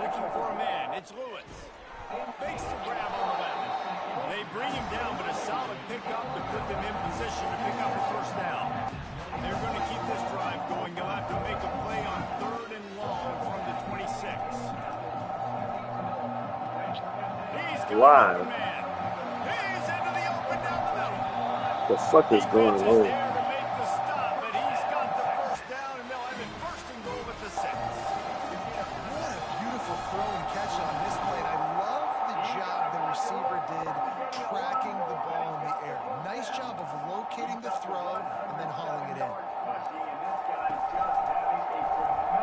Looking for a man. It's Lewis. Makes the grab on the left. They bring him down, but a solid pickup to put them in position to pick up a first down. They're going to keep this drive going. They'll have to make a play on 3rd and long from the 26. He's got Wow. man. He's into the open down the middle. The fuck is going Defense is on? there to make the stop, but he's got the first down, and they'll have it 1st and goal at the 6. What a beautiful throw and catch on this play. And I love the job the receiver did tracking the ball in the air. Nice job of locating the throw and then hauling it in.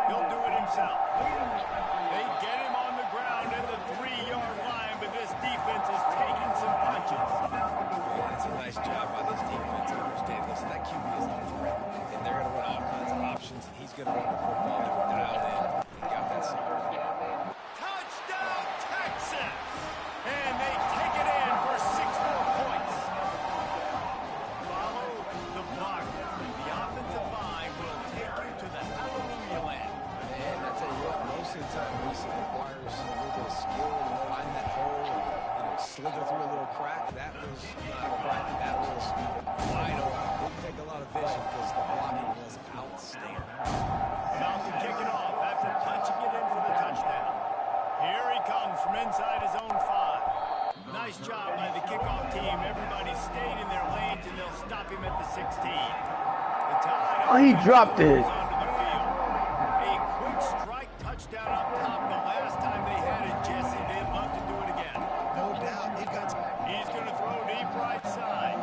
He'll do it himself. They get him on the ground at the 3-yard line, but this defense is taking some punches. Yeah, it's a nice job by this defense. I understand. Listen, that QB is a threat, and they're going to run all kinds of options, and he's going to run the football. They were dialed in and got that second. Touchdown, Texas! And they take it in for 6 more points. Follow the block. The offensive line will take you to the hallelujah land. And I tell you what, most of the time, Reese requires a little bit of skill to find that hole, slither through a little crack. That was not a crack. That was wide open. Didn't take a lot of vision because the blocking was outstanding. About to kick it off after punching it in for the touchdown. Here he comes from inside his own 5. Nice job by the kickoff team. Everybody stayed in their lanes, and they'll stop him at the 16. The Tide Oh, he dropped it. onto the field. A quick strike touchdown up top. The last time they had it, Jesse, they'd love to do it again. No doubt. They've got He's going to throw deep right side.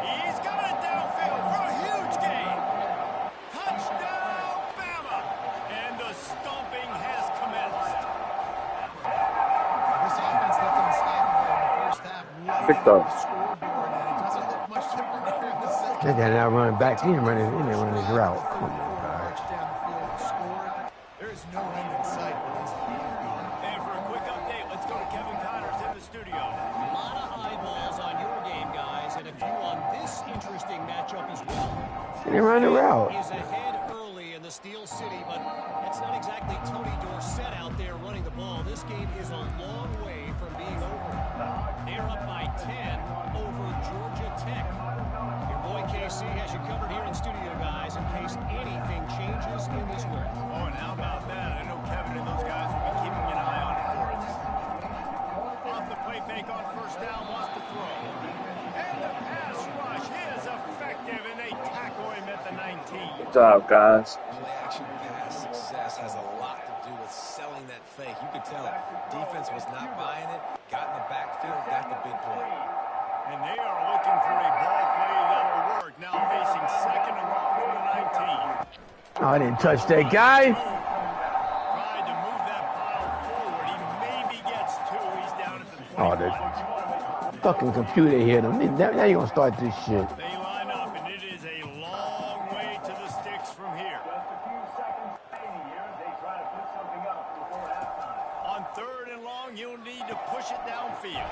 He's got it downfield for a huge gain. Touchdown, Bama! And the stomping has commenced. this offense looked unstoppable in the first half. Picked up. The scoreboard, and it doesn't look much different here in the second. They got now running back. He didn't run his route. Come on, guys. March down the field and scored. There is no end in sight for this team. And for a quick update, let's go to Kevin Connors in the studio. A lot of eyeballs on your game, guys, and a few on this interesting matchup as well. They didn't run the route. Is ahead early in the Steel City, but it's not exactly Tony Dorsett out there running the ball. This game is a long way from being over. They're up by 10 over Georgia Tech. Your boy KC has you covered here in studio, guys, in case anything changes in this one. Oh, and how about that? I know Kevin and those guys will be keeping an eye on it for us. Off the play fake on first down, wants to throw. And the pass rush is effective, and they tackle him at the 19. Good job, guys. Play-action pass success has a lot to do with selling that fake. You could tell defense was not buying it, got in the backfield, got the big play. And they are looking for a ball play that'll work. Now facing 2nd and long from the 19. Oh, I didn't touch that guy. Tried to move that pile forward. He maybe gets 2. He's down at the 20. Oh, the fucking computer hit him. Now you gonna start this shit. They line up, and it is a long way to the sticks from here. Just a few seconds remaining here as they try to put something up before halftime. On 3rd and long, you'll need to push it downfield.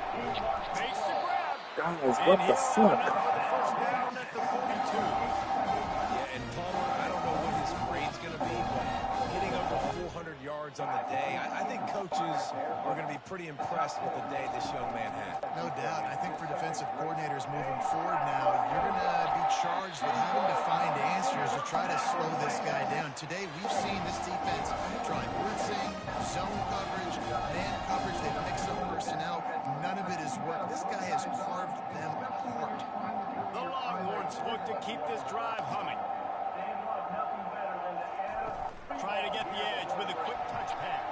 Makes the grab. Guys, And what the he'll run fuck? it for the first down at the 42. Yeah, and Palmer, I don't know what his grade's going to be, but hitting over 400 yards on the day, I think coaches are going to be pretty impressed with the day this young man had. No doubt. I think for defensive coordinators moving forward now, you're going to be charged with having to find answers to try to slow this guy down. Today, we've seen this defense trying blitzing, zone coverage, man coverage. They've mixed up personnel. None of it has worked. This guy has carved them apart. The Longhorns look to keep this drive humming. Try to get the edge with a quick touch pass.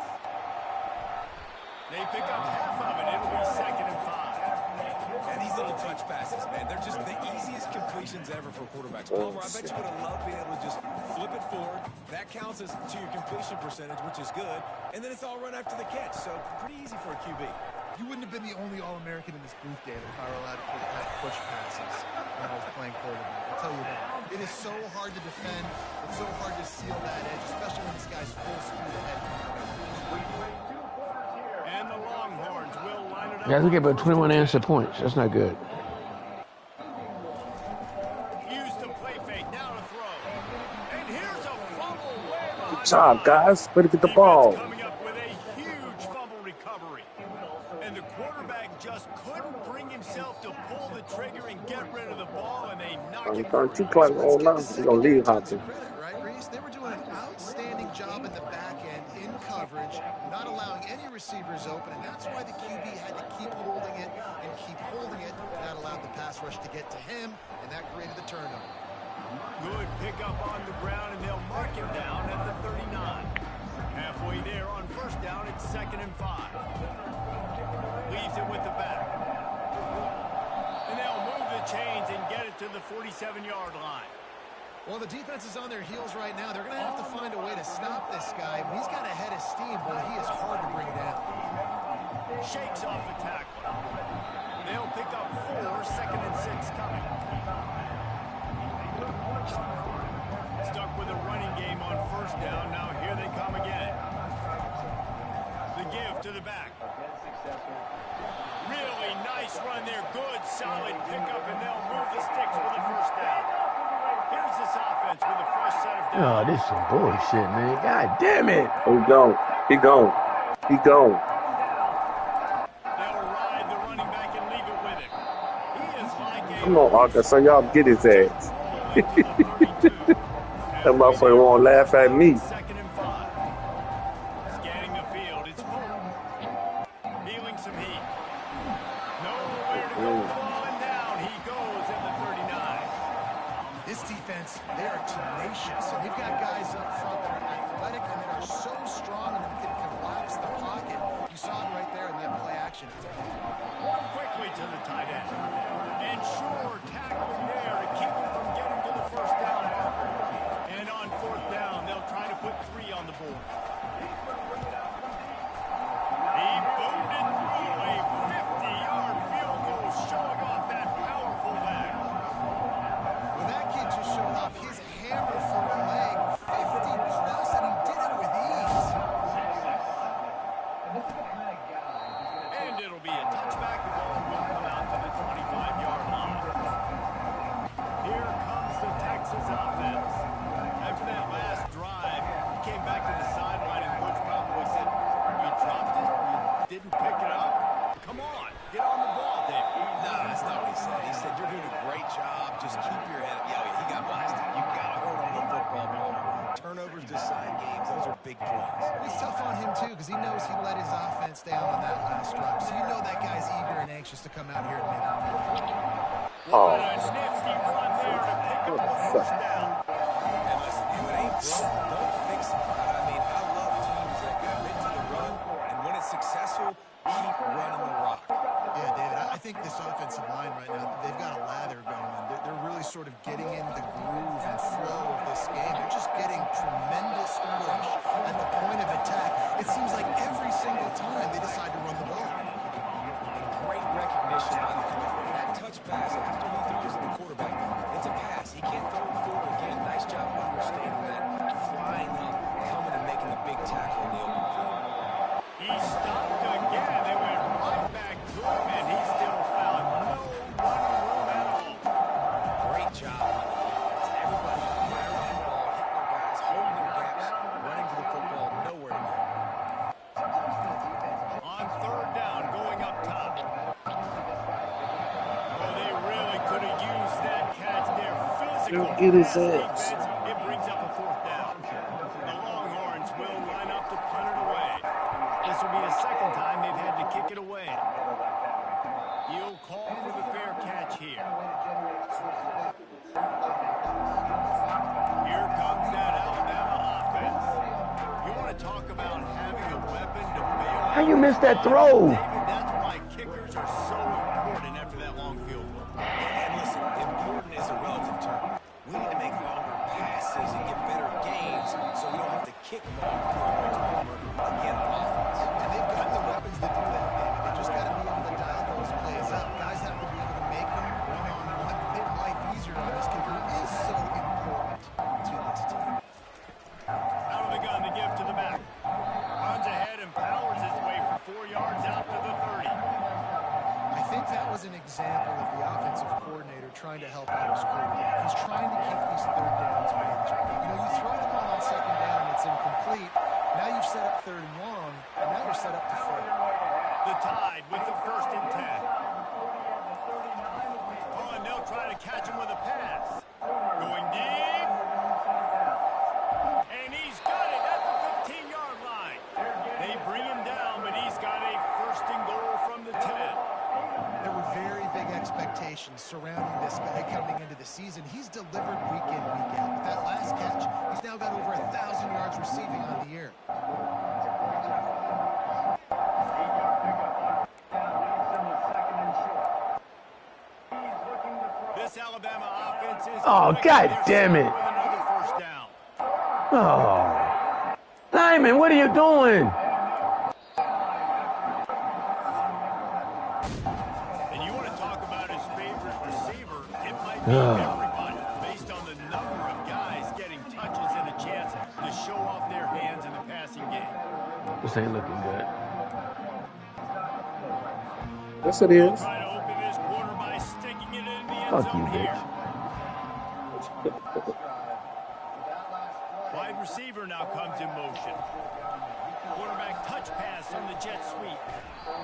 They pick up half of it. It'll be 2nd and 5. And these little the touch passes, man. They're just the easiest completions ever for quarterbacks. Palmer, I bet you would have loved being able to just flip it forward. That counts as to your completion percentage, which is good. And then it's all run after the catch, so pretty easy for a QB. You wouldn't have been the only All-American in this booth, David, if I were allowed to push passes when I was playing quarterback. I'll tell you that. It is so hard to defend. It's so hard to seal that edge, especially when this guy's full speed ahead. And the Longhorns will line it up. Guys, we get about 21 answer points. That's not good. Use the play fake, now to throw. And here's a fumble way behind. Good job, guys. Way to get the ball. Coming up with a huge fumble recovery. And the quarterback just couldn't bring himself to pull the trigger and get rid of the ball, and they knock it. I'm too close. Oh, no. We're going to leave Hopkins. Right, Reese? They were doing an outstanding job in the back end, in coverage, not allowing any receivers open, and that's why the QB had to keep holding it and keep holding it. That allowed the pass rush to get to him, and that created the turnover. Good pickup on the ground, and they'll mark him down at the 39. Halfway there on first down, it's 2nd and 5. Leaves it with the back. And they'll move the chains and get it to the 47-yard line. Well, the defense is on their heels right now. They're going to have to find a way to stop this guy. He's got a head of steam, but he is hard to bring down. Shakes off the tackle. They'll pick up 4, 2nd and 6 coming. Stuck with a running game on first down. Now here they come again. The give to the back. Really nice run there. Good, solid pickup, and they'll move the sticks with the first down. Here's this offense with a fresh set of downs. Oh, this is some bullshit, man. God damn it. Oh, he gone. He gone. He gone. They'll ride the running back and leave it with him. He is like a... Come on, Arthur, so y'all get his ass. That motherfucker won't laugh at me. 2nd and 5. Scanning the field. It's Moore. Feeling some heat. Nowhere to go. Falling down. He goes in the 39. This defense, they are tenacious, and they've got guys up front that are athletic and that are so strong and can collapse the pocket. You saw it right there in that play action. Quickly to the tight end. And sure, tackling there to keep him from getting to the first down marker. And on 4th down, they'll try to put 3 on the board. He boomed it through a 50-yard field goal, showing off that powerful leg. Well, that kid just showed off his hammer for a leg, 50-plus, and he did it with ease. And it'll be a touchback. The ball will come out to the 25-yard line. Here comes the Texas offense. After that last drive, he came back to the sideline, and Coach Pomeroy said, "You dropped it? You didn't pick it up? Come on, get on the ball, David." No, that's not what he said. He said, "You're doing a great job. Just keep your head up." Yeah, he got blasted. You got to hold on to the football, Palmer. Turnovers decide games. Those are big plays. It's tough on him, too, because he knows he let his offense down on that last drive. So you know that guy's eager and anxious to come out here and make a play. What a nifty run there to pick up the first down. And listen, if it ain't broke, don't fix it. I mean, I love teams that commit to the run, and when it's successful, keep running the rock. Yeah, David, I think this offensive line right now, they've got a lather going. They're really sort of getting in the groove and flow of this game. They're just getting tremendous push at the point of attack. It seems like every single time they decide to run the ball. Great recognition by the coach. That touch pass after he throws to the quarterback, it's a pass. He can't throw it forward again. Nice job understanding that. Flying up, coming and making a big tackle in the open field. He stopped again. They went right back to him, and he still found no running room at all. Great job by the defense. Everybody firing that ball, hitting their guys, holding their gaps, running to the football, nowhere to go. On 3rd down, going up top. Oh, they really could have used that catch there. Physical. Get his defense. ass. It brings up a 4th down. The Longhorns will line up to punt it away. This will be the 2nd time they've had to kick it away. You'll call for the fair catch here. Here comes that Alabama offense. You want to talk about having a weapon to bail out. How you missed that throw? David, that's why kickers are so important after that long field goal. was an example of the offensive coordinator trying to help out his quarterback. He's trying to keep these third downs manageable. You know, you throw the ball on second down and it's incomplete. Now you've set up third and long, and now you're set up to third. The Tide with the 1st and 10. Oh, and they'll try to catch him with a pass. Going deep. And he's got it at the 15-yard line. They bring him down, but he's got a 1st and goal from the 10. There were very big expectations surrounding this guy coming into the season. He's delivered week in, week out. With that last catch, he's now got over 1,000 yards receiving on the year. This Alabama offense is Oh, God damn it. another 1st down. Oh. Simon, what are you doing? And you want to talk about his favorite receiver, it might be everybody, based on the number of guys getting touches and a chance to show off their hands in the passing game. This ain't looking good. Yes, it is. Try to open this quarter by sticking it in the end Fuck zone you, here. bitch. Wide receiver now comes in motion. Quarterback touch pass on the jet sweep.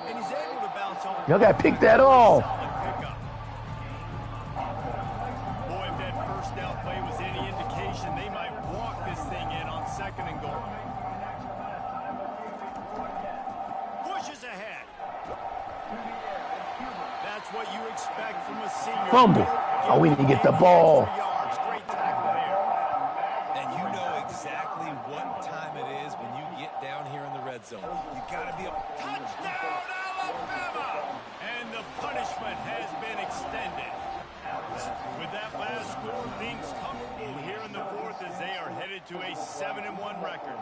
And he's able to bounce on. Y'all gotta pick that off. Solid pickup. Boy, if that 1st down play was any indication, they might walk this thing in on 2nd and goal. Pushes ahead. That's what you expect from a senior. Fumble. Oh, we need to get the ball. Great tackle there. And you know exactly what time it is when you get down here in the red zone. You got to be a Touchdown, Alabama! And the punishment has been extended. With that last score, things comfortable here in the 4th as they are headed to a 7-1 record.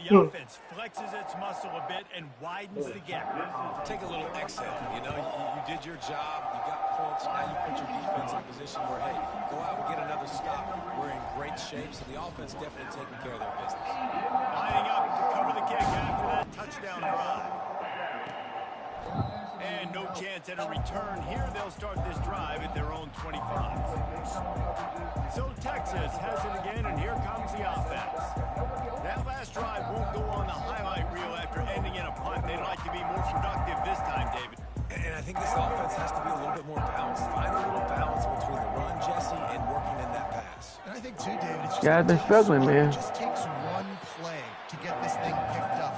The offense flexes its muscle a bit and widens the gap. Take a little exhale. You know, you did your job. You got points. Now you put your defense in a position where, hey, go out and get another stop. We're in great shape, so the offense definitely taking care of their business. Lining up to cover the kick after that touchdown drive. And no chance at a return here. They'll start this drive at their own 25. So Texas has it again, and here comes the offense. That last drive won't go on the highlight reel after ending in a punt. They'd like to be more productive this time, David. And I think this offense has to be a little bit more balanced. Find a little balance between the run, Jesse, and working in that pass. And I think, too, David, it's just Guys been struggling, man. It just takes one play to get this thing picked up.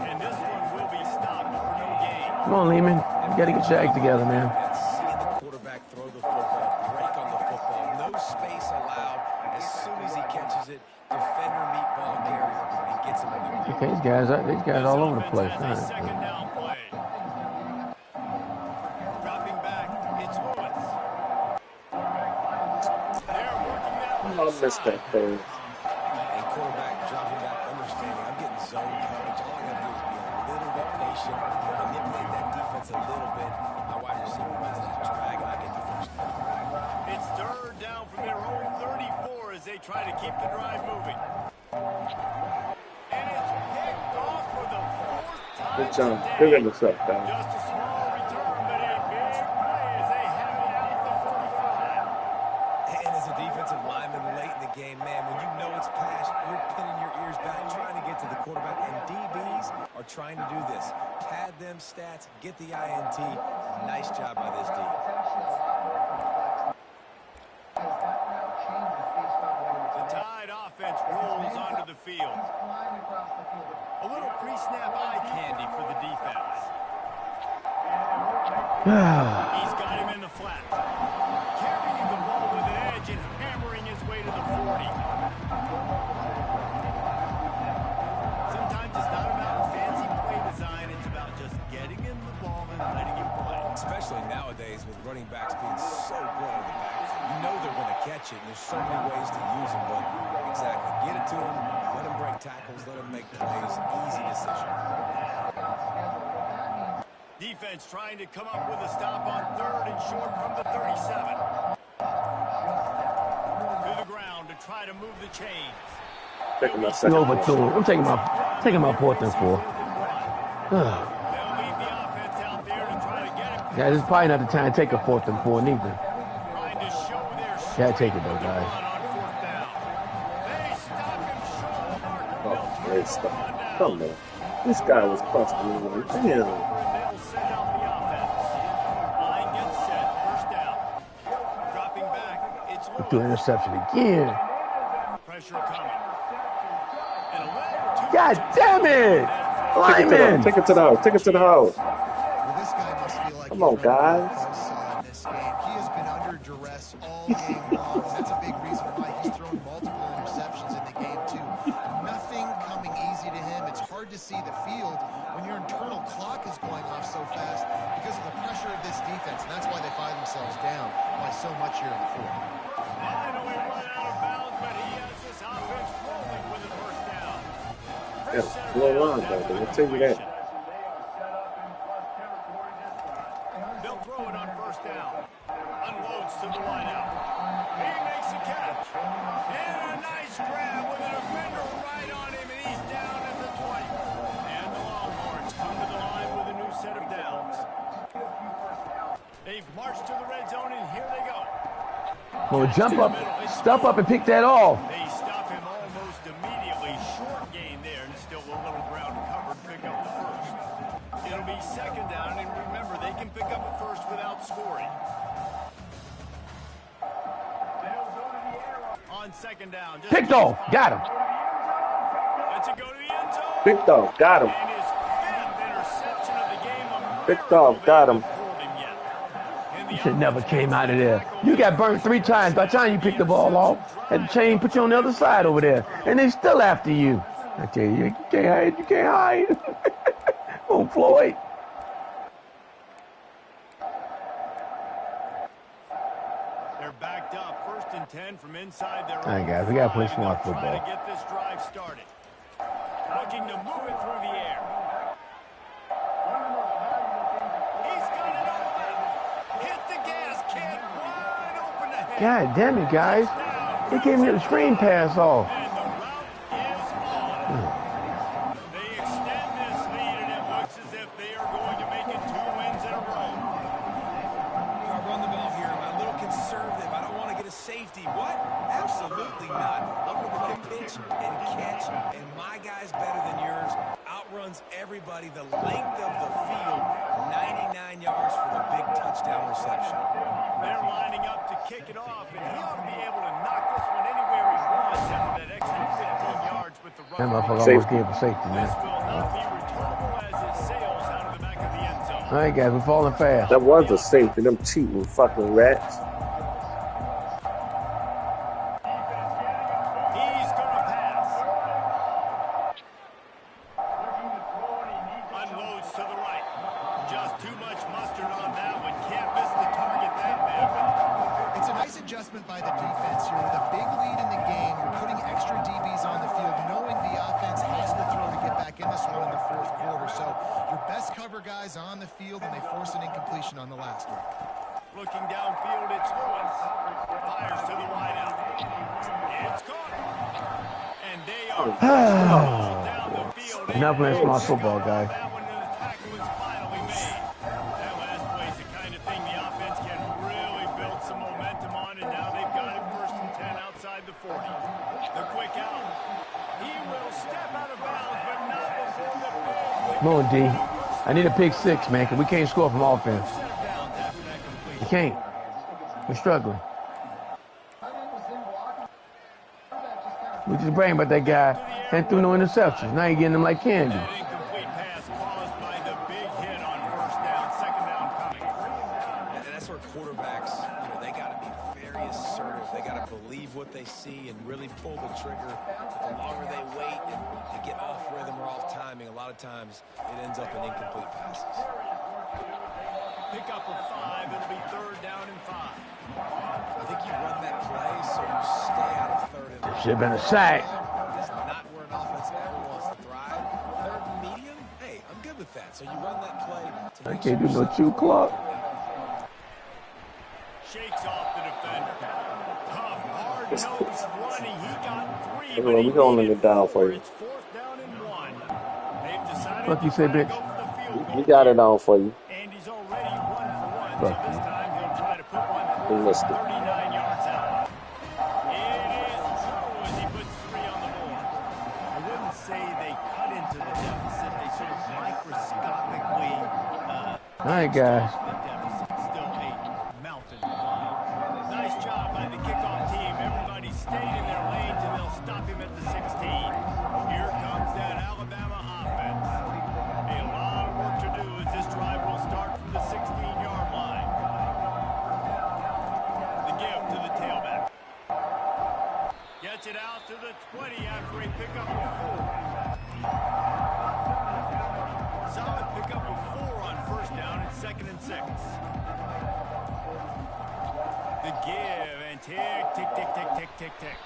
And this one will be stopped for no gain. Come on, Lehman. You gotta get your act together, man. Seeing the quarterback throw the football, break on the football, no space allowed. As soon as he catches it, defender meet ball carrier and gets him in the game. Okay, these guys all over the place. All Has a right. second down play. Dropping back, it's Lewis. They're working that I left missed side. that thing. And quarterback dropping back, understanding I'm getting zone coverage. All I got to do is be a little bit patient, manipulate that defense a little bit. My wide receiver runs that drag, and I get the 1st down. It's 3rd down from their own 34 as they try to keep the drive moving. And it's picked off for the 4th time Good job. today. Good in the stuff, down. Just a small return, but a big play as they have it out the 45. And as a defensive lineman late in the game, man, when you know it's past, you're pinning your ears back, trying to get to the quarterback. And DBs are trying to do this. Pad them stats, get the INT. Nice job by this D. The Tide offense rolls onto the field. A little pre-snap eye candy for the defense. He's got him in the flat. Carrying the ball with an edge and hammering his way to the 40. Sometimes it's not about fancy play design. It's about just getting him the ball and letting him play. Especially nowadays with running backs being so good on the backfield. You know they're going to catch it, and there's so many ways to use them, but exactly. Get it to them, let them break tackles, let them make plays. Easy decision. Defense trying to come up with a stop on 3rd and short from the 37. To the ground to try to move the chains. Taking my Go second. over to him. I'm taking my 4th and 4. They'll leave the offense out there to try to get it Yeah, this is probably not the time to take a 4th and 4 neither. Trying to show their Gotta take it though, guys. on 4th down. They stop him short. Marker Oh, Mills great turns stuff. the ball down. Come on. This guy was busting me. Like, damn. They'll send out the offense. Line gets set. First down. Dropping back. It's Threw an Lewis. interception again. Pressure coming. And a little too God damn it! Lyman! Take it to the house. Take it to the house. Well, this guy must feel like Come he's on, running guys. a buzzsaw in this game. He has been under duress all game long. That's a big reason why he's thrown multiple interceptions in the game, too. Nothing coming easy to him. It's hard to see the field when your internal clock is going off so fast because of the pressure of this defense, and that's why they find themselves down by so much here in the fourth. finally run out of bounds, but he has this offense rolling with the first down. Yeah, slow line, brother. I'll tell you that. They'll throw it on first down. Unloads to the wideout. He makes a catch. And a nice grab with a defender right on him, and he's down at the 20. And the Longhorns come to the line with a new set of downs. They've marched to the red zone, and here they go. Well, jump up, step up and pick that off. They stop him almost immediately. Short gain there, and still a little ground covered. Pick up the first. It'll be second down, and remember, they can pick up a first without scoring. On second down. just Picked off. Got him. Let's it go to the end zone. Picked off. Got him. And his 5th interception of the game. A Picked off. Got him. miracle they haven't pulled him yet. And the You should never offense came makes out of the there. tackle. You got burnt 3 times by the time you picked the ball off. Had the chain put you on the other side over there. And they still after you. I tell you, you can't hide. You can't hide. Oh, Floyd. They're backed up. 1st and 10 from inside their All right, own guys, we gotta play 5, and smart they'll try football. to get this drive started. Looking to move it through the air. He's got it open. Hit the gas, kid. Wide open ahead. God damn it, guys. They gave me the screen pass off. And the route is on. They extend this lead, and it looks as if they are going to make it 2 wins in a row. I run the ball here. Am I a little conservative? I don't want to get a safety. What? Absolutely not. I'm going to pitch and catch, and my guy's better than yours. Outruns everybody the length of the field. 99 yards for the big touchdown reception. They're lining up to kick it off, and he ought to be able to knock this one anywhere he wants after that extra 15 yards with the run. That motherfucker Safety. almost gave a safety, This man. will not be returnable as it sails out of the back of the end zone. All right, guys, we're falling fast. That was a safety. Them cheating fucking rats. He's going to pass. Unloads to the right. Just too much mustard on that one. Can't miss the target that bad. It's a nice adjustment by the defense here. With a big lead in the game, you're putting extra DBs on the field, knowing the offense has to throw to get back in this one in the 4th quarter. So your best cover guys on the field, and they force an incompletion on the last one. Looking downfield, it's Lewis. Fires to the wideout. It's caught. And they are down the field. Enough playing smart football, guys. That one, and the tackle is finally made. That last play is the kind of thing the offense can really build some momentum on, and now they've got it 1st and 10 outside the 40. The quick out. He will step out of bounds, but not before the big. Come on, D. I need a pick 6, man, because we can't score from offense. Set of downs after that completion. You can't. We're struggling. We just bragging about that guy and threw no interceptions. Now you're getting them like candy. That incomplete pass caused by the big hit on 1st down, 2nd down coming. And that's where quarterbacks, they got to be very assertive. They got to believe what they see and really pull the trigger. But the longer they wait and they get off rhythm or off timing, a lot of times it ends up in incomplete passes. Pick up of 5. It'll be 3rd down and 5. I think you run that play so you stay out of 3rd and long. Should have been a sack. It's not where an offense ever wants to thrive. 3rd and medium, hey, I'm good with that. So you run that play. To I make can't do sure no chew clock. Shakes off the defender. Tough, hard-nosed running. He got 3. Everyone, we gonna let it down for you. It's 4th down and 1. They've decided What you to say, try to bitch? go for the field goal. We got it on for you. And he's already 1 for Fuck this you. time he'll try to put one He through missed it. 39 yards out. It is true as he puts 3 on the board. I wouldn't say they cut into the deficit. They sort of microscopically All right, guys. the deficit. Still a mountain to climb. Nice job by the kickoff team. Everybody stayed in their lanes, and they'll stop him at the 16. Here comes that Alabama offense. A lot of work to do as this drive will start from the 16-yard line. The give to the tailback. Gets it out to the 20 after a pickup of 4. Solid pickup of 4 on first down and 2nd and 6. The give and tick, tick, tick, tick, tick, tick, tick.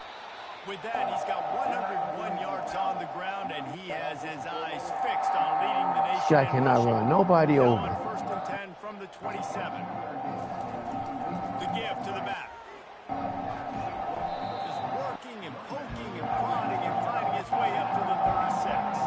With that, he's got 101 yards on the ground, and he has his eyes fixed on leading the nation. Shaq cannot run nobody Now over. on 1st and 10 from the 27. The give to the back. Just working and poking and prodding and finding his way up to the 36.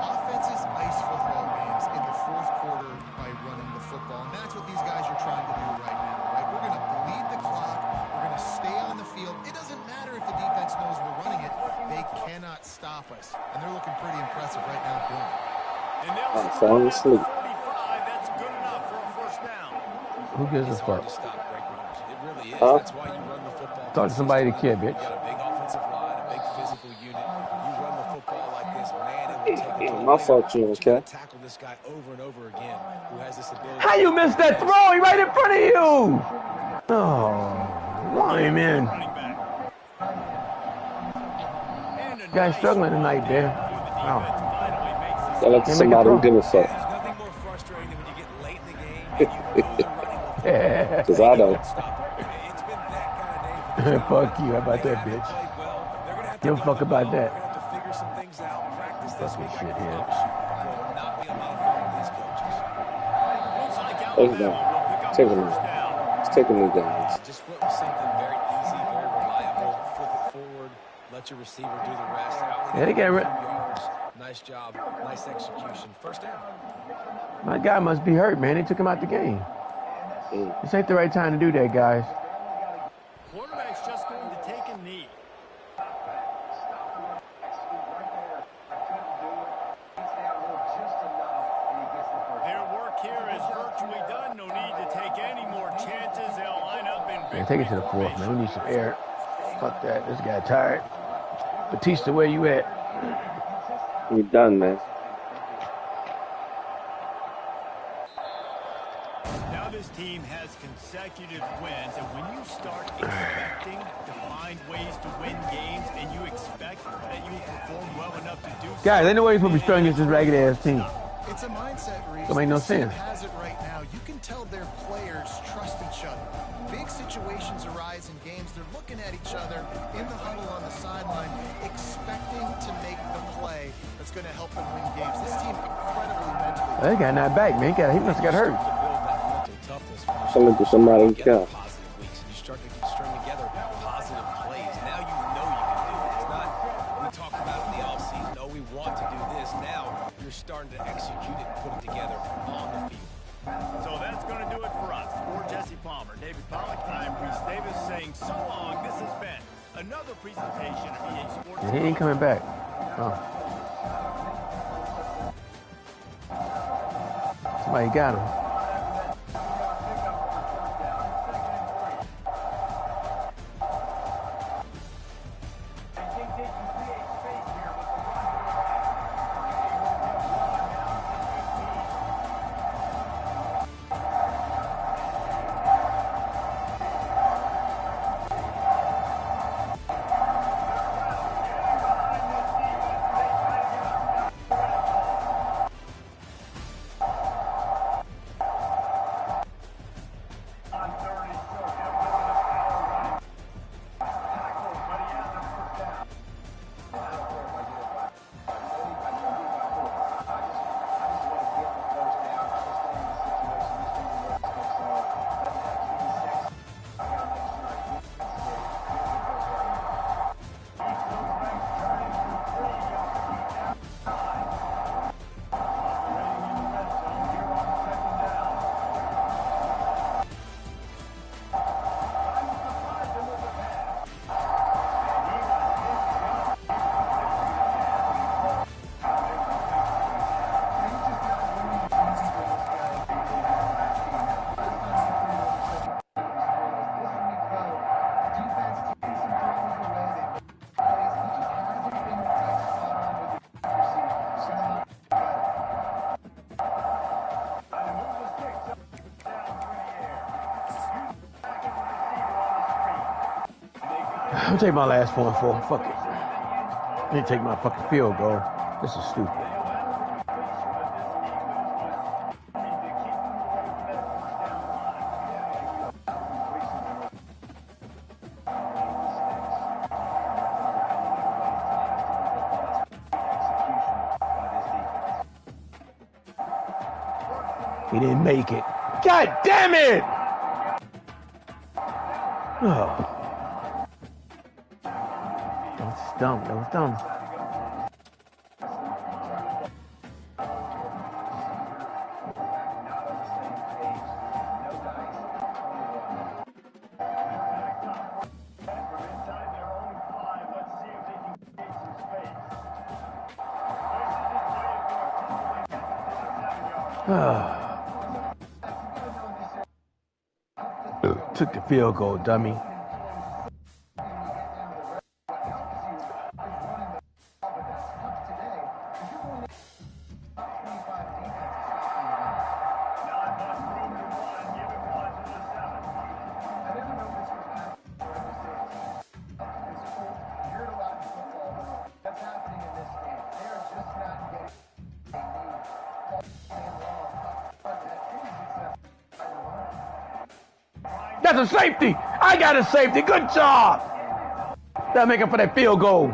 Offenses ice football games in the fourth quarter by running the football, and that's what these guys are trying to do right now, right? We're going to bleed the clock. We're going to stay on the field. It doesn't matter if the defense knows we're running it. They cannot stop us, and they're looking pretty impressive right now doing it. And they'll I'm score falling at the asleep. 45. That's good enough for a first down. Who gives a It's hard fuck? to stop great runners. It really is. Huh? That's why you run the football. Talk to somebody to kid, bitch. You got a big offensive line, a big physical unit. You run the football like this, man, it will take it to My fault, you, you okay? gotta tackle this guy over and over again, who has this ability. How you missed that throw? He right in front of you. Oh, lying man. Running back. And a Guy's nice struggling tonight, run man. before the Wow. defense finally makes the Shout out to Can't make a somebody who throw. give a fuck. There's nothing more frustrating than when you get late in the game and you know they're running the football. Yeah. Because I don't. Stop it. It's been that kind of day for this team. Fuck you. How about They that, haven't bitch? played well. They're gonna have to Give a go fuck well. about that. They're gonna have to figure some things out. Practice this Fucking week. I shit, can yeah. promise you, it will not be a lot of fun with these coaches. Looks like Take Alabama that. will pick up Take the him first out. down. It's taking me guys. Just went with something very easy, very reliable. Flip it forward. Let your receiver do the rest. Yeah, they got a rid- few yards. Nice job. Nice execution. First down. My guy must be hurt, man. They took him out the game. This ain't the right time to do that, guys. Quarterback's just going to take a knee. Their work here is virtually done. No need to take any more chances. They'll line up in Man, take it to the fourth, man. We need some air. Fuck that. This guy tired. Batista, where you at? We done, man. Now this team has consecutive wins, and when you start expecting to find ways to win games, and you expect that you will perform well enough to do so, Guys, ain't no way you're supposed to be struggling against this ragged ass team. It's a mindset, Reese. Don't make no This team sense. has it right now. You can tell their players trust each other. Big situations arise in games. They're looking at each other in the huddle on the sideline, expecting to make the play that's going to help them win games. This team incredibly mentally. That guy not back, man. He must have got hurt. To build that mental toughness when you Someone to somebody get got. positive weeks and you start to string together positive plays. Now you know you can do it. It's not we talked about it in the offseason. No, we want to do this. Now you're starting to execute it and put it together on the field. So that's going to do it for us. For Jesse Palmer, David Pollack, I'm Reese Davis saying so long. This has been another presentation of EA Sports. He ain't coming back. Oh. Somebody got him. I'll take my last 4 and 4. Fuck it. I need to take my fucking field goal. This is stupid. He didn't make it. God damn it! Oh. That was dumb. That was dumb. Took the field goal, dummy. That's a safety. I got a safety. Good job. That'll make up for that field goal.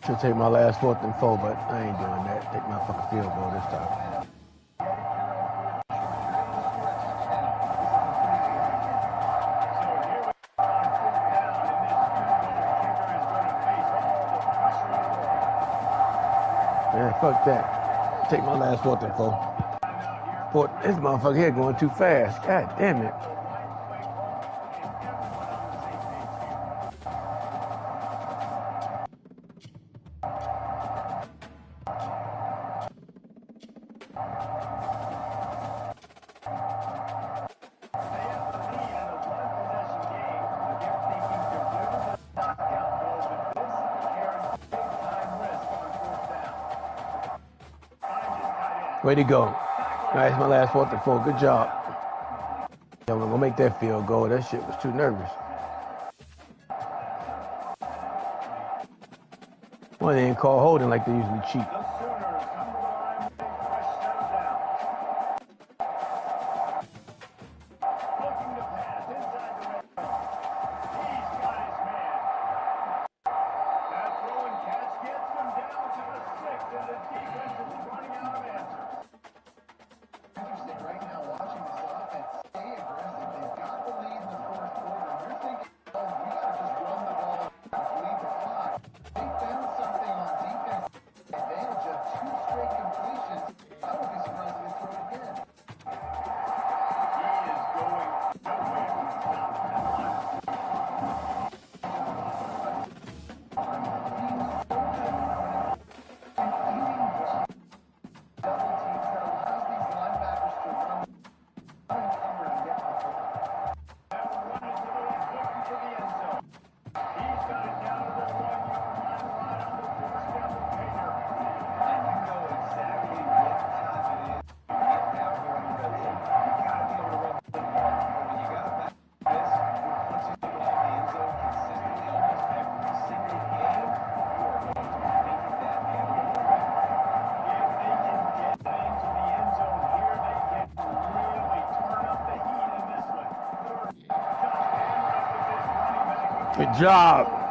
Should take my last 4th and 4, but I ain't doing that. Take my fucking field goal this time. Man, fuck that. Take my last 4th and 4. This motherfucker here going too fast. God damn it. Way to go. Nice, my last 4th and 4. Good job. Yeah, we're going to make that field goal. That shit was too nervous. Well, they didn't call holding like they usually cheat. Good job.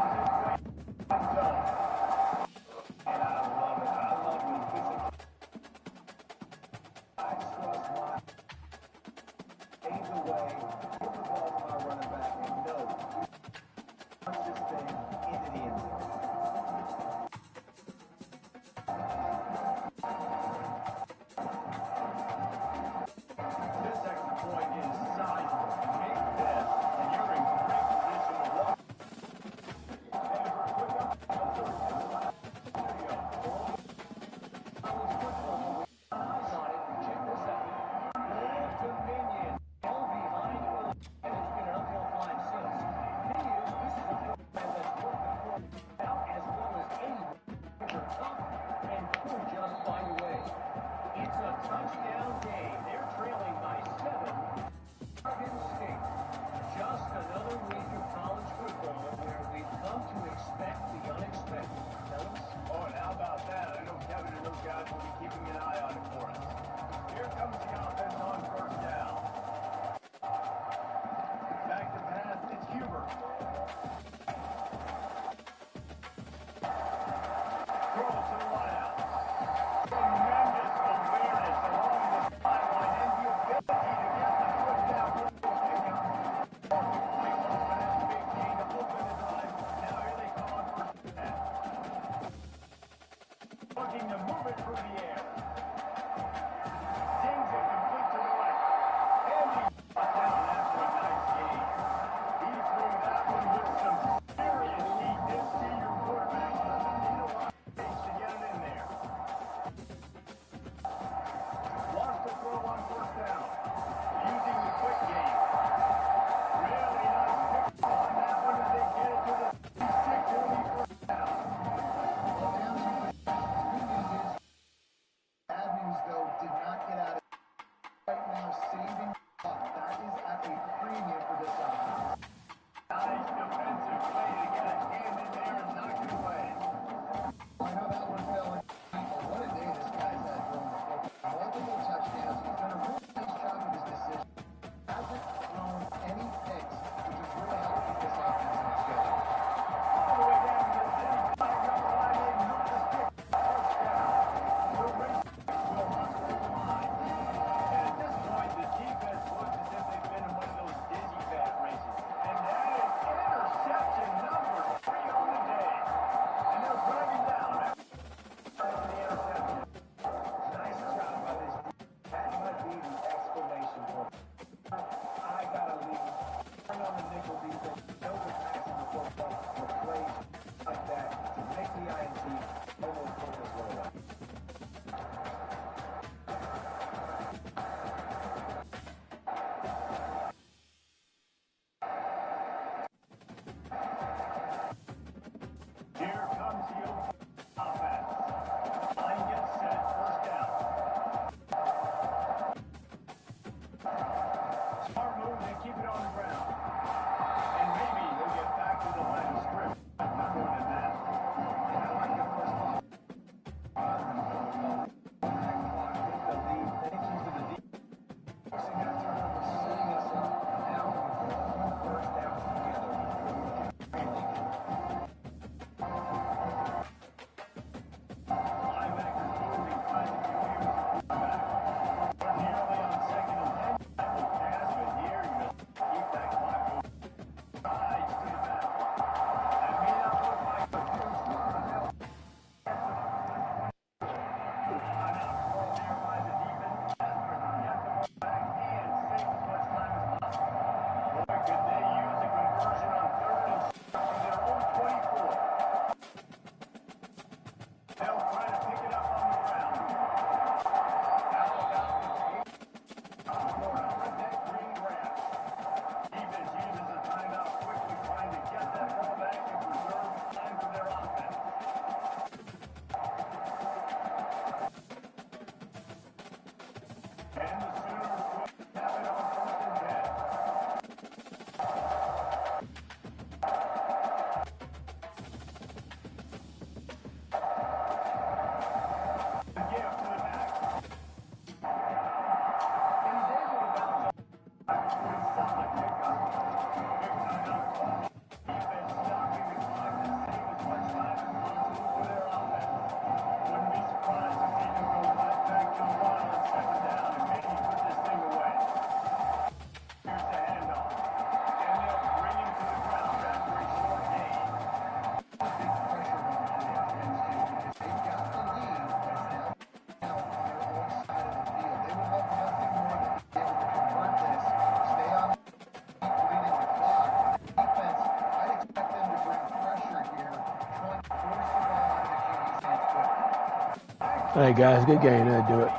All right, guys, good game. That'll do it.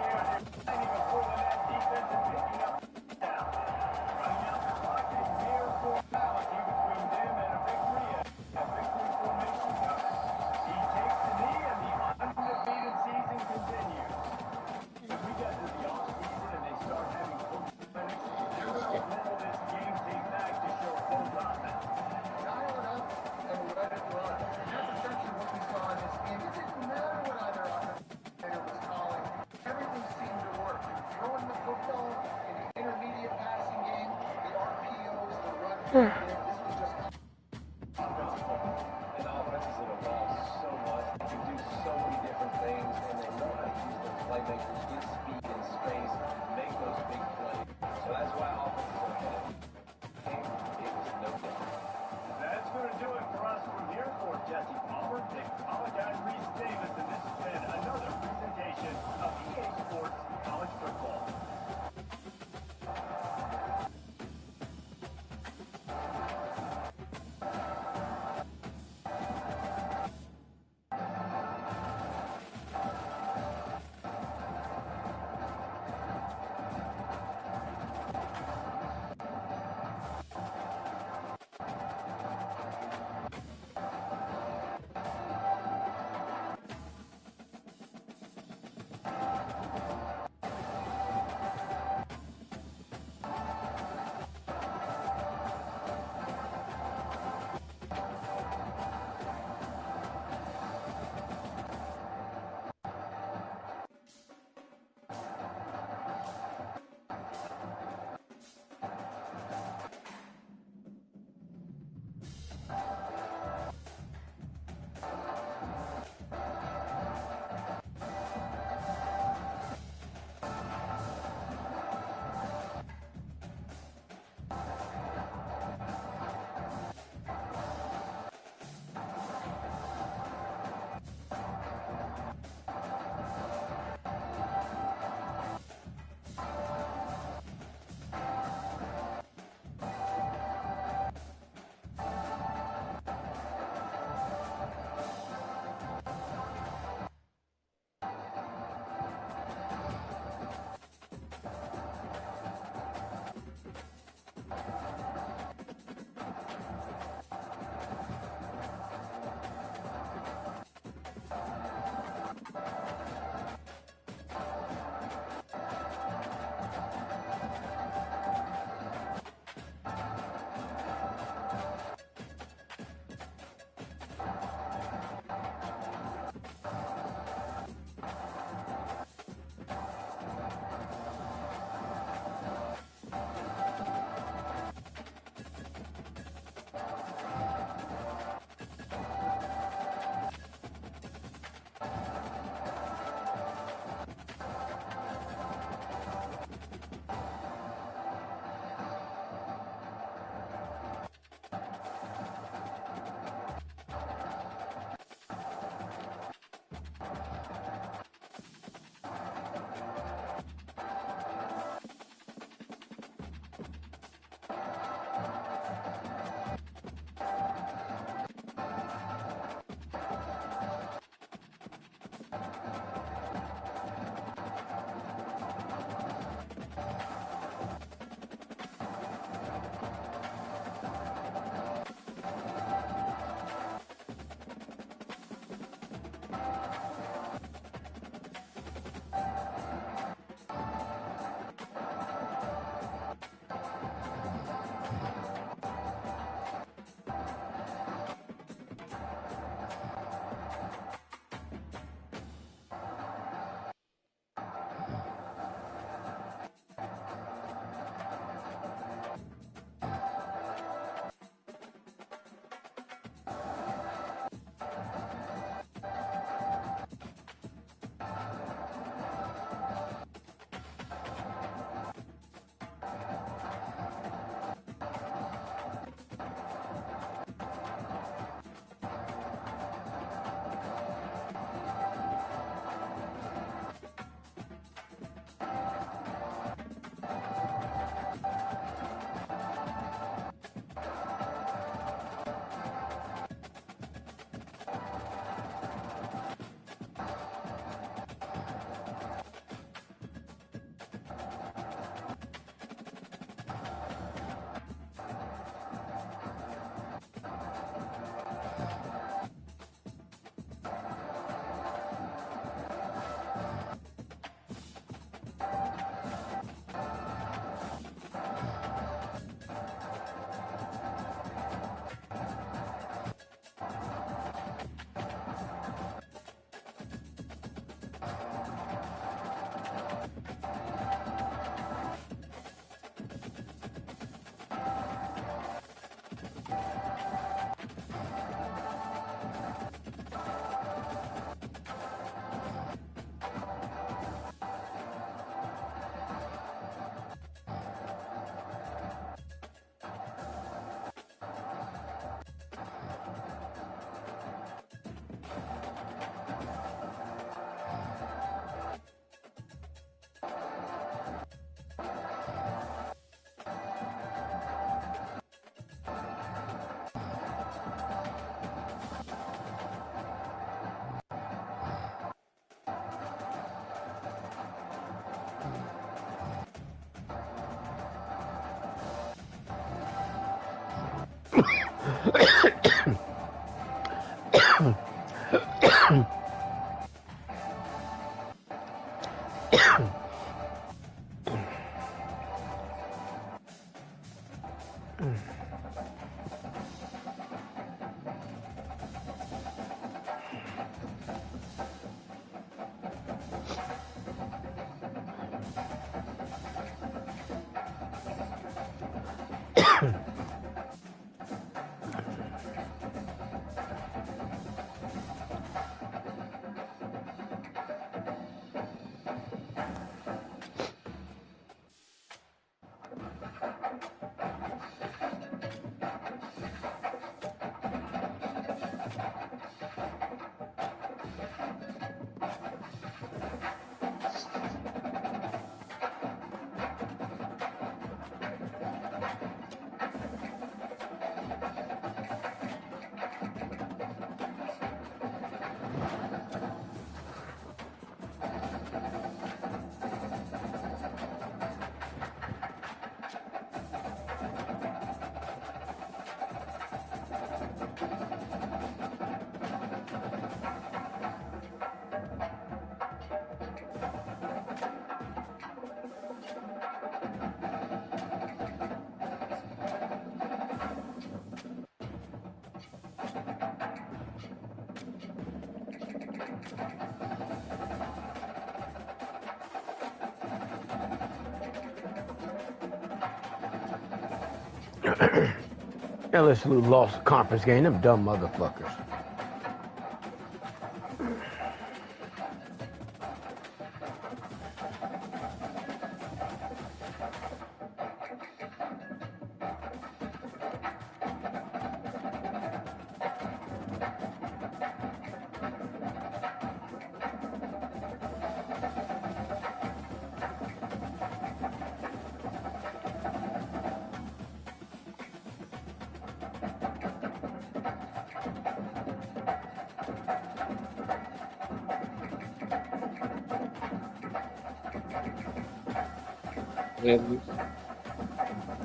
LSU lost the conference game. Them dumb motherfuckers.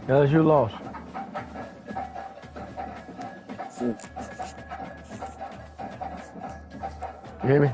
LSU lost. You hear me?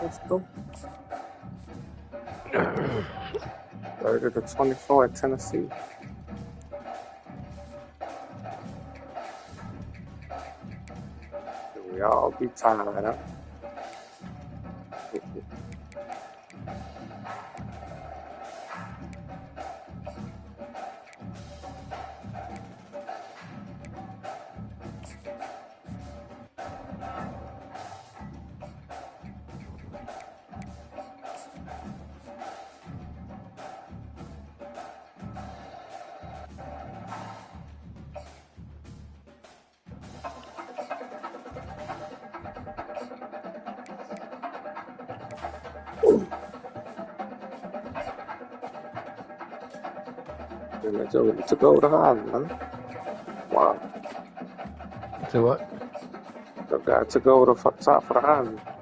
Let's go. 30-24 at Tennessee. We all be tired up. To go to Holland, man. Wow. To what? The guy took over the top for the Heisman.